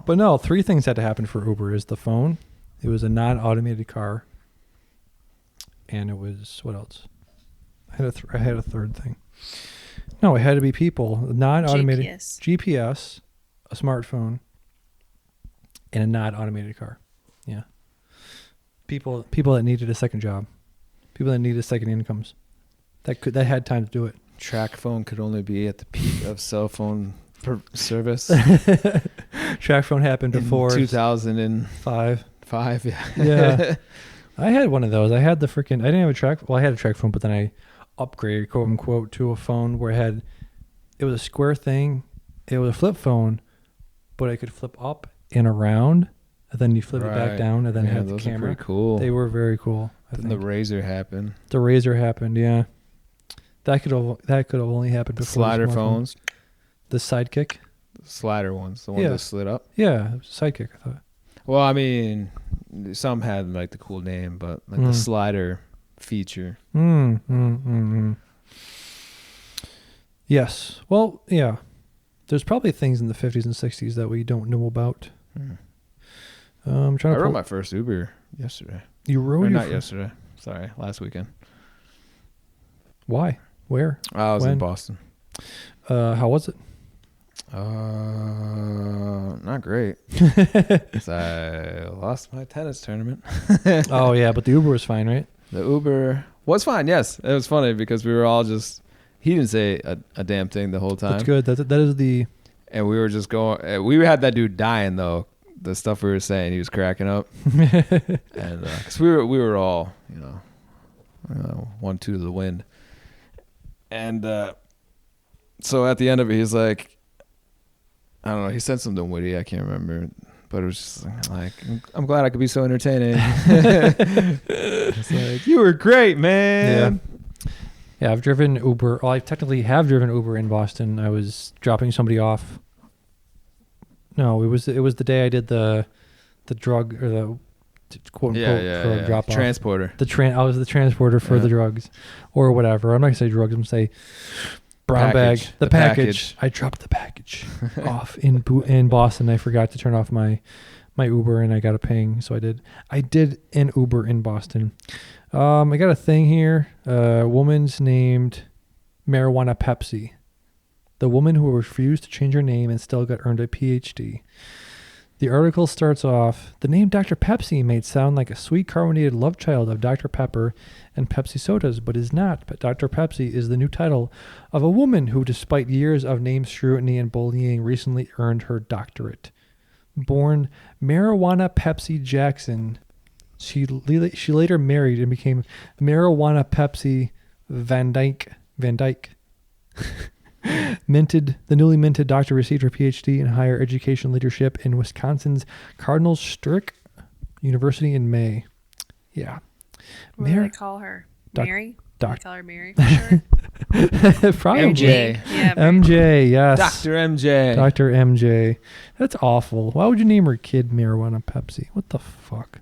But no, 3 things had to happen for Uber. Is the phone, it was a non-automated car, and it was, what else? I had a third thing. No, it had to be people. Non-automated GPS, a smartphone, and a non-automated car. Yeah. People that needed a second job. People that needed second incomes. That had time to do it. Track phone could only be at the peak of cell phone service. Track phone happened before 2005. Yeah. I had one of those. I had I didn't have a track. Well, I had a track phone, but then I upgraded, quote unquote, to a phone where it was a square thing. It was a flip phone, but it could flip up and around, and then you flip it back down, and then it had the camera. Are pretty cool. They were very cool. Then the Razor happened. The Razor happened, yeah. That could have only happened before. Slider phones. The Sidekick. The slider ones, the ones that slid up. Yeah, it was Sidekick, I thought. Well, I mean, some had like the cool name, but like the slider feature. Yes. Well, yeah. There's probably things in the 50s and 60s that we don't know about. I rode my first Uber yesterday. You rode? Not yesterday. Sorry, last weekend. Why? Where? I was in Boston. How was it? Not great. 'Cause I lost my tennis tournament. Oh yeah, but the Uber was fine, right? The Uber was fine. Yes, it was funny because we were all just. He didn't say a damn thing the whole time. That's good. That is the. And we were just going. We had that dude dying though. The stuff we were saying, he was cracking up. And because we were all, 1-2 to the wind. And so at the end of it, he's like, I don't know, he said something witty, I can't remember, but it was just like, I'm glad I could be so entertaining. It's like, you were great, man. Yeah, I've driven Uber. Well, I technically have driven Uber in Boston. I was dropping somebody off. No, it was the day I did the drug or the quote unquote drug drop off. Transporter. I was the transporter for the drugs, or whatever. I'm not gonna say drugs. I'm gonna say brown bag. The package. I dropped the package off in Boston. I forgot to turn off my Uber, and I got a ping. So I did an Uber in Boston. I got a thing here. A woman's named Marijuana Pepsi. The woman who refused to change her name and still earned a PhD. The article starts off, the name Dr. Pepsi may sound like a sweet carbonated love child of Dr. Pepper and Pepsi sodas, but is not. But Dr. Pepsi is the new title of a woman who, despite years of name scrutiny and bullying, recently earned her doctorate. Born Marijuana Pepsi Jackson, she later married and became Marijuana Pepsi Van Dyke. The newly minted doctor received her PhD in higher education leadership in Wisconsin's Cardinal Stritch University in May. Yeah. What do they call her? Mary? Do they call her Mary for sure? Probably. MJ. Yeah, MJ, yes. Dr. MJ. Dr. MJ. That's awful. Why would you name her kid Marijuana Pepsi? What the fuck?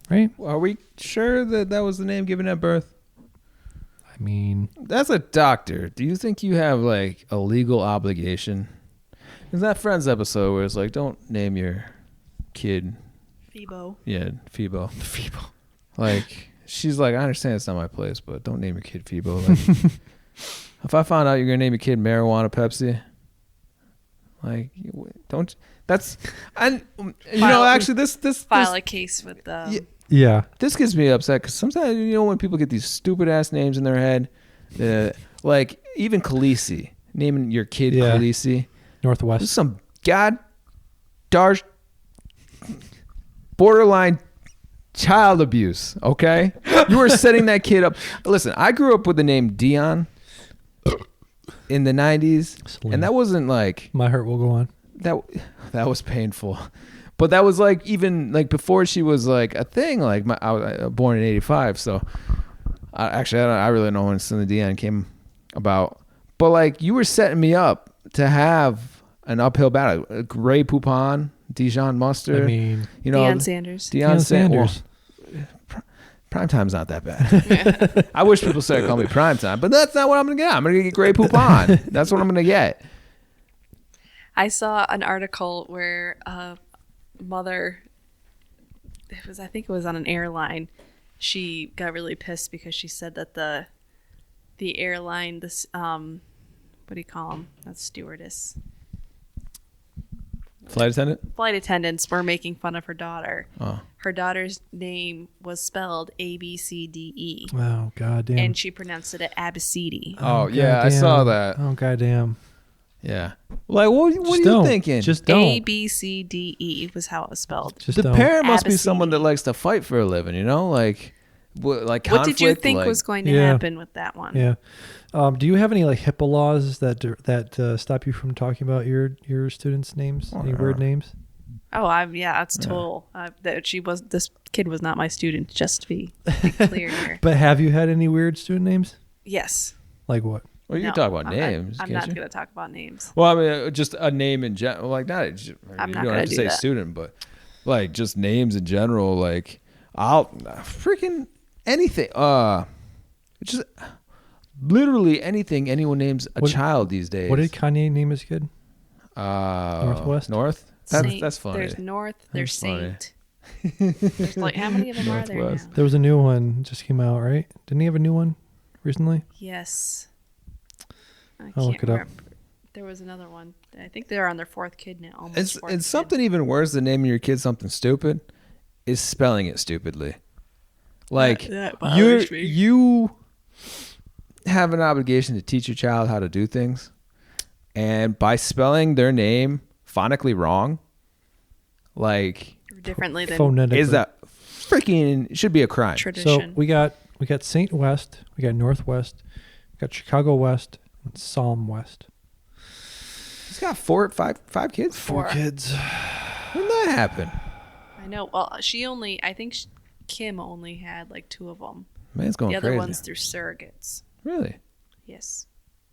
Right? Are we sure that was the name given at birth? I mean, that's a doctor. Do you think you have like a legal obligation? Is that Friends episode where it's like, don't name your kid Phoebo? Yeah, Phoebo. Like, she's like, I understand it's not my place, but don't name your kid Phoebo. Like, if I found out you're gonna name your kid Marijuana Pepsi, like, don't. That's and actually this file a case with the. Yeah. This gets me upset because sometimes, when people get these stupid ass names in their head, like even Khaleesi, naming your kid Khaleesi. Northwest. This is some dark borderline child abuse, okay? You are setting that kid up. Listen, I grew up with the name Dion in the 90s, and that wasn't like... My heart will go on. That was painful. But that was like even like before she was like a thing. Like I was born in '85, so I really don't know when Cindy Dion came about. But like you were setting me up to have an uphill battle. Grey Poupon, Dijon Mustard. I mean, Deion Sanders. Deion Sanders. Well, Primetime's not that bad. I wish people started calling me Primetime, but that's not what I'm gonna get. I'm gonna get Grey Poupon. That's what I'm gonna get. I saw an article where mother, I think it was on an airline, she got really pissed because she said that the airline, this what do you call them? That's stewardess. Flight attendants were making fun of her daughter. Oh. Her daughter's name was spelled ABCDE. Oh, goddamn. And she pronounced it Abacidi. Oh yeah, I saw that. Oh, goddamn. Yeah. Like, what are you thinking? Just don't. ABCDE was how it was spelled. The parent must be someone that likes to fight for a living, like conflict. What did you think was going to happen with that one? Yeah. Do you have any like HIPAA laws that stop you from talking about your students' names? Any weird names? Oh, that's total. This kid was not my student. Just to be clear here. But have you had any weird student names? Yes. Like what? Well, you can talk about names. I'm not going to talk about names. Well, I mean, just a name in general. Like, you don't have to say that. student, but like just names in general. Like, I'll freaking anything. Just literally anything anyone names a child these days. What did Kanye name his kid? North. That's funny. There's North. There's Saint. There's like, how many of them are there now? There was a new one just came out, right? Didn't he have a new one recently? Yes. I'll look it up. There was another one. I think they're on their fourth kid now. It's something even worse than naming your kid something stupid is spelling it stupidly. Like you have an obligation to teach your child how to do things, and by spelling their name phonetically wrong, like differently than phonetically, is that freaking should be a crime. Tradition. So we got We got Saint West. We got Northwest. We got Chicago West and Psalm West. He's got five kids. Four kids. When did that happen? I know. Well, I think Kim only had like 2 of them. Man's going crazy. The other one's through surrogates. Really? Yes.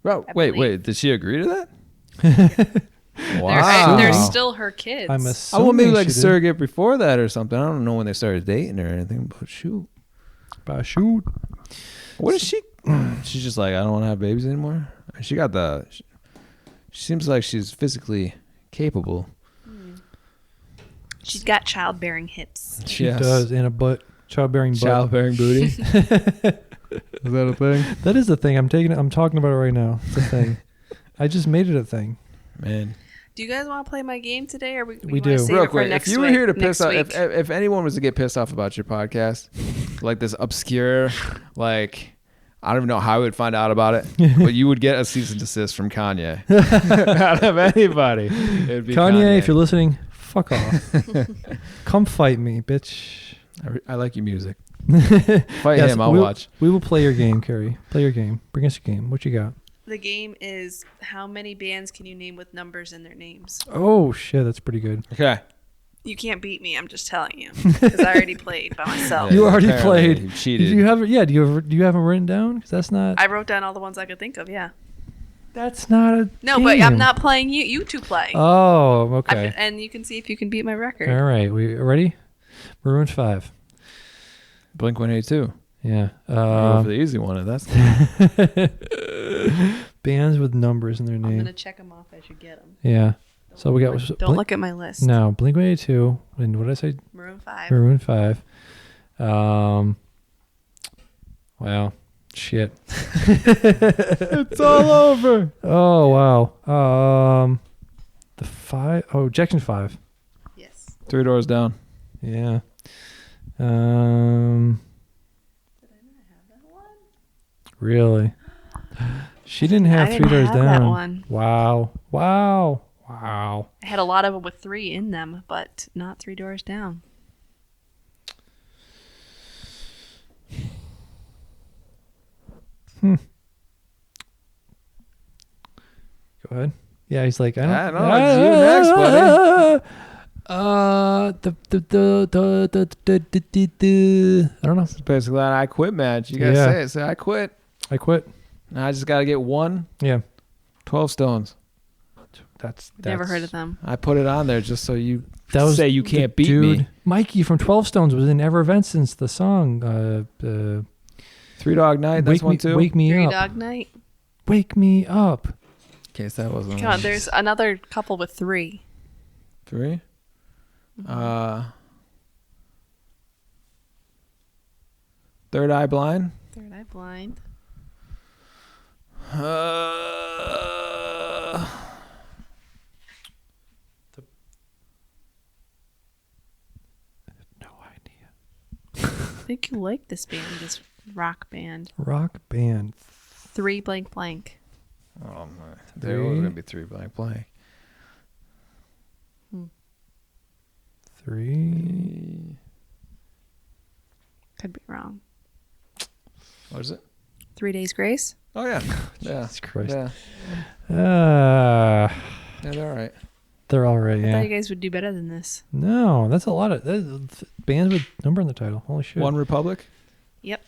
Bro, wait. Did she agree to that? Wow. They're still her kids. I'm assuming I want maybe like surrogate before that or something. I don't know when they started dating or anything, but shoot. What is she? She's just like, I don't want to have babies anymore. She seems like she's physically capable. She's got childbearing hips. She does, and a butt. Childbearing butt. Childbearing booty. Is that a thing? That is the thing. I'm talking about it right now. It's a thing. I just made it a thing. Man. Do you guys want to play my game today, or we do? Real quick, if you were here to piss off, if anyone was to get pissed off about your podcast, like this obscure, like I don't even know how I would find out about it, but you would get a cease and desist from Kanye. Out of anybody, it'd be Kanye. If you're listening, fuck off. Come fight me, bitch. I like your music. Fight him, I'll watch. We will play your game, Carrie. Play your game. Bring us your game. What you got? The game is how many bands can you name with numbers in their names? Oh, shit. That's pretty good. Okay. You can't beat me. I'm just telling you. Because I already played by myself. You already played. You cheated. Do you have them written down? Because that's not... I wrote down all the ones I could think of, yeah. That's not a No, game. but I'm not playing you. You two play. Oh, okay. And you can see if you can beat my record. All right. We ready? Maroon 5. Blink-182. Yeah. For the easy one, that's bands with numbers in their name. I'm gonna check them off as you get them. Yeah. So we got. Don't look at my list. No, Blink-182. And what did I say? Maroon 5. Maroon 5. Wow. Shit. It's all over. Oh wow. The 5. Oh, Jackson 5. Yes. 3 Doors Down. Yeah. Really? She didn't have 3 Doors Down. That one. Wow. I had a lot of them with 3 in them, but not 3 Doors Down. Go ahead. Yeah, he's like, I don't know. It's you next, buddy. I don't know. It's basically an I quit match. You gotta say it. Say I quit. I quit. Now I just gotta get one. Yeah. 12 Stones. That's never heard of them. I put it on there just so you say you can't beat me. Mikey from 12 Stones was in Evervengeance, the song. 3 Dog Night. That's one too. Wake me 3 up. Dog Night. Wake me up. In case that wasn't. Come on, there's another couple with 3. 3. Third Eye Blind. Third Eye Blind. No idea. I think you like this band, this rock band. Rock band. 3 blank blank. Oh my! There was gonna be 3 blank blank. 3. Could be wrong. What is it? 3 Days Grace. Oh yeah, yeah. Jesus Christ. Yeah. Yeah, They're all right. they're all right. I Yeah. thought you guys would do better than this. No, that's a lot of bands with number in the title. Holy shit. One Republic. Yep.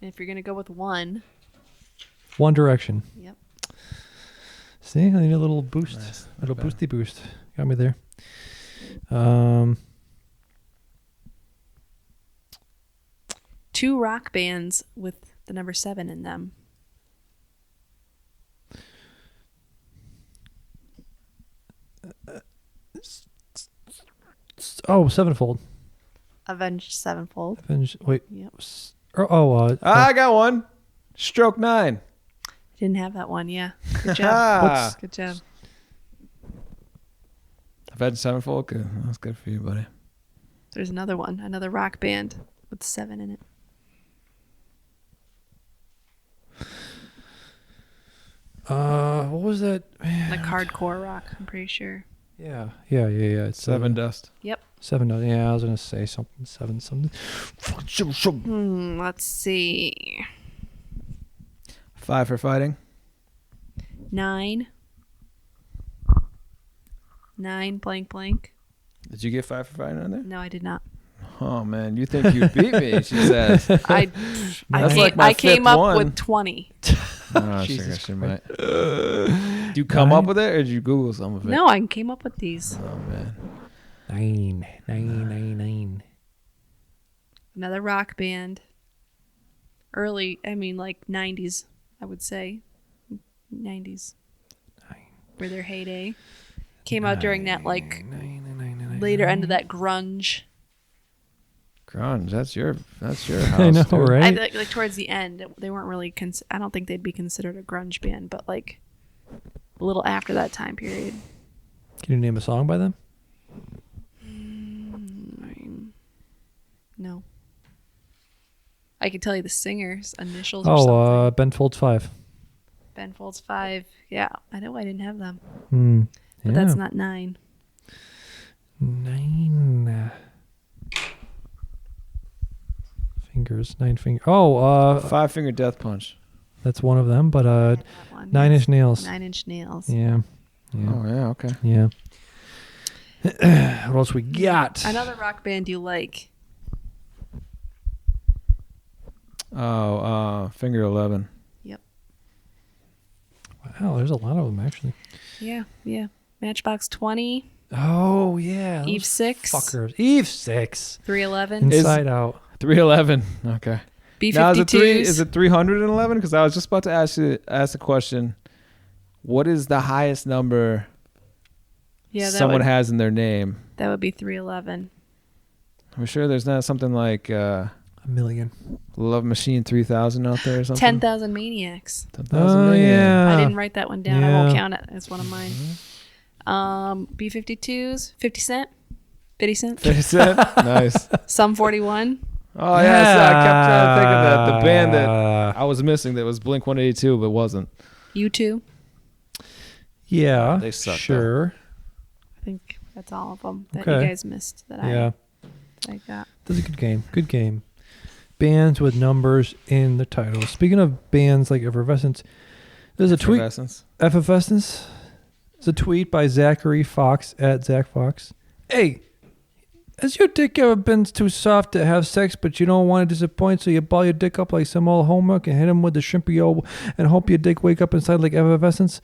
And if you're gonna go with 1. One Direction. Yep. See, I need a little boost. Nice. A little Better. boosty boost. Got me there. 2 rock bands with the number 7 in them. Sevenfold. Avenged Sevenfold. Wait. Yep. I got one. Stroke 9. Didn't have that one. Yeah. Good job. Good job. Avenged Sevenfold. Good. That's good for you, buddy. There's another one. Another rock band with 7 in it. What was that? Like hardcore rock, I'm pretty sure. Yeah. It's Seven Dust. Yep. 7. Yeah, I was gonna say something. 7 something. Let's see. 5 for fighting. 9. 9 blank blank. Did you get 5 for fighting on there? No, I did not. Oh man, you think you beat me? She says. I came up with 20. Oh, she might. Did you come up with it, or did you Google some of it? No, I came up with these. Oh man. 9. Another rock band. Early, like 90s, I would say. 90s. 9. Were their heyday. Came out during that later end of that grunge. Grunge, that's your house. I know, dude. right? Like towards the end, they weren't really. I don't think they'd be considered a grunge band, but like a little after that time period. Can you name a song by them? No. I could tell you the singer's initials. Or something. Ben Folds 5. Ben Folds 5. Yeah, I know I didn't have them, But that's not 9. 9 fingers. 9 fingers. Oh, 5 Finger Death Punch. that's one of them. But 9 Inch Nails. 9 Inch Nails. Yeah. Oh yeah, okay. Yeah. What else we got? Another rock band you like? Oh, Finger 11. Yep. Wow, there's a lot of them actually. Yeah. Matchbox 20. Oh yeah. Eve 6. Fuckers. Eve 6. 311. Inside Out. 311. Okay. B-52s. Now is it 311? Because I was just about to ask the question. What is the highest number someone has in their name? That would be 311. I'm sure there's not something like A million. Love Machine 3000 out there or something. 10,000 Maniacs. 10,000 Oh Maniacs. yeah. I didn't write that one down. I Yeah. won't count it as one of mine. B-52s. 50 Cent. 50 Cent. 50 Cent. Nice. Sum 41. Oh yeah, so I kept trying to think of the band that I was missing that was Blink 182, but wasn't. U2. Yeah. They suck, sure. I think that's all of them that Okay. you guys missed that I got. That's a good game. Good game. Bands with numbers in the title. Speaking of bands like Effervescence, there's a tweet. Effervescence. There's a tweet by Zachary Fox at Zach Fox. Hey, has your dick ever been too soft to have sex, but you don't want to disappoint, so you ball your dick up like some old homework and hit him with the shrimpy and hope your dick wake up inside like Effervescence?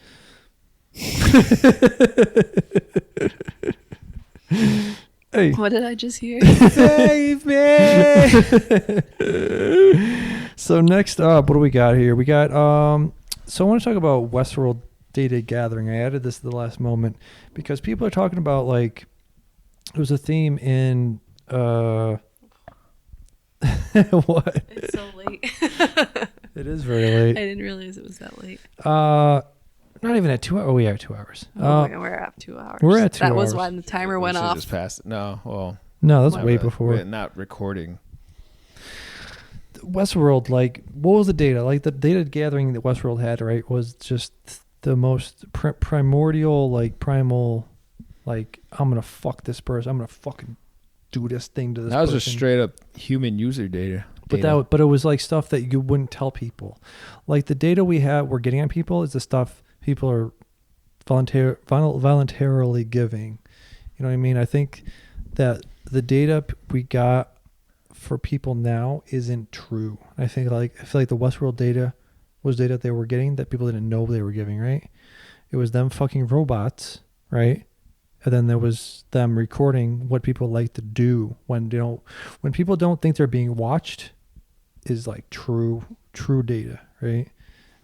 Hey. What did I just hear? Save me. So next up, what do we got here? We got so I want to talk about Westworld data gathering. I added this at the last moment because people are talking about like there was a theme in what? It's so late. It is very late. I didn't realize it was that late. Not even at 2 hours. Oh, we are at 2 hours. We're at 2 hours. We're at 2 hours. That was when the timer went off. Just passed. No, well. No, that's way before. We're not recording. Westworld, like, what was the data? Like, the data gathering that Westworld had, right, was just the most primordial, like, primal, like, I'm going to fuck this person. I'm going to fucking do this thing to this person. That was just straight up human user data. But it was like stuff that you wouldn't tell people. Like, the data we're getting on people is the stuff people are voluntarily giving. You know what I mean? I think that the data we got for people now isn't true. I feel like the Westworld data was data they were getting that people didn't know they were giving, right? It was them fucking robots, right? And then there was them recording what people like to do when people don't think they're being watched is like true data, right?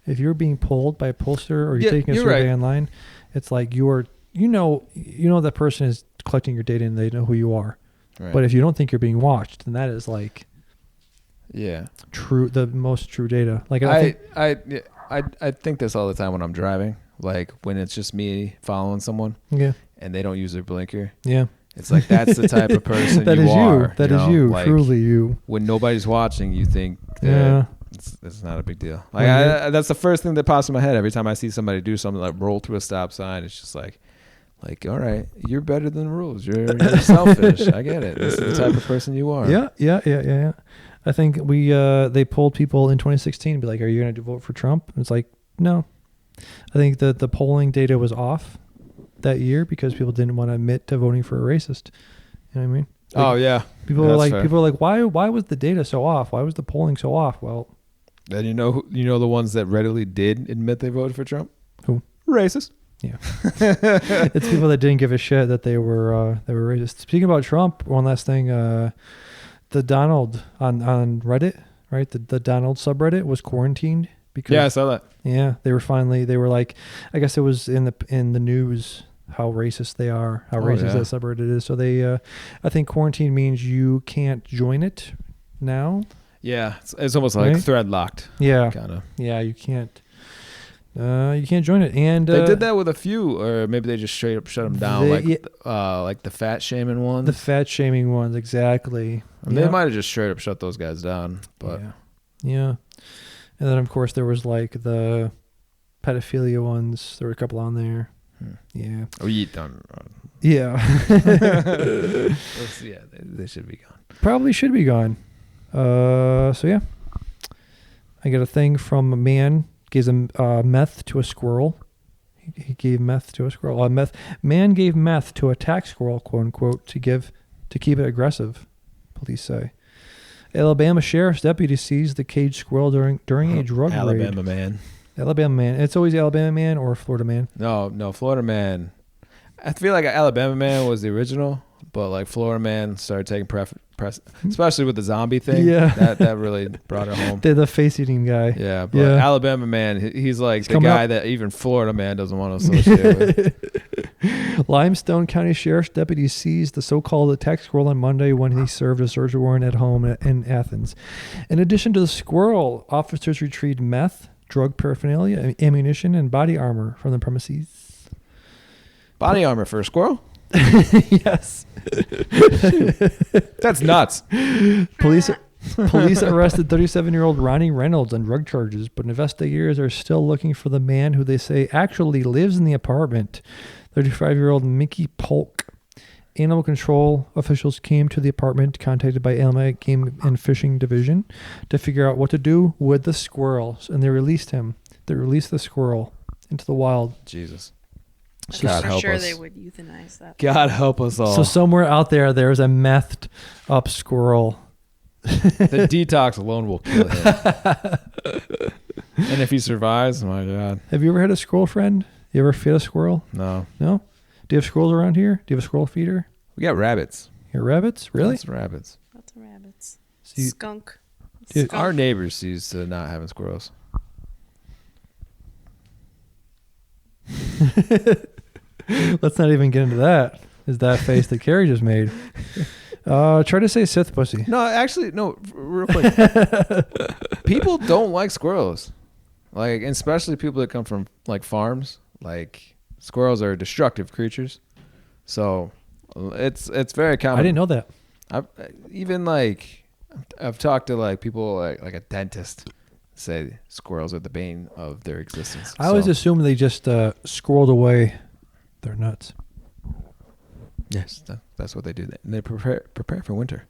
If you're being pulled by a pollster or you're taking a survey online, it's like you know that person is collecting your data and they know who you are. Right. But if you don't think you're being watched, then that is like the most true data. Like I think this all the time when I'm driving. Like when it's just me following someone, and they don't use their blinker. Yeah, it's like that's the type of person that you is are. That is you, like, truly you. When nobody's watching, you think that it's not a big deal. Like that's the first thing that pops in my head every time I see somebody do something like roll through a stop sign. It's just like Like, all right, you're better than the rules. You're selfish. I get it. This is the type of person you are. Yeah. I think they polled people in 2016 be like, are you going to vote for Trump? And it's like, no. I think that the polling data was off that year because people didn't want to admit to voting for a racist. You know what I mean? Like, oh yeah. People were like, why was the data so off? Why was the polling so off? Well, and you know the ones that readily did admit they voted for Trump? Who? Racist. Yeah. It's people that didn't give a shit that they were racist. Speaking about Trump, one last thing, the Donald on Reddit, right? The Donald subreddit was quarantined because I saw that. Yeah, they were like, I guess it was in the news how racist they are, how racist that subreddit is. So they I think quarantine means you can't join it now. Yeah, it's almost like thread locked. Yeah. Kind of. Yeah, you can't join it. And they did that with a few, or maybe they just straight up shut them down, like the fat shaming ones. The fat shaming ones, exactly. I mean, they might have just straight up shut those guys down, but yeah. And then of course there was like the pedophilia ones. There were a couple on there. Yeah. Oh, you done? Yeah. Yeah, they should be gone. Probably should be gone. So yeah, I got a thing from a man. Gives meth to a squirrel. He gave meth to a squirrel. Man gave meth to a attack squirrel, quote unquote, to keep it aggressive. Police say. Alabama sheriff's deputy seized the caged squirrel during a drug raid. Alabama man. It's always Alabama man or Florida man. No, Florida man. I feel like Alabama man was the original, but like Florida man started taking press, especially with the zombie thing. Yeah, that really brought it home. The face eating guy. Yeah, but Alabama man, he's like the guy that even Florida man doesn't want to associate with. Limestone County Sheriff's deputy seized the so-called attack squirrel on Monday when he served a search warrant at home in Athens. In addition to the squirrel, officers retrieved meth, drug paraphernalia, ammunition, and body armor from the premises. Body armor for a squirrel? Yes. That's nuts. Police arrested 37-year-old Ronnie Reynolds on drug charges, but investigators are still looking for the man who they say actually lives in the apartment. 35-year-old Mickey Polk. Animal control officials came to the apartment, contacted by Alabama Game and Fishing Division, to figure out what to do with the squirrels, and they released him. They released the squirrel into the wild. Jesus. God help us. They would euthanize that. God help us all. So somewhere out there's a methed up squirrel. The detox alone will kill him. And if he survives, oh my God. Have you ever had a squirrel friend? You ever feed a squirrel? No. No? Do you have squirrels around here? Do you have a squirrel feeder? We got rabbits. You have rabbits? Really? Lots of rabbits. Lots of rabbits. Skunk. Our neighbors used to not having squirrels. Let's not even get into that. Is that face that Carrie just made? Try to say Sith pussy. No, actually, no. Real quick, people don't like squirrels, like, and especially people that come from like farms. Like, squirrels are destructive creatures, so it's very common. I didn't know that. I've talked to like people like a dentist. Say squirrels are the bane of their existence. I always assumed they just squirreled away their nuts. Yes, that's what they do. And they prepare for winter.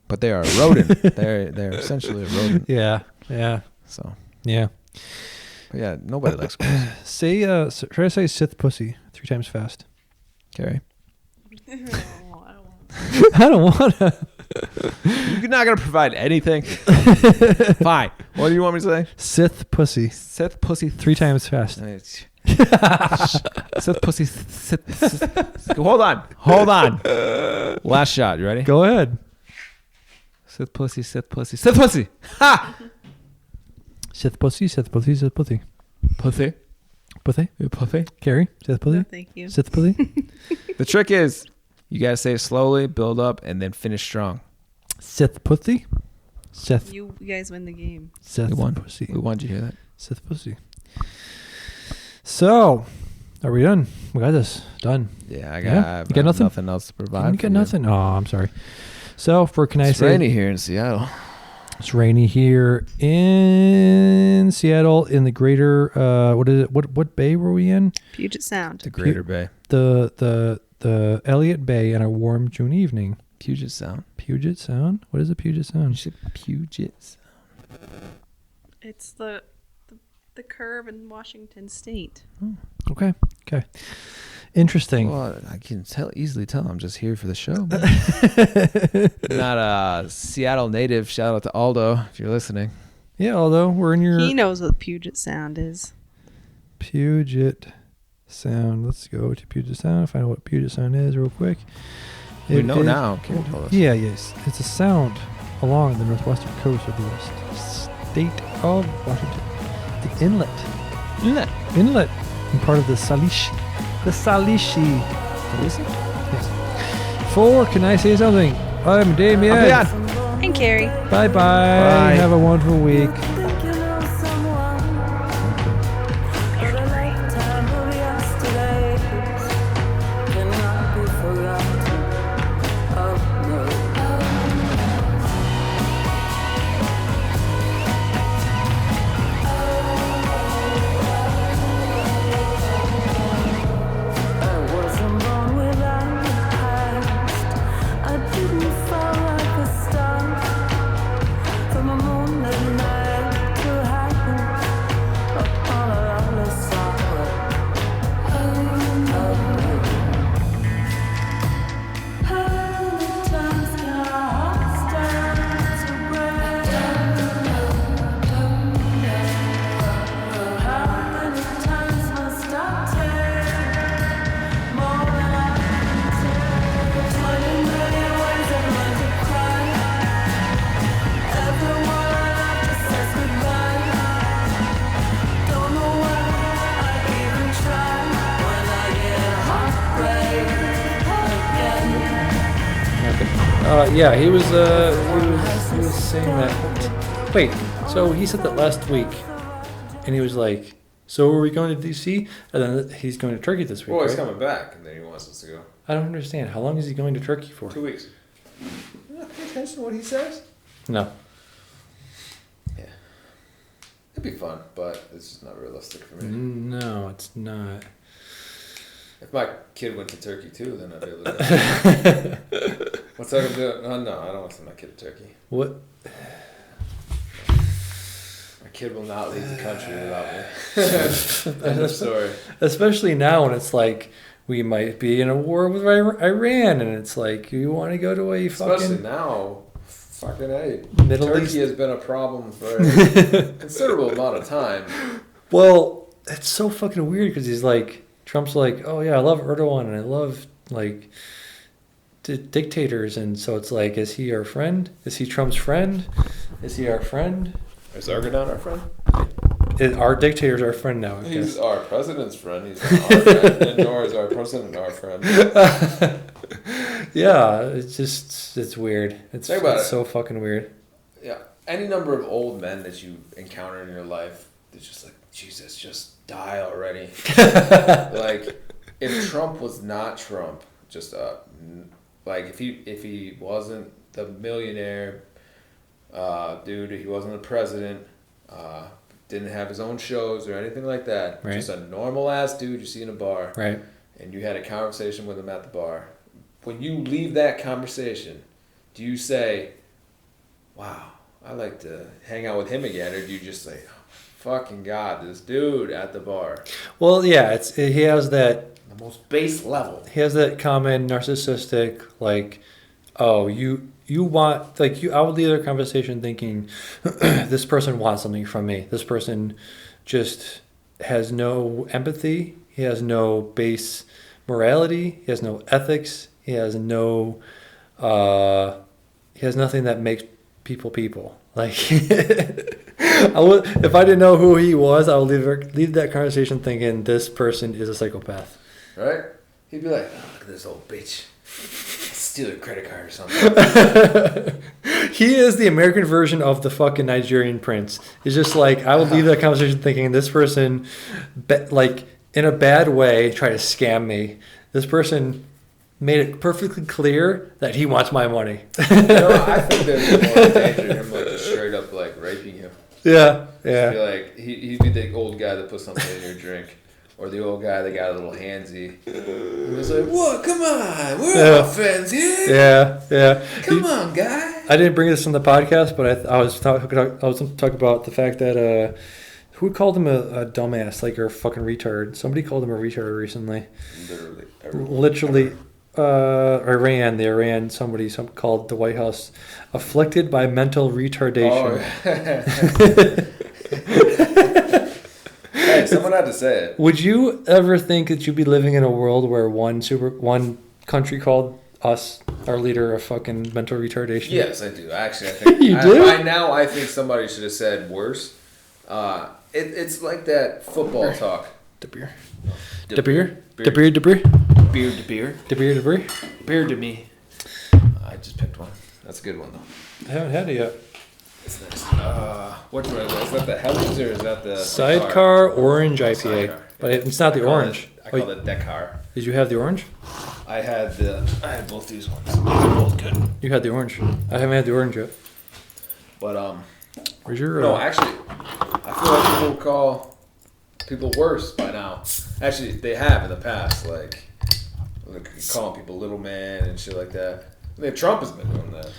But they are a rodent. they're essentially a rodent. Yeah. So yeah. But yeah, nobody likes squirrels. Try to say Sith pussy 3 times fast. Carrie. I don't want to. You're not going to provide anything? Fine. What do you want me to say? Sith pussy. Sith pussy 3 times fast. Sith pussy. Sith. Hold on. Last shot. You ready? Go ahead. Sith pussy. Sith pussy. Sith pussy. Ha! Sith pussy. Sith pussy. Sith pussy. Pussy. Pussy. Pussy. Carrie. Sith pussy. No, thank you. Sith pussy. The trick is, you gotta say it slowly, build up, and then finish strong. Sith pussy. Sith. You guys win the game. Sith we won. Pussy. We wanted you to hear that. Sith pussy. So, are we done? We got this done. Yeah, I got nothing else to provide. You got nothing. Oh, I'm sorry. So, can I say? It's rainy here in Seattle. It's rainy here in Seattle in the greater what is it? What bay were we in? Puget Sound. The Greater Bay. The Elliott Bay on a warm June evening. Puget Sound. Puget Sound? What is a Puget Sound? You said Puget Sound. It's the curve in Washington State. Oh, okay. Interesting. Well, I can easily tell I'm just here for the show. Not a Seattle native. Shout out to Aldo if you're listening. Yeah, Aldo, we're in your... He knows what Puget Sound is. Puget Sound. Let's go to Puget Sound. Find out what Puget Sound is real quick. We know now. Can you tell us? Yeah, yes. It's a sound along the northwestern coast of the west state of Washington. The inlet. And part of the Salish. The Salishi. Is it? Yes. 4, can I say something? I'm Damian. And Carrie. Bye. Have a wonderful week. Yeah, he was saying that. Wait, so he said that last week, and he was like, "So are we going to DC?" And then he's going to Turkey this week. Well, he's right? coming back, and then he wants us to go. I don't understand. How long is he going to Turkey for? 2 weeks. You're not paying attention to what he says? No. Yeah. It'd be fun, but it's just not realistic for me. No, it's not. If my kid went to Turkey too, then I'd be able to go. What's that gonna do? Oh, no, I don't want to send my kid to Turkey. What? My kid will not leave the country without me. End of story. Especially now when it's like we might be in a war with Iran, and it's like you want to go to a fucking... Especially now, fucking hey, Middle Turkey East has been a problem for a considerable amount of time. Well, it's so fucking weird because he's like, Trump's like, oh yeah, I love Erdogan and I love like dictators, and so it's like, is he our friend? Is he Trump's friend? Is he our friend? Is Erdogan our friend? Our dictator's our friend now. He's our president's friend. He's not our friend, and nor is our president our friend. Yeah, it's weird. It's it. So fucking weird. Yeah, any number of old men that you encounter in your life, they're just like, Jesus, just die already. Like, if Trump was not Trump, just like if he wasn't the millionaire dude, he wasn't the president, didn't have his own shows or anything like that, right. Just a normal ass dude you see in a bar, right? And you had a conversation with him at the bar. When you leave that conversation, do you say, "Wow, I'd like to hang out with him again," or do you just say, "Fucking God, this dude at the bar"? Well, yeah, he has that the most base level. He has that common narcissistic, like, oh, you want, like, I would leave their conversation thinking, this person wants something from me. This person just has no empathy. He has no base morality. He has no ethics. He has no, he has nothing that makes people. Like, if I didn't know who he was, I would leave that conversation thinking this person is a psychopath. Right? He'd be like, oh, look at this old bitch. Steal her credit card or something. He is the American version of the fucking Nigerian prince. It's just like, I would leave that conversation thinking this person, like, in a bad way, try to scam me. This person made it perfectly clear that he wants my money. I think there's more danger to him, like, straight Yeah. I feel like he'd be the old guy that put something in your drink. Or the old guy that got a little handsy. He was like, "What? Come on, we're all friends here." Yeah. Come on, guy. I didn't bring this in the podcast, but I was talking about the fact that who called him a dumbass, like, or a fucking retard? Somebody called him a retard recently. Literally. Iran. Somebody called the White House afflicted by mental retardation. Hey, someone had to say it. Would you ever think that you'd be living in a world where one country called us, our leader, a fucking mental retardation? Yes, I do. Actually, I think you do. By now, I think somebody should have said worse. It's like that football talk. De beer to me. I just picked one. That's a good one though. I haven't had it yet. It's nice. What is that? The Helens or is that the Sidecar Orange IPA? Sidecar. But it's not the orange. I call it Dekar. Did you have the orange? I had both these ones. These are both good. You had the orange. I haven't had the orange yet. But where's your? No, actually, I feel like people call people worse by now. Actually, they have in the past, like calling people little man and shit like that. I mean, Trump has been doing that.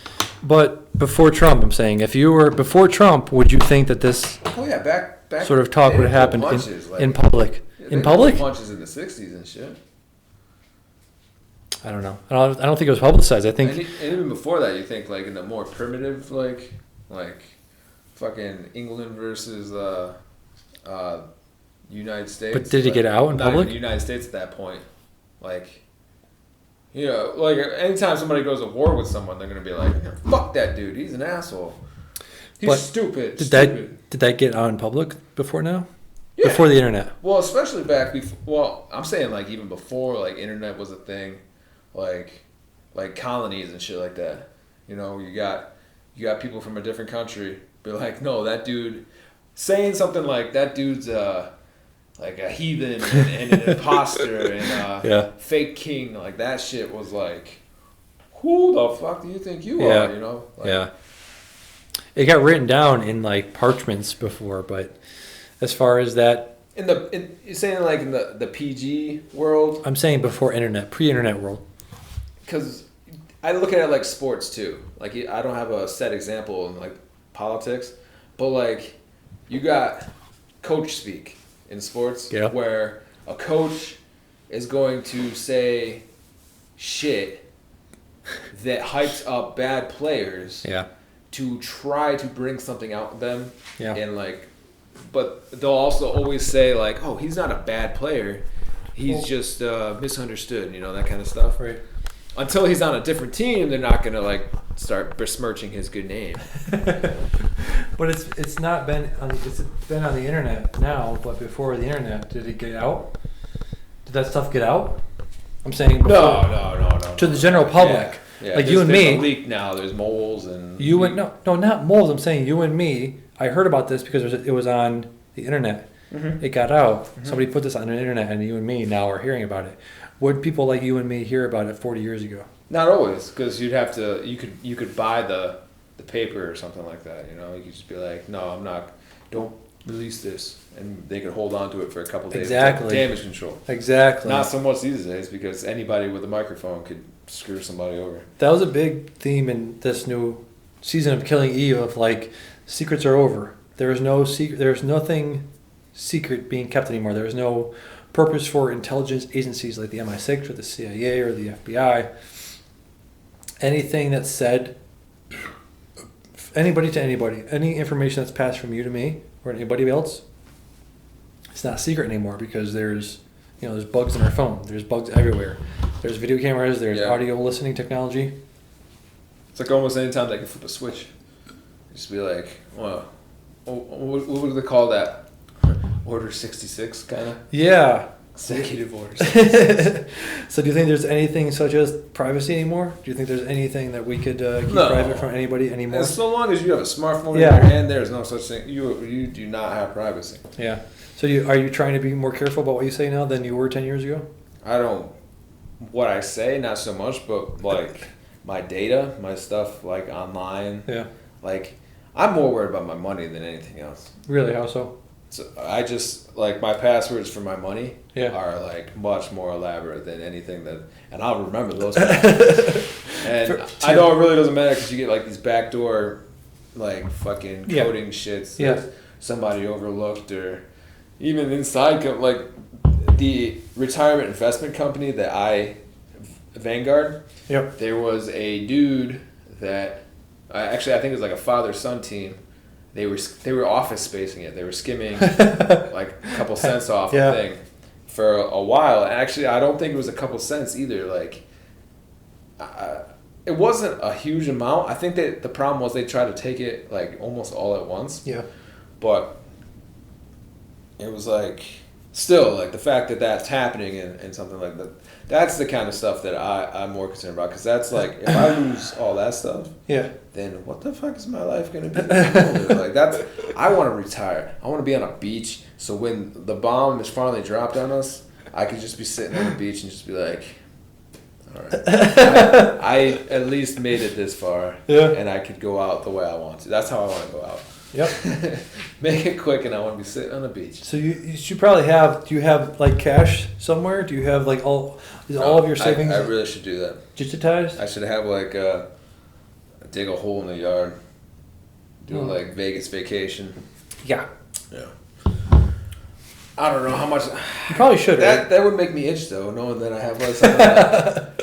But before Trump, I'm saying, if you were before Trump, would you think that this back sort of talk would have happened in public? Yeah, in public? Punches in the 60s and shit. I don't know. I don't think it was publicized. I think and even before that, you think like in the more primitive, like fucking England versus United States. But did he get out in public? Not even the United States at that point. Like, you know, like anytime somebody goes to war with someone, they're gonna be like, "Fuck that dude. He's an asshole. He's stupid." Did that get out in public before now? Yeah. Before the internet? Well, especially back before. Well, I'm saying like even before like internet was a thing, like colonies and shit like that. You know, you got people from a different country be like, "No, that dude," saying something like that dude's like a heathen and an imposter and fake king. Like that shit was like, who the fuck do you think you are? You know? Like, it got written down in like parchments before, but as far as that, you're saying like in the PG world. I'm saying before internet, pre-internet world. Because I look at it like sports too. Like I don't have a set example in like politics, but like you got coach speak in sports where a coach is going to say shit that hypes up bad players to try to bring something out of them and like, but they'll also always say like, oh, he's not a bad player, he's just misunderstood, you know, that kind of stuff. Right. Until he's on a different team, they're not gonna like start besmirching his good name. But it's been on the internet now. But before the internet, did it get out? Did that stuff get out? I'm saying before, no. To the general public, like you and me. There's a leak now. There's moles and you and no, not moles. I'm saying you and me. I heard about this because it was on the internet. Mm-hmm. It got out. Mm-hmm. Somebody put this on the internet, and you and me now are hearing about it. Would people like you and me hear about it 40 years ago? Not always, because you'd have to. You could buy the paper or something like that. You know, you could just be like, no, I'm not. Don't release this, and they could hold on to it for a couple days. Exactly. Damage control. Exactly. Not so much these days because anybody with a microphone could screw somebody over. That was a big theme in this new season of Killing Eve. Of like, secrets are over. There is no secret. There is nothing secret being kept anymore. There is no purpose for intelligence agencies like the MI6 or the CIA or the FBI. Anything that's said, anybody to anybody, any information that's passed from you to me or anybody else, it's not secret anymore because there's bugs in our phone. There's bugs everywhere. There's video cameras. There's audio listening technology. It's like almost any time they can flip a switch. Just be like, well, what would they call that? Order 66, kind of? Yeah. Executive orders. So do you think there's anything such as privacy anymore? Do you think there's anything that we could keep private from anybody anymore? As so long as you have a smartphone in your hand, there's no such thing. You do not have privacy. Yeah. So are you trying to be more careful about what you say now than you were 10 years ago? I don't. What I say, not so much, but like my data, my stuff like online. Yeah. Like I'm more worried about my money than anything else. Really? How so? So I just like my passwords for my money Yeah. are like much more elaborate than anything that, and I'll remember those. And I know it really doesn't matter because you get like these backdoor, like fucking coding shits that somebody overlooked, or even inside like the retirement investment company that Vanguard. Yep. There was a dude that actually I think it was like a father-son team. They were office spacing it. They were skimming like a couple cents off the thing for a while. And actually, I don't think it was a couple cents either. Like, it wasn't a huge amount. I think that the problem was they tried to take it like almost all at once. Yeah. But it was like still like the fact that that's happening and something like that. That's the kind of stuff that I'm more concerned about, because that's like if I lose all that stuff, then what the fuck is my life gonna be? Like that's I want to retire. I want to be on a beach, so when the bomb is finally dropped on us, I could just be sitting on the beach and just be like, all right, I at least made it this far, and I could go out the way I want to. That's how I want to go out. Yep. Make it quick, and I want to be sitting on the beach. So you should probably have. Do you have like cash somewhere? Do you have like all of your savings? I really should do that. Digitized? I should have like dig a hole in the yard. Do like Vegas vacation. Yeah. Yeah. I don't know how much. You probably should. That would make me itch though, knowing that I have like something like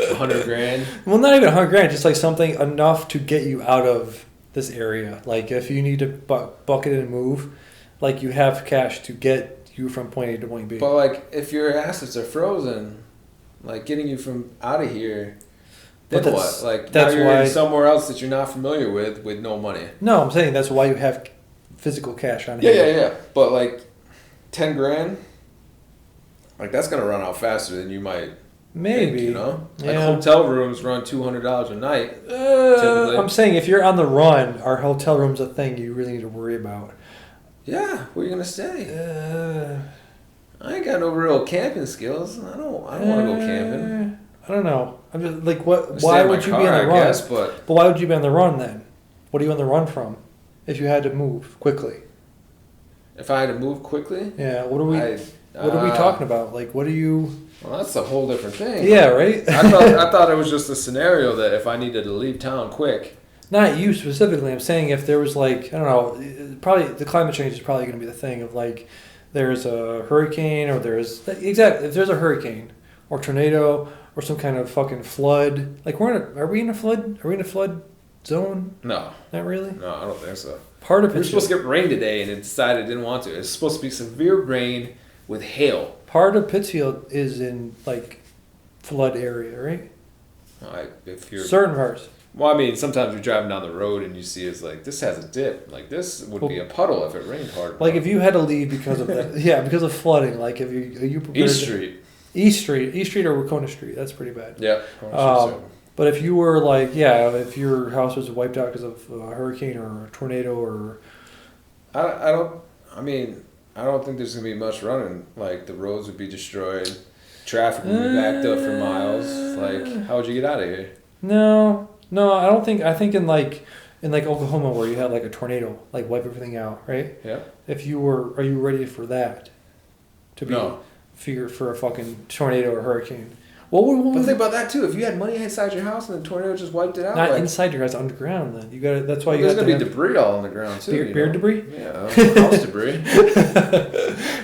$100,000. Well, not even $100,000, just like something enough to get you out of this area. Like if you need to bucket and move, like you have cash to get you from point A to point B. But like if your assets are frozen, like getting you from out of here, then what? Like now you're somewhere else that you're not familiar with no money. No, I'm saying that's why you have physical cash on hand. Yeah. But like $10,000, like that's gonna run out faster than you might. Maybe. Think, you know? Like hotel rooms run $200 a night. I'm saying if you're on the run, are hotel rooms a thing you really need to worry about? Yeah, where are you gonna stay? I ain't got no real camping skills. I don't want to go camping. I don't know. I'm just like, what? Why would you be on the run? Guess, but why would you be on the run then? What are you on the run from? If you had to move quickly. If I had to move quickly? Yeah. What are we talking about? Like, what are you? Well, that's a whole different thing. Yeah, right? I thought it was just a scenario that if I needed to leave town quick. Not you specifically. I'm saying if there was like, I don't know, probably the climate change is probably going to be the thing of like, there's a hurricane or if there's a hurricane or tornado or some kind of fucking flood. Like are we in a flood? Are we in a flood zone? No. Not really? No, I don't think so. We're supposed to get rain today and it decided it didn't want to. It's supposed to be severe rain with hail. Part of Pittsfield is in like flood area, right? If you're certain parts. Well, I mean, sometimes you're driving down the road and you see it's like this has a dip. Like this would be a puddle if it rained hard. Like if you had to leave because of that, because of flooding. Like if you prepared East Street or Wacona Street, that's pretty bad. Yeah. But if you were like, if your house was wiped out because of a hurricane or a tornado or, I don't think there's gonna be much running. Like the roads would be destroyed, traffic would be backed up for miles. Like how would you get out of here? No, I don't think. I think in like Oklahoma where you had like a tornado like wipe everything out, right? Yeah. Are you ready for that? For a fucking tornado or hurricane. But think about that too. If you had money inside your house and the tornado just wiped it out, not inside your house, underground. Then you got to. That's why there's gonna be debris all on the ground too. Beard debris. Yeah, house debris.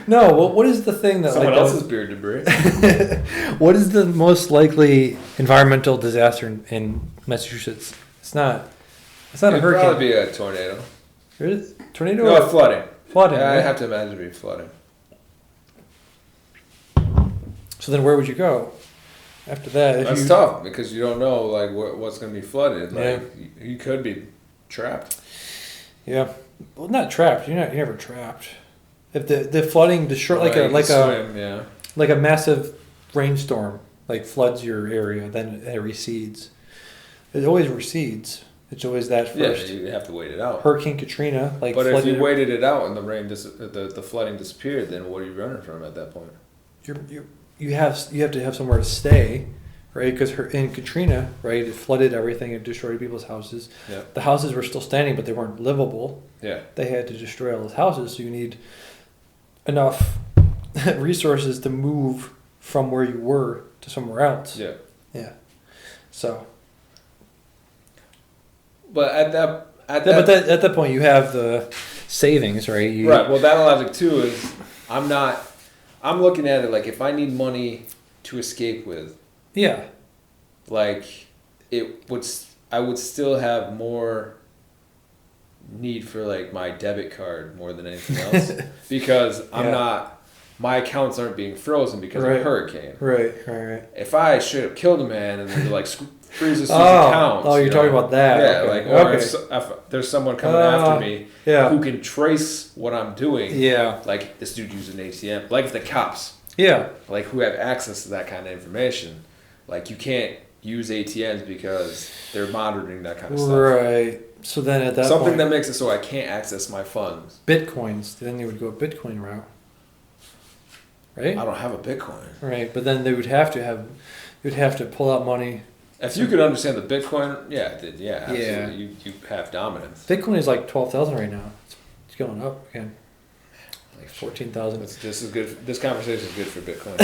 No, what is the thing that someone else's beard debris? What is the most likely environmental disaster in Massachusetts? It's not a hurricane. It'd probably be a tornado. Tornado? No, flooding. Flooding. Yeah, I have to imagine it'd be flooding. So then, where would you go? After that, that's tough because you don't know like what's going to be flooded. Like you could be trapped. Yeah, well, not trapped. You're never trapped. If the flooding destroy like a massive rainstorm like floods your area, then it recedes. It always recedes. It's always that first. Yeah, you have to wait it out. Hurricane Katrina, but if you waited it out and the rain the flooding disappeared, then what are you running from at that point? You have to have somewhere to stay, right? Because in Katrina, right, it flooded everything and destroyed people's houses. Yeah. The houses were still standing, but they weren't livable. Yeah. They had to destroy all those houses, so you need enough resources to move from where you were to somewhere else. Yeah. Yeah. So. But at that point, you have the savings, right? Right. Well, that logic too is I'm looking at it like if I need money to escape with. Yeah. Like I would still have more need for like my debit card more than anything else because my accounts aren't being frozen because of a hurricane. Right. If I should have killed a man and then like freezes his accounts. Oh, you're talking about that. Yeah, okay. Or if there's someone coming after me who can trace what I'm doing. Yeah. Like this dude used an ATM. Like if the cops. Yeah. Like who have access to that kind of information. Like you can't use ATMs because they're monitoring that kind of stuff. Right. So then at that something that makes it so I can't access my funds. Bitcoins. Then they would go a Bitcoin route. Right? I don't have a Bitcoin. Right, but then you'd have to pull out money. If you could understand the Bitcoin, absolutely. You have dominance. Bitcoin is like 12,000 right now. It's going up again. Like 14,000. This is good. This conversation is good for Bitcoin.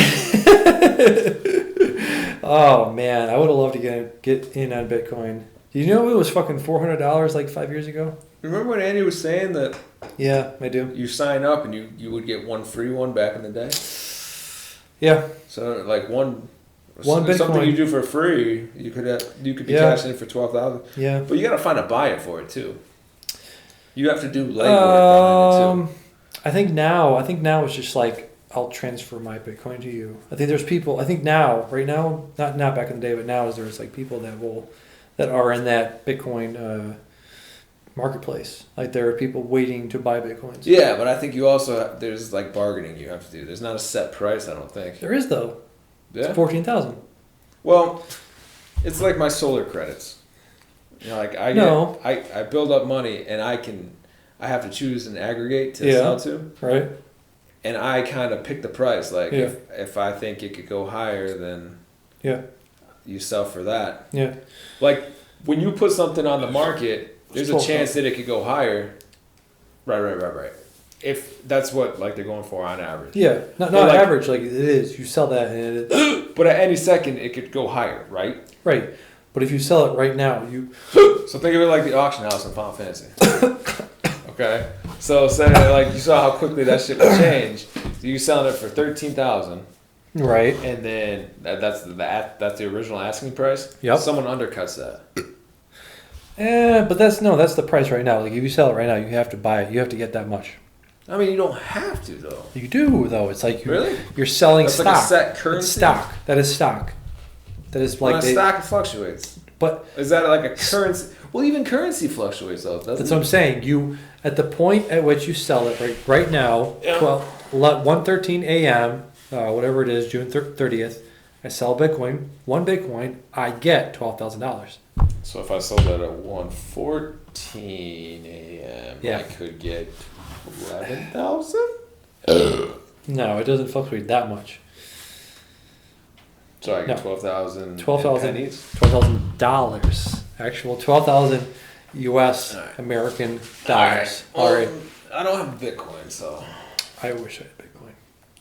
Oh man, I would have loved to get in on Bitcoin. Do you know it was fucking $400 like 5 years ago? Remember when Andy was saying that? Yeah, I do. You sign up and you would get one free one back in the day. Yeah. So like one Bitcoin. Something you do for free, you could be cashing in for 12,000. Yeah. But you got to find a buyer for it too. You have to do legwork behind it too. I think now it's just like I'll transfer my Bitcoin to you. I think there's people. I think right now, not back in the day, but now there's like people that are in that Bitcoin marketplace. Like there are people waiting to buy Bitcoins. Yeah, but I think you also there's like bargaining you have to do. There's not a set price. I don't think there is though. Yeah. It's 14,000. Well, it's like my solar credits. You know, like I build up money and I have to choose an aggregate to sell to. Right. And I kind of pick the price. Like if I think it could go higher, then you sell for that. Yeah. Like when you put something on the market, there's a chance that it could go higher. Right. If that's what like they're going for on average. Yeah, not like, average like it is. You sell that and it is. But at any second it could go higher, right? Right. But if you sell it right now, you. So think of it like the auction house in Final Fantasy. Okay. So say like you saw how quickly that shit would change. So you selling it for 13,000. Right. And then that's the original asking price. Yep. Someone undercuts that. But that's the price right now. Like if you sell it right now, you have to buy it. You have to get that much. I mean, you don't have to though. You do though. It's like really? You're selling stock. Like a set currency. It's stock. That is stock. That is like stock fluctuates. But is that like a currency? Well, even currency fluctuates though. That's what I'm saying. You at the point at which you sell it right now, 1:13 a.m. Whatever it is, June 30th. I sell Bitcoin. One Bitcoin, I get $12,000. So if I sold it at 1:14 a.m., I could get 11,000. No, it doesn't fluctuate that much. So I get 12,000. $12,000. Actual 12,000 U.S. American dollars. All right. I don't have Bitcoin, so. I wish I had Bitcoin.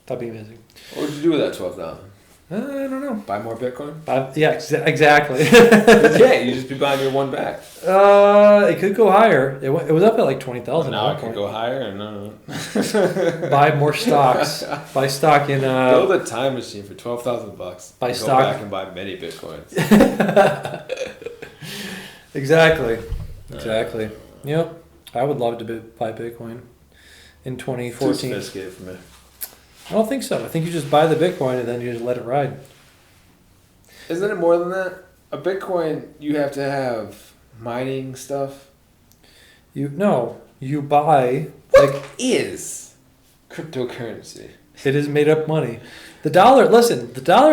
That'd be amazing. What would you do with that 12,000? I don't know. Buy more Bitcoin? Yeah, exactly. You can't. You just be buying your one back. It could go higher. It was up at like 20,000. Now it could go higher. No. Buy more stocks. Buy stock in. Build a time machine for $12,000. Buy stock. Go back and buy many Bitcoins. Exactly. Yep. I would love to buy Bitcoin in 2014. Too sophisticated for me. I don't think so. I think you just buy the Bitcoin and then you just let it ride. Isn't it more than that? A Bitcoin, you have to have mining stuff. You buy. What is cryptocurrency? It is made up money. The dollar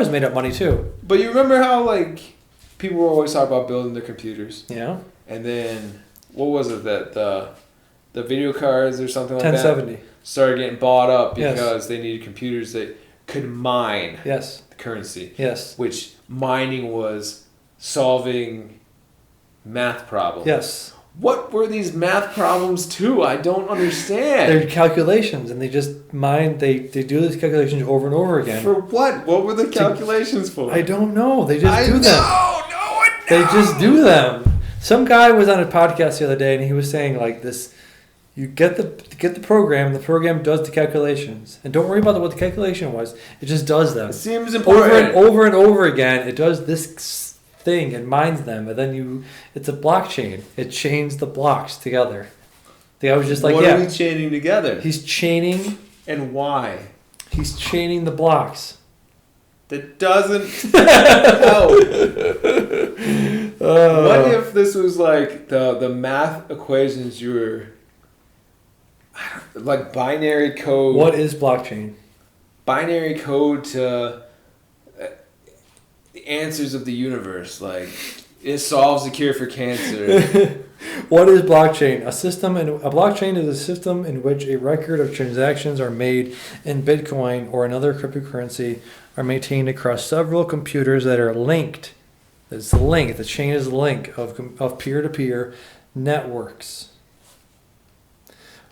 is made up money too. But you remember how like people were always talking about building their computers? Yeah. And then what was it that the video cards or something like 1070. that started getting bought up because they needed computers that could mine Yes. the currency. Yes. Which mining was solving math problems. Yes. What were these math problems to? I don't understand. They're calculations, and they just mine. They do these calculations over and over again. For what? What were the calculations for? I don't know. They just do them. No one knows. They just do them. Some guy was on a podcast the other day, and he was saying like this: you get the program, and the program does the calculations, and don't worry about what the calculation was. It just does them. It seems important. Over and over again. It does this thing and mines them, and then it's a blockchain. It chains the blocks together. The guy was just like, what are we chaining together? He's chaining. And why? He's chaining the blocks. That doesn't help. What if this was like the math equations you were like binary code? What is blockchain? Binary code to the answers of the universe. Like it solves the cure for cancer. What is blockchain? A blockchain is a system in which a record of transactions are made in Bitcoin or another cryptocurrency are maintained across several computers that are linked. It's the link. The chain is the link of peer-to-peer networks.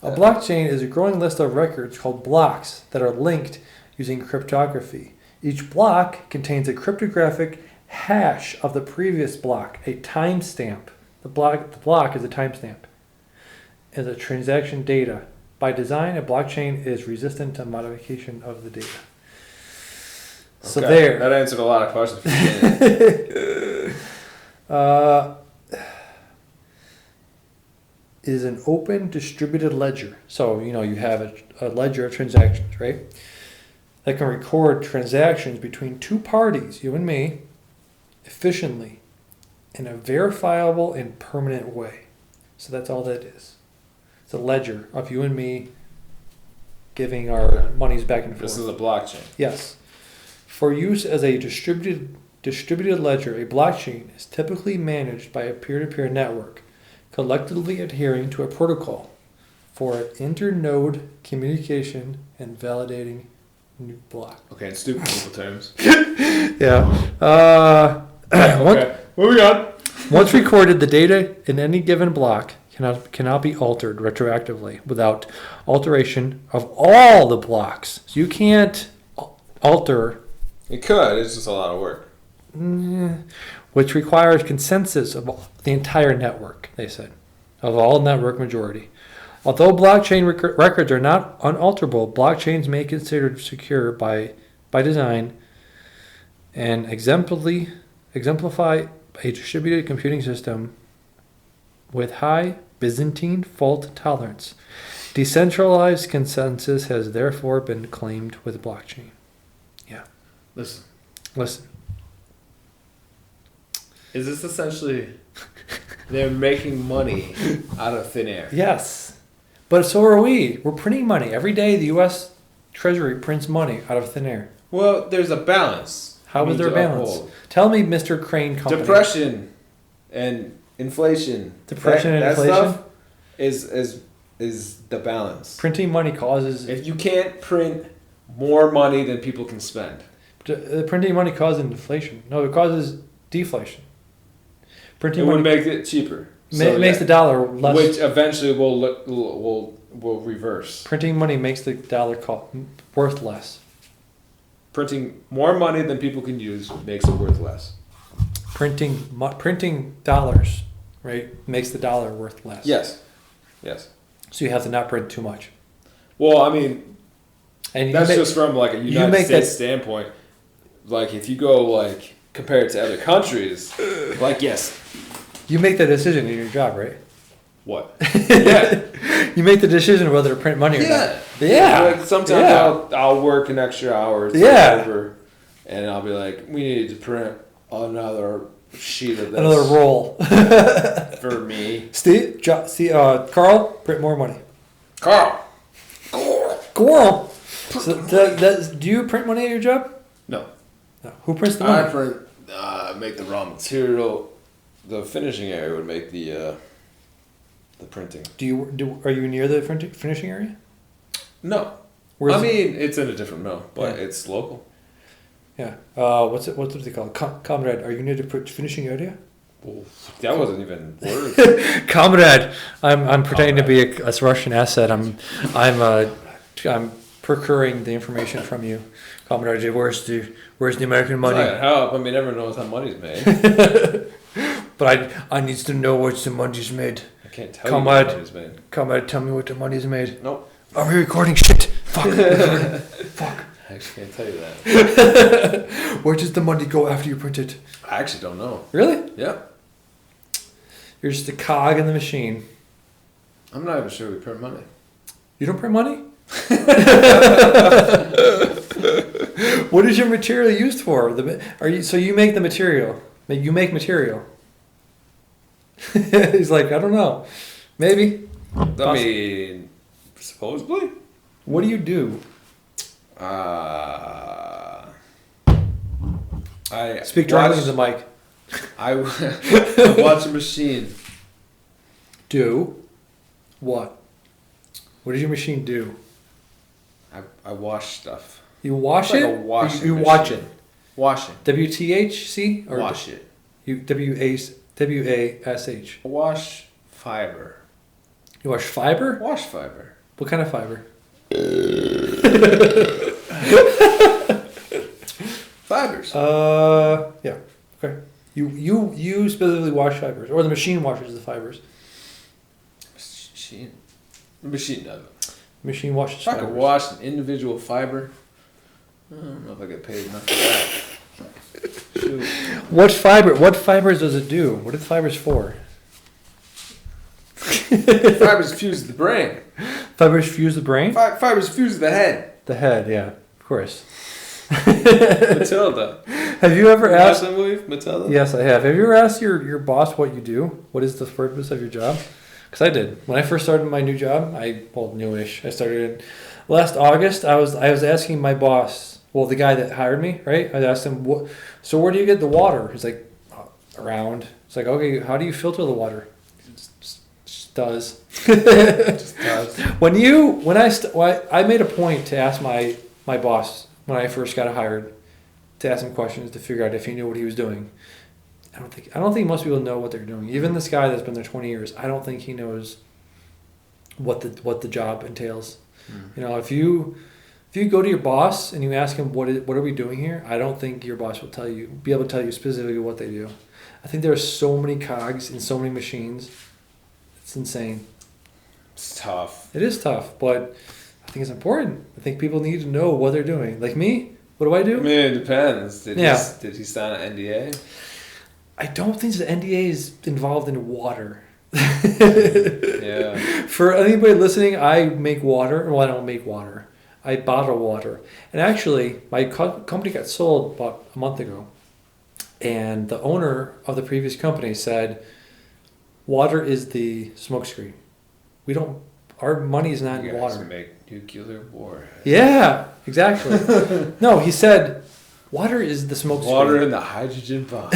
A blockchain is a growing list of records called blocks that are linked using cryptography. Each block contains a cryptographic hash of the previous block, a timestamp. The block is a timestamp. As a transaction data. By design, a blockchain is resistant to modification of the data. So there. That answered a lot of questions. Is an open distributed ledger. So, you have a ledger of transactions, right? That can record transactions between two parties, you and me, efficiently, in a verifiable and permanent way. So that's all that is. It's a ledger of you and me giving our monies back and forth. This is a blockchain. Yes. For use as a distributed ledger, a blockchain is typically managed by a peer-to-peer network, collectively adhering to a protocol for internode communication and validating new block. Okay, in stupid people terms. Yeah. Okay, moving on. Once recorded, the data in any given block cannot be altered retroactively without alteration of all the blocks. So you can't alter. It could. It's just a lot of work. Which requires consensus of the entire network, they said, of all network majority. Although blockchain records are not unalterable, blockchains may be considered secure by design and exemplify a distributed computing system with high Byzantine fault tolerance. Decentralized consensus has therefore been claimed with blockchain. Yeah. Listen. Is this essentially they're making money out of thin air? Yes. But so are we. We're printing money. Every day the U.S. Treasury prints money out of thin air. Well, there's a balance. How is there a balance? Uphold. Tell me, Mr. Crane Company. Depression and inflation. That stuff is the balance. Printing money causes... If you can't print more money than people can spend. Printing money causes inflation. No, it causes deflation. Printing money would make it cheaper. Makes the dollar less... Which eventually will reverse. Printing money makes the dollar worth less. Printing more money than people can use makes it worth less. Printing dollars, right, makes the dollar worth less. Yes. So you have to not print too much. Well, I mean, that's just from like a United States standpoint. Like if you go like compare it to other countries, like yes. You make that decision in your job, right? What? Yeah. You make the decision whether to print money or not. Yeah. Like sometimes I'll work an extra hour over, and I'll be like, we need to print another sheet of this. Another roll. For me. Steve, Carl, print more money. Carl. So do you print money at your job? No. Who prints the money? I print, make the raw material. The finishing area would make the printing. Are you near the finishing area? No. it's in a different mill, but it's local. Yeah. What do they call it? Comrade, are you near the finishing area? Well, that wasn't even words. Comrade, I'm pretending to be a Russian asset. I'm procuring the information from you. Comrade, where's the American money? It's not help. I mean, everyone knows how money's made. But I need to know where the money's made. I can't tell you what money's made. Comrade, tell me what the money's made. Nope. Are we recording shit? Fuck. Fuck. I actually can't tell you that. Where does the money go after you print it? I actually don't know. Really? Yeah. You're just a cog in the machine. I'm not even sure we print money. You don't print money? What is your material used for? So you make the material? You make material? He's like, I don't know. Maybe. I mean, supposedly. What do you do? I speak directly into the mic. I watch a machine. Do what? What does your machine do? I wash stuff. You wash it? You watch it. Wash it. WTHC or wash it. WASH. Wash fiber. You wash fiber? Wash fiber. What kind of fiber? Fibers. Yeah. Okay. You specifically wash fibers, or the machine washes the fibers. The machine does it. The machine washes if I fibers. could wash an individual fiber, I don't know if I get paid enough for that. Shoot. What fibers does it do? What are the fibers for? Fibers fuse the brain. Fibers fuse the brain? Fibers fuse the head. The head, yeah, of course. Matilda. Have you ever asked that movie, Matilda? Yes, I have. Have you ever asked your boss what you do? What is the purpose of your job? Because I did. When I first started my new job, newish. I started last August. I was asking my boss, well, the guy that hired me, right? I asked him, so where do you get the water? He's like, around. It's like, okay, how do you filter the water? Just does. Just does. I made a point to ask my boss when I first got hired, to ask him questions to figure out if he knew what he was doing. I don't think most people know what they're doing. Even this guy that's been there 20 years, I don't think he knows what the job entails. You know, if you go to your boss and you ask him what are we doing here, I don't think your boss will be able to tell you specifically what they do. I think there are so many cogs in so many machines. It's insane. It's tough. It is tough, but I think it's important. I think people need to know what they're doing. Like me, what do I do? I mean, it depends. Did he sign an NDA? I don't think the NDA is involved in water. Yeah. For anybody listening, I make water. Well, I don't make water. I bottle water. And actually, my company got sold about a month ago. And the owner of the previous company said, water is the smokescreen. Our money is not in water. You guys make nuclear war. Yeah, exactly. No, he said, water is the smokescreen. Water in the hydrogen bomb.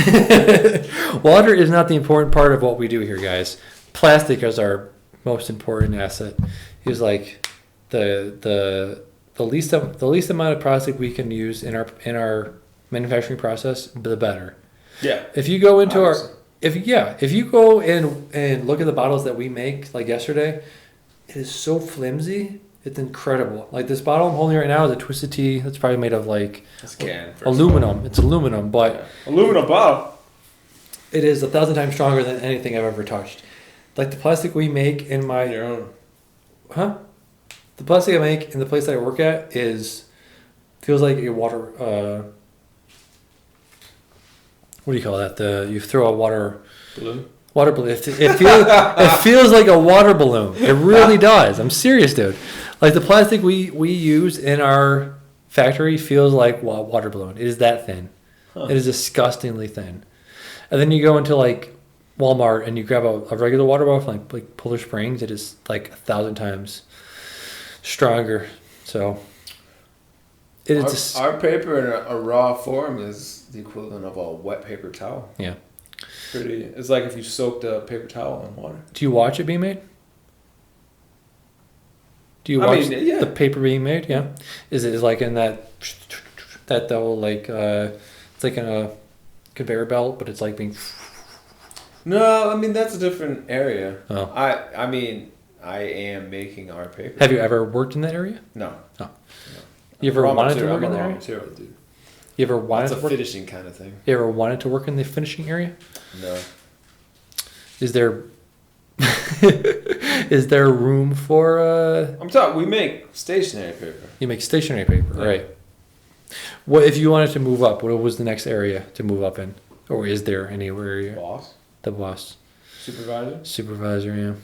Water is not the important part of what we do here, guys. Plastic is our most important asset. He was like, the least amount of plastic we can use in our manufacturing process, the better. Yeah. If you go into if you go and look at the bottles that we make, like yesterday, it is so flimsy. It's incredible. Like this bottle I'm holding right now is a Twisted Tea that's probably made of like aluminum. It's aluminum, but aluminum bottle. It is 1,000 times stronger than anything I've ever touched. Like the plastic we make in my your own. Huh? The plastic I make in the place that I work at feels like a water. What do you call that? You throw a water balloon. Water balloon. It feels like a water balloon. It really does. I'm serious, dude. Like the plastic we use in our factory feels like a water balloon. It is that thin. Huh. It is disgustingly thin. And then you go into like Walmart and you grab a regular water bottle from like Polar Springs. It is like 1,000 times stronger. So it is. Our paper in a raw form is the equivalent of a wet paper towel. Yeah. It's like if you soaked a paper towel in water. Do you watch it being made? Do you watch the paper being made? Yeah. Is it like in that though, like it's like in a conveyor belt, but it's like being. No, I mean that's a different area. Oh. I mean I am making our paper. Have you ever worked in that area? No. Oh. No. You ever wanted to work in that area? Material, dude. You ever wanted to work? That's a finishing kind of thing. You ever wanted to work in the finishing area? No. Is there is there room for I'm talking. We make stationery paper. You make stationery paper, right? What if you wanted to move up? What was the next area to move up in, or is there anywhere? Boss. The boss. Supervisor. Yeah.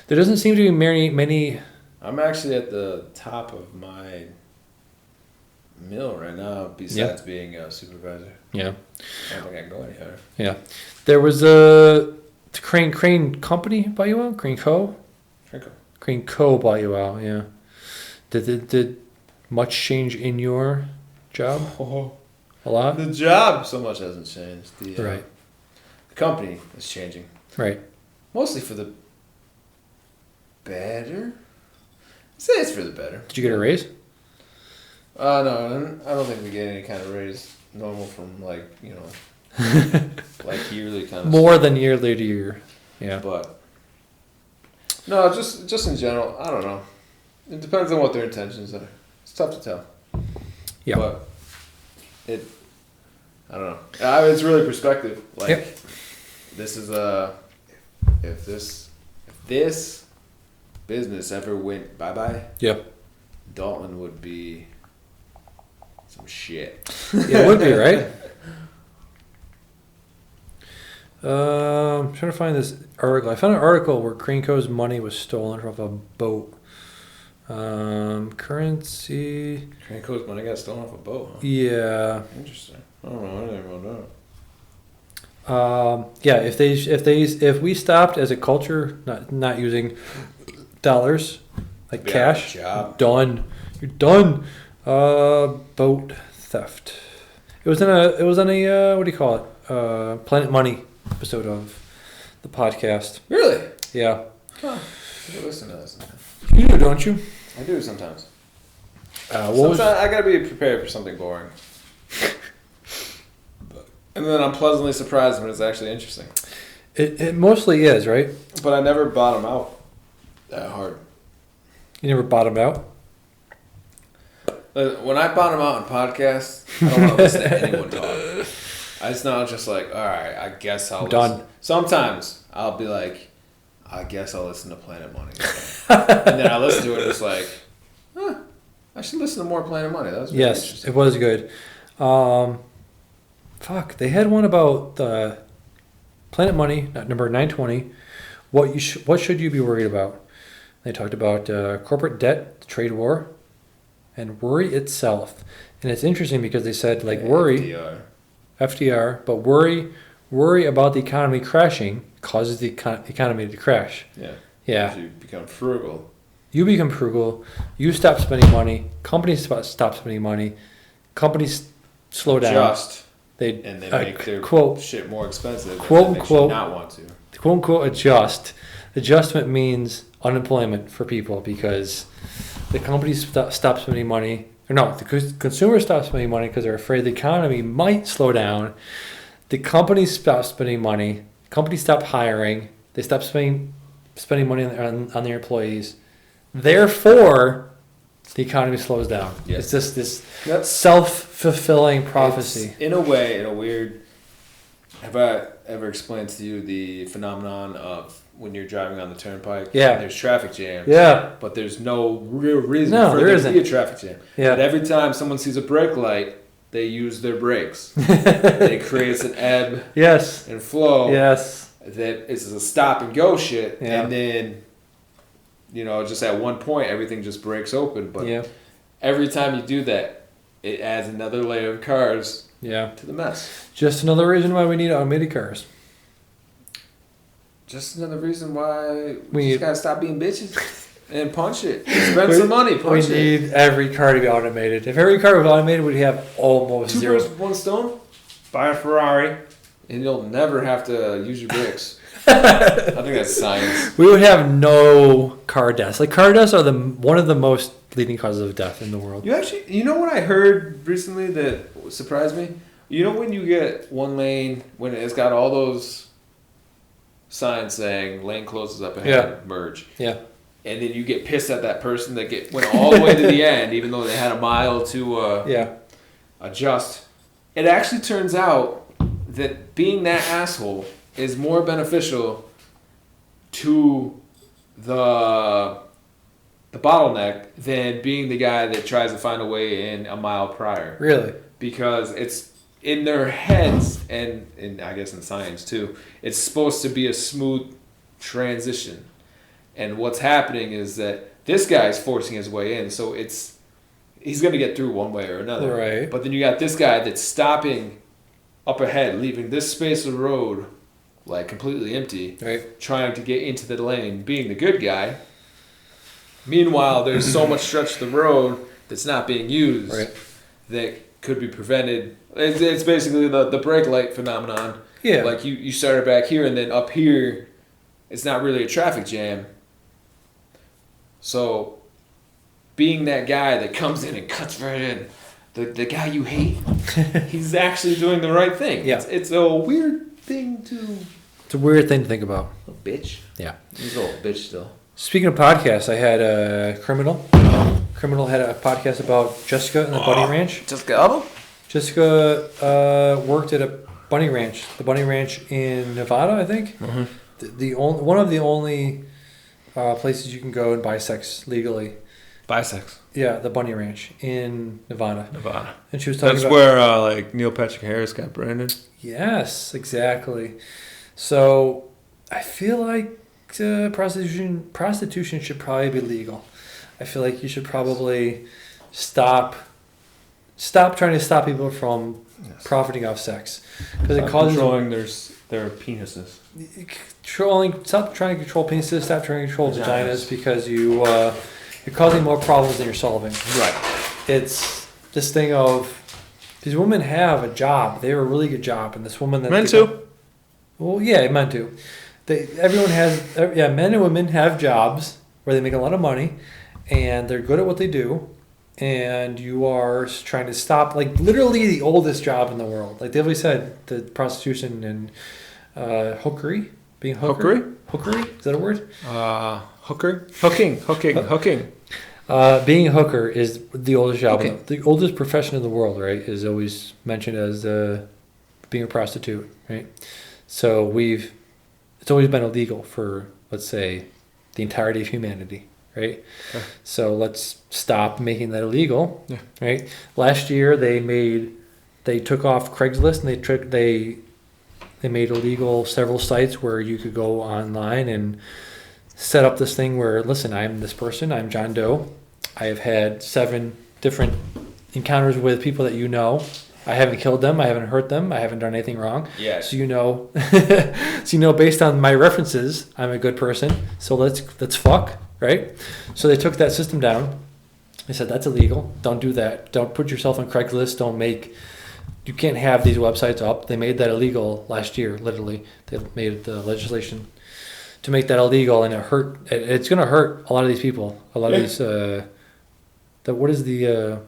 There doesn't seem to be many. I'm actually at the top of my mill right now. Besides being a supervisor. Yeah. I don't think I can go any higher. Yeah. There was a Crane Company bought you out. Crane Co. bought you out. Yeah. Did much change in your job? A lot. The job so much hasn't changed. Right. The company is changing. Right. Mostly for the better. I'd say it's for the better. Did you get a raise? No, I don't think we get any kind of raise normal from like like yearly kind of more stuff. Than yearly to year. Yeah. But no, just in general, I don't know. It depends on what their intentions are. It's tough to tell. Yeah. But I don't know. It's really perspective. Like this is if this business ever went bye-bye, Dalton would be some shit. It would be, right? I'm trying to find this article. I found an article where Crane Co.'s money was stolen from a boat. Currency. Crane Co.'s money got stolen off a boat, huh? Yeah. Interesting. I don't know anything about that. If we stopped as a culture not using dollars like cash, done. You're done. Boat theft. It was on a what do you call it? Planet Money episode of the podcast. Really? Yeah. Huh. I gotta listen to this. You do, don't you? I do sometimes. Sometimes I gotta be prepared for something boring. And then I'm pleasantly surprised when it's actually interesting. It mostly is, right? But I never bottom out that hard. You never bottomed out? When I bottom out on podcasts, I don't want to listen to anyone talk. It's not just like, all right, I guess I'll done. Listen. Sometimes I'll be like, I guess I'll listen to Planet Money. And then I listen to it and it's like, I should listen to more Planet Money. That was really interesting. It was good. They had one about the Planet Money, number 920. What should you be worried about? They talked about corporate debt, the trade war, and worry itself. And it's interesting because they said worry, FDR, but worry about the economy crashing causes the economy to crash. Yeah. Yeah. You become frugal. You stop spending money. Companies stop spending money. Companies slow down. They make their quote shit more expensive. Quote unquote. Not want to. Quote unquote adjust. Adjustment means unemployment for people because the companies stop spending money. Or no, the consumers stop spending money because they're afraid the economy might slow down. The companies stop spending money. Companies stop hiring. They stop spending money on their employees. Therefore, the economy slows down. Yes. It's just this self-fulfilling prophecy. It's, in a way, in a weird... Have I ever explained to you the phenomenon of when you're driving on the turnpike? Yeah. And there's traffic jams. Yeah. But there's no real reason for there to be a traffic jam. Yeah. But every time someone sees a brake light, they use their brakes. It creates an ebb and flow. Yes. That it's a stop and go shit. Yeah. And then... just at one point, everything just breaks open. But every time you do that, it adds another layer of cars to the mess. Just another reason why we need automated cars. Just another reason why we just gotta stop being bitches and punch it. Spend some money, punch it. We need every car to be automated. If every car was automated, we'd have almost 2 zero. birds with one stone. Buy a Ferrari and you'll never have to use your brakes. I think that's science. We would have no car deaths. Like car deaths are one of the most leading causes of death in the world. You know what I heard recently that surprised me? You know when you get one lane, when it's got all those signs saying lane closes up ahead, merge. Yeah. And then you get pissed at that person that went all the way to the end, even though they had a mile to adjust. It actually turns out that being that asshole is more beneficial to the bottleneck than being the guy that tries to find a way in a mile prior. Really? Because it's in their heads, and I guess in science too, it's supposed to be a smooth transition. And what's happening is that this guy's forcing his way in, so he's going to get through one way or another. Right. But then you got this guy that's stopping up ahead, leaving this space of road like completely empty, right, trying to get into the lane, being the good guy. Meanwhile, there's so much stretch of the road that's not being used that could be prevented. It's basically the brake light phenomenon. Yeah. Like you started back here, and then up here, it's not really a traffic jam. So, being that guy that comes in and cuts right in, the guy you hate, he's actually doing the right thing. Yeah. It's a weird thing to... It's a weird thing to think about. Little bitch. Yeah. He's a little bitch still. Speaking of podcasts, I had Criminal. Criminal had a podcast about Jessica and the Bunny Ranch. Jessica worked at a bunny ranch, the bunny ranch in Nevada, I think. Mm-hmm. One of the only places you can go and buy sex legally. Buy sex. Yeah, the bunny ranch in Nevada. And she was talking That's about... where like Neil Patrick Harris got branded. Yes, exactly. So I feel like prostitution should probably be legal. I feel like you should probably stop trying to stop people from profiting off sex, because it causes controlling their penises. Stop trying to control penises. Stop trying to control vaginas, because you're causing more problems than you're solving. Right. It's this thing of these women have a job. They have a really good job, and this woman that men too. Well, yeah, men too. Men and women have jobs where they make a lot of money, and they're good at what they do, and you are trying to stop, like, literally the oldest job in the world. Like David said, the prostitution and hookery, being hooker. Hookery, is that a word? Hooking. Being a hooker is the oldest job, the oldest profession in the world, right? Is always mentioned as being a prostitute, right? So it's always been illegal for, let's say, the entirety of humanity, right? Okay. So let's stop making that illegal, right? Last year they took off Craigslist, and they made illegal several sites where you could go online and set up this thing where, listen, I'm this person, I'm John Doe. I have had 7 different encounters with people that you know. I haven't killed them. I haven't hurt them. I haven't done anything wrong. Yeah. So based on my references, I'm a good person. So let's fuck, right? So they took that system down. They said that's illegal. Don't do that. Don't put yourself on Craigslist. You can't have these websites up. They made that illegal last year. Literally, they made the legislation to make that illegal, and it's going to hurt a lot of these people. A lot of these. What is the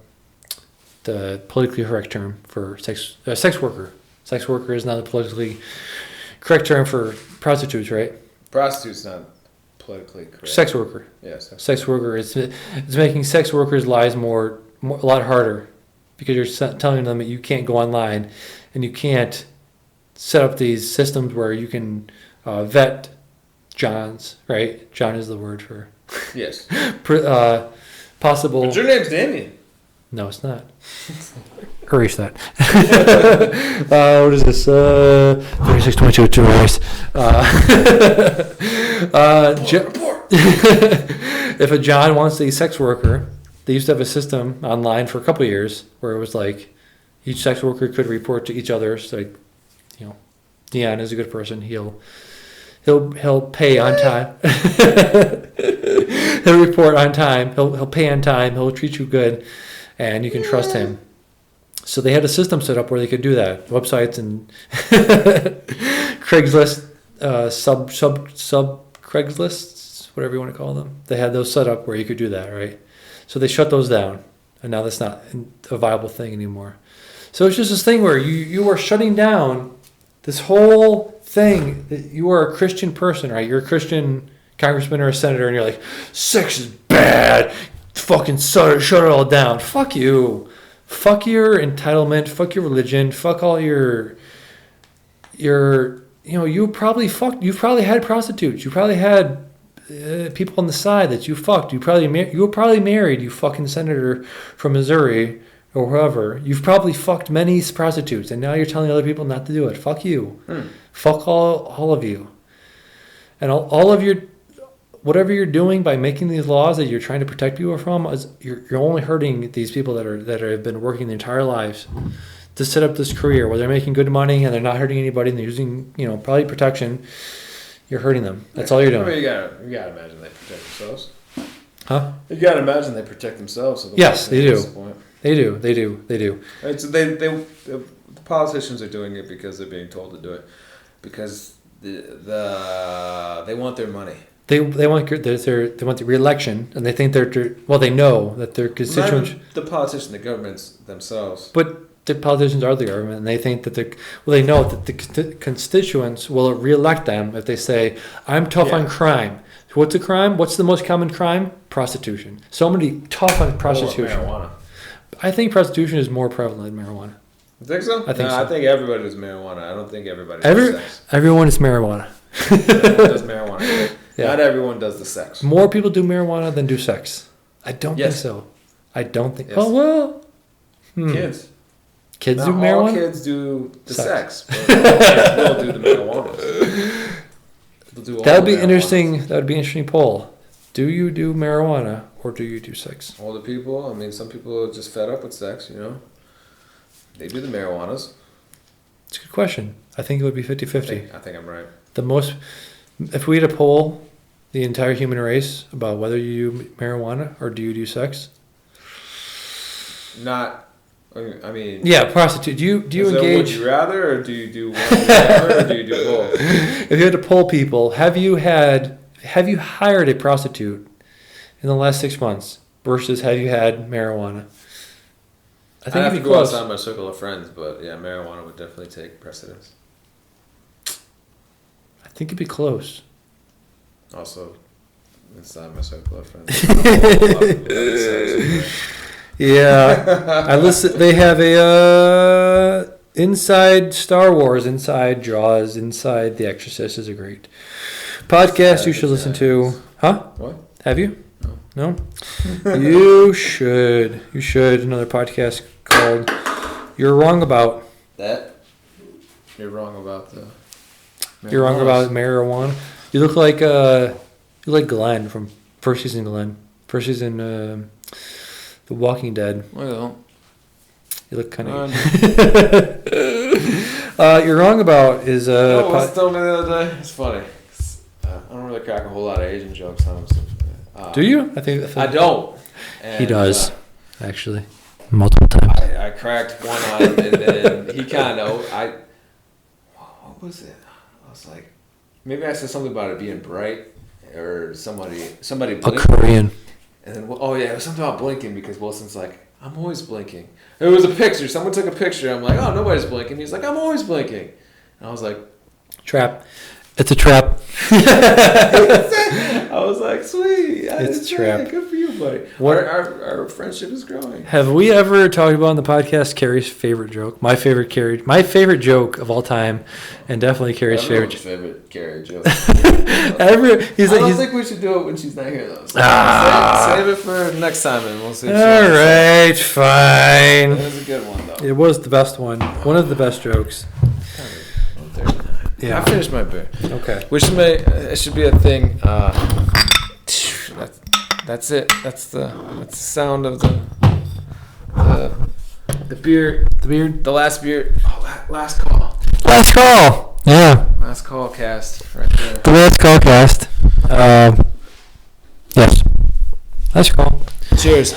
politically correct term for sex worker? Sex worker is not the politically correct term for prostitutes, right? Prostitute's not politically correct. Sex worker. Yes. Yeah, sex worker. It's making sex workers' lives a lot harder, because you're telling them that you can't go online and you can't set up these systems where you can vet Johns, right? John is the word for yes. Possible. But your name's Damian. No, it's not. Erase that. What is this? 3622 to erase. If a John wants a sex worker, they used to have a system online for a couple of years where it was like each sex worker could report to each other. So, like, Dion is a good person. He'll pay on time. He'll report on time. He'll pay on time. He'll treat you good. And you can trust him. So they had a system set up where they could do that. Websites and Craigslist, sub Craigslists, whatever you want to call them. They had those set up where you could do that, right? So they shut those down, and now that's not a viable thing anymore. So it's just this thing where you are shutting down this whole thing that you are a Christian person, right? You're a Christian congressman or a senator, and you're like, sex is bad. Fucking shut it all down. Fuck you. Fuck your entitlement. Fuck your religion. Fuck all your you probably had prostitutes. You probably had people on the side that you fucked. You were probably married, you fucking senator from Missouri or whoever. You've probably fucked many prostitutes, and now you're telling other people not to do it. Fuck you. Fuck all of you. And all of your, whatever you're doing by making these laws that you're trying to protect people from, you're only hurting these people that have been working their entire lives to set up this career where they're making good money and they're not hurting anybody and they're using, probably protection. You're hurting them. That's all you're doing. I mean, you gotta imagine they protect themselves. Huh? You gotta imagine they protect themselves. Yes, they do. They do. Right, so the politicians are doing it because they're being told to do it, because they want their money. They want the re-election, and they think they know that their constituents. Not the politicians, the governments themselves. But the politicians are the government, and they think that they know that the constituents will re-elect them if they say, "I'm tough on crime." What's a crime? What's the most common crime? Prostitution. Somebody tough on prostitution. Marijuana. I think prostitution is more prevalent than marijuana. You think so? I think so. I think everybody does marijuana. I don't think everybody does sex. Everyone is marijuana. Everyone does marijuana. Yeah. Not everyone does the sex. More people do marijuana than do sex. I don't think so. I don't think. Yes. Oh well. Kids. Kids not do marijuana. All kids do the sex. But all kids will do the marijuana. That would be interesting. That would be an interesting poll. Do you do marijuana or do you do sex? Older people. I mean, some people are just fed up with sex. They do the marijuanas. It's a good question. I think it would be 50-50. I think I'm right. If we had a poll, the entire human race about whether you do marijuana or do you do sex? I mean. Yeah, prostitute. Do you engage? Would you rather, or do you do one or the other, or do you do both? If you had to poll people, have you hired a prostitute in the last 6 months versus have you had marijuana? I think it'd be close. Outside my circle of friends, but yeah, marijuana would definitely take precedence. I think it'd be close. Also, inside my circle of friends. Yeah, I listen. They have a inside Star Wars, inside Jaws, inside The Exorcist is a great podcast you should listen to. Huh? What? Have you? No. You should. You should. Another podcast called "You're Wrong About." That? You're wrong about the. You're wrong about marijuana. You look like Glenn from first season. First season. The Walking Dead. Well, you look kind of. You're wrong about is. What's told me the other day? It's funny. I don't really crack a whole lot of Asian jokes. Do you? I think I don't. And, he does, actually, multiple times. I cracked one on him, and then he kind of. What was it? I was like, maybe I said something about it being bright, or somebody. A Korean. And then, it was something about blinking, because Wilson's like, I'm always blinking. It was a picture. Someone took a picture. I'm like, oh, nobody's blinking. He's like, I'm always blinking. And I was like, trap. It's a trap. I was like, sweet. It's a trap. Good for you, buddy. Our friendship is growing. Have we ever talked about on the podcast Carrie's favorite joke? My favorite joke of all time, and definitely Carrie's favorite Carrie joke. I don't think we should do it when she's not here, though. So save it for next time, and we'll see. All right, fine. It was a good one, though. It was the best one. One of the best jokes. Yeah. I finished my beer. Okay. It should be a thing. That's it. That's the sound of the beer. The beer. The last beer. Oh, last call. Last call. Yeah. Last call cast. Right there. The last call cast. Yes. Last call. Cheers.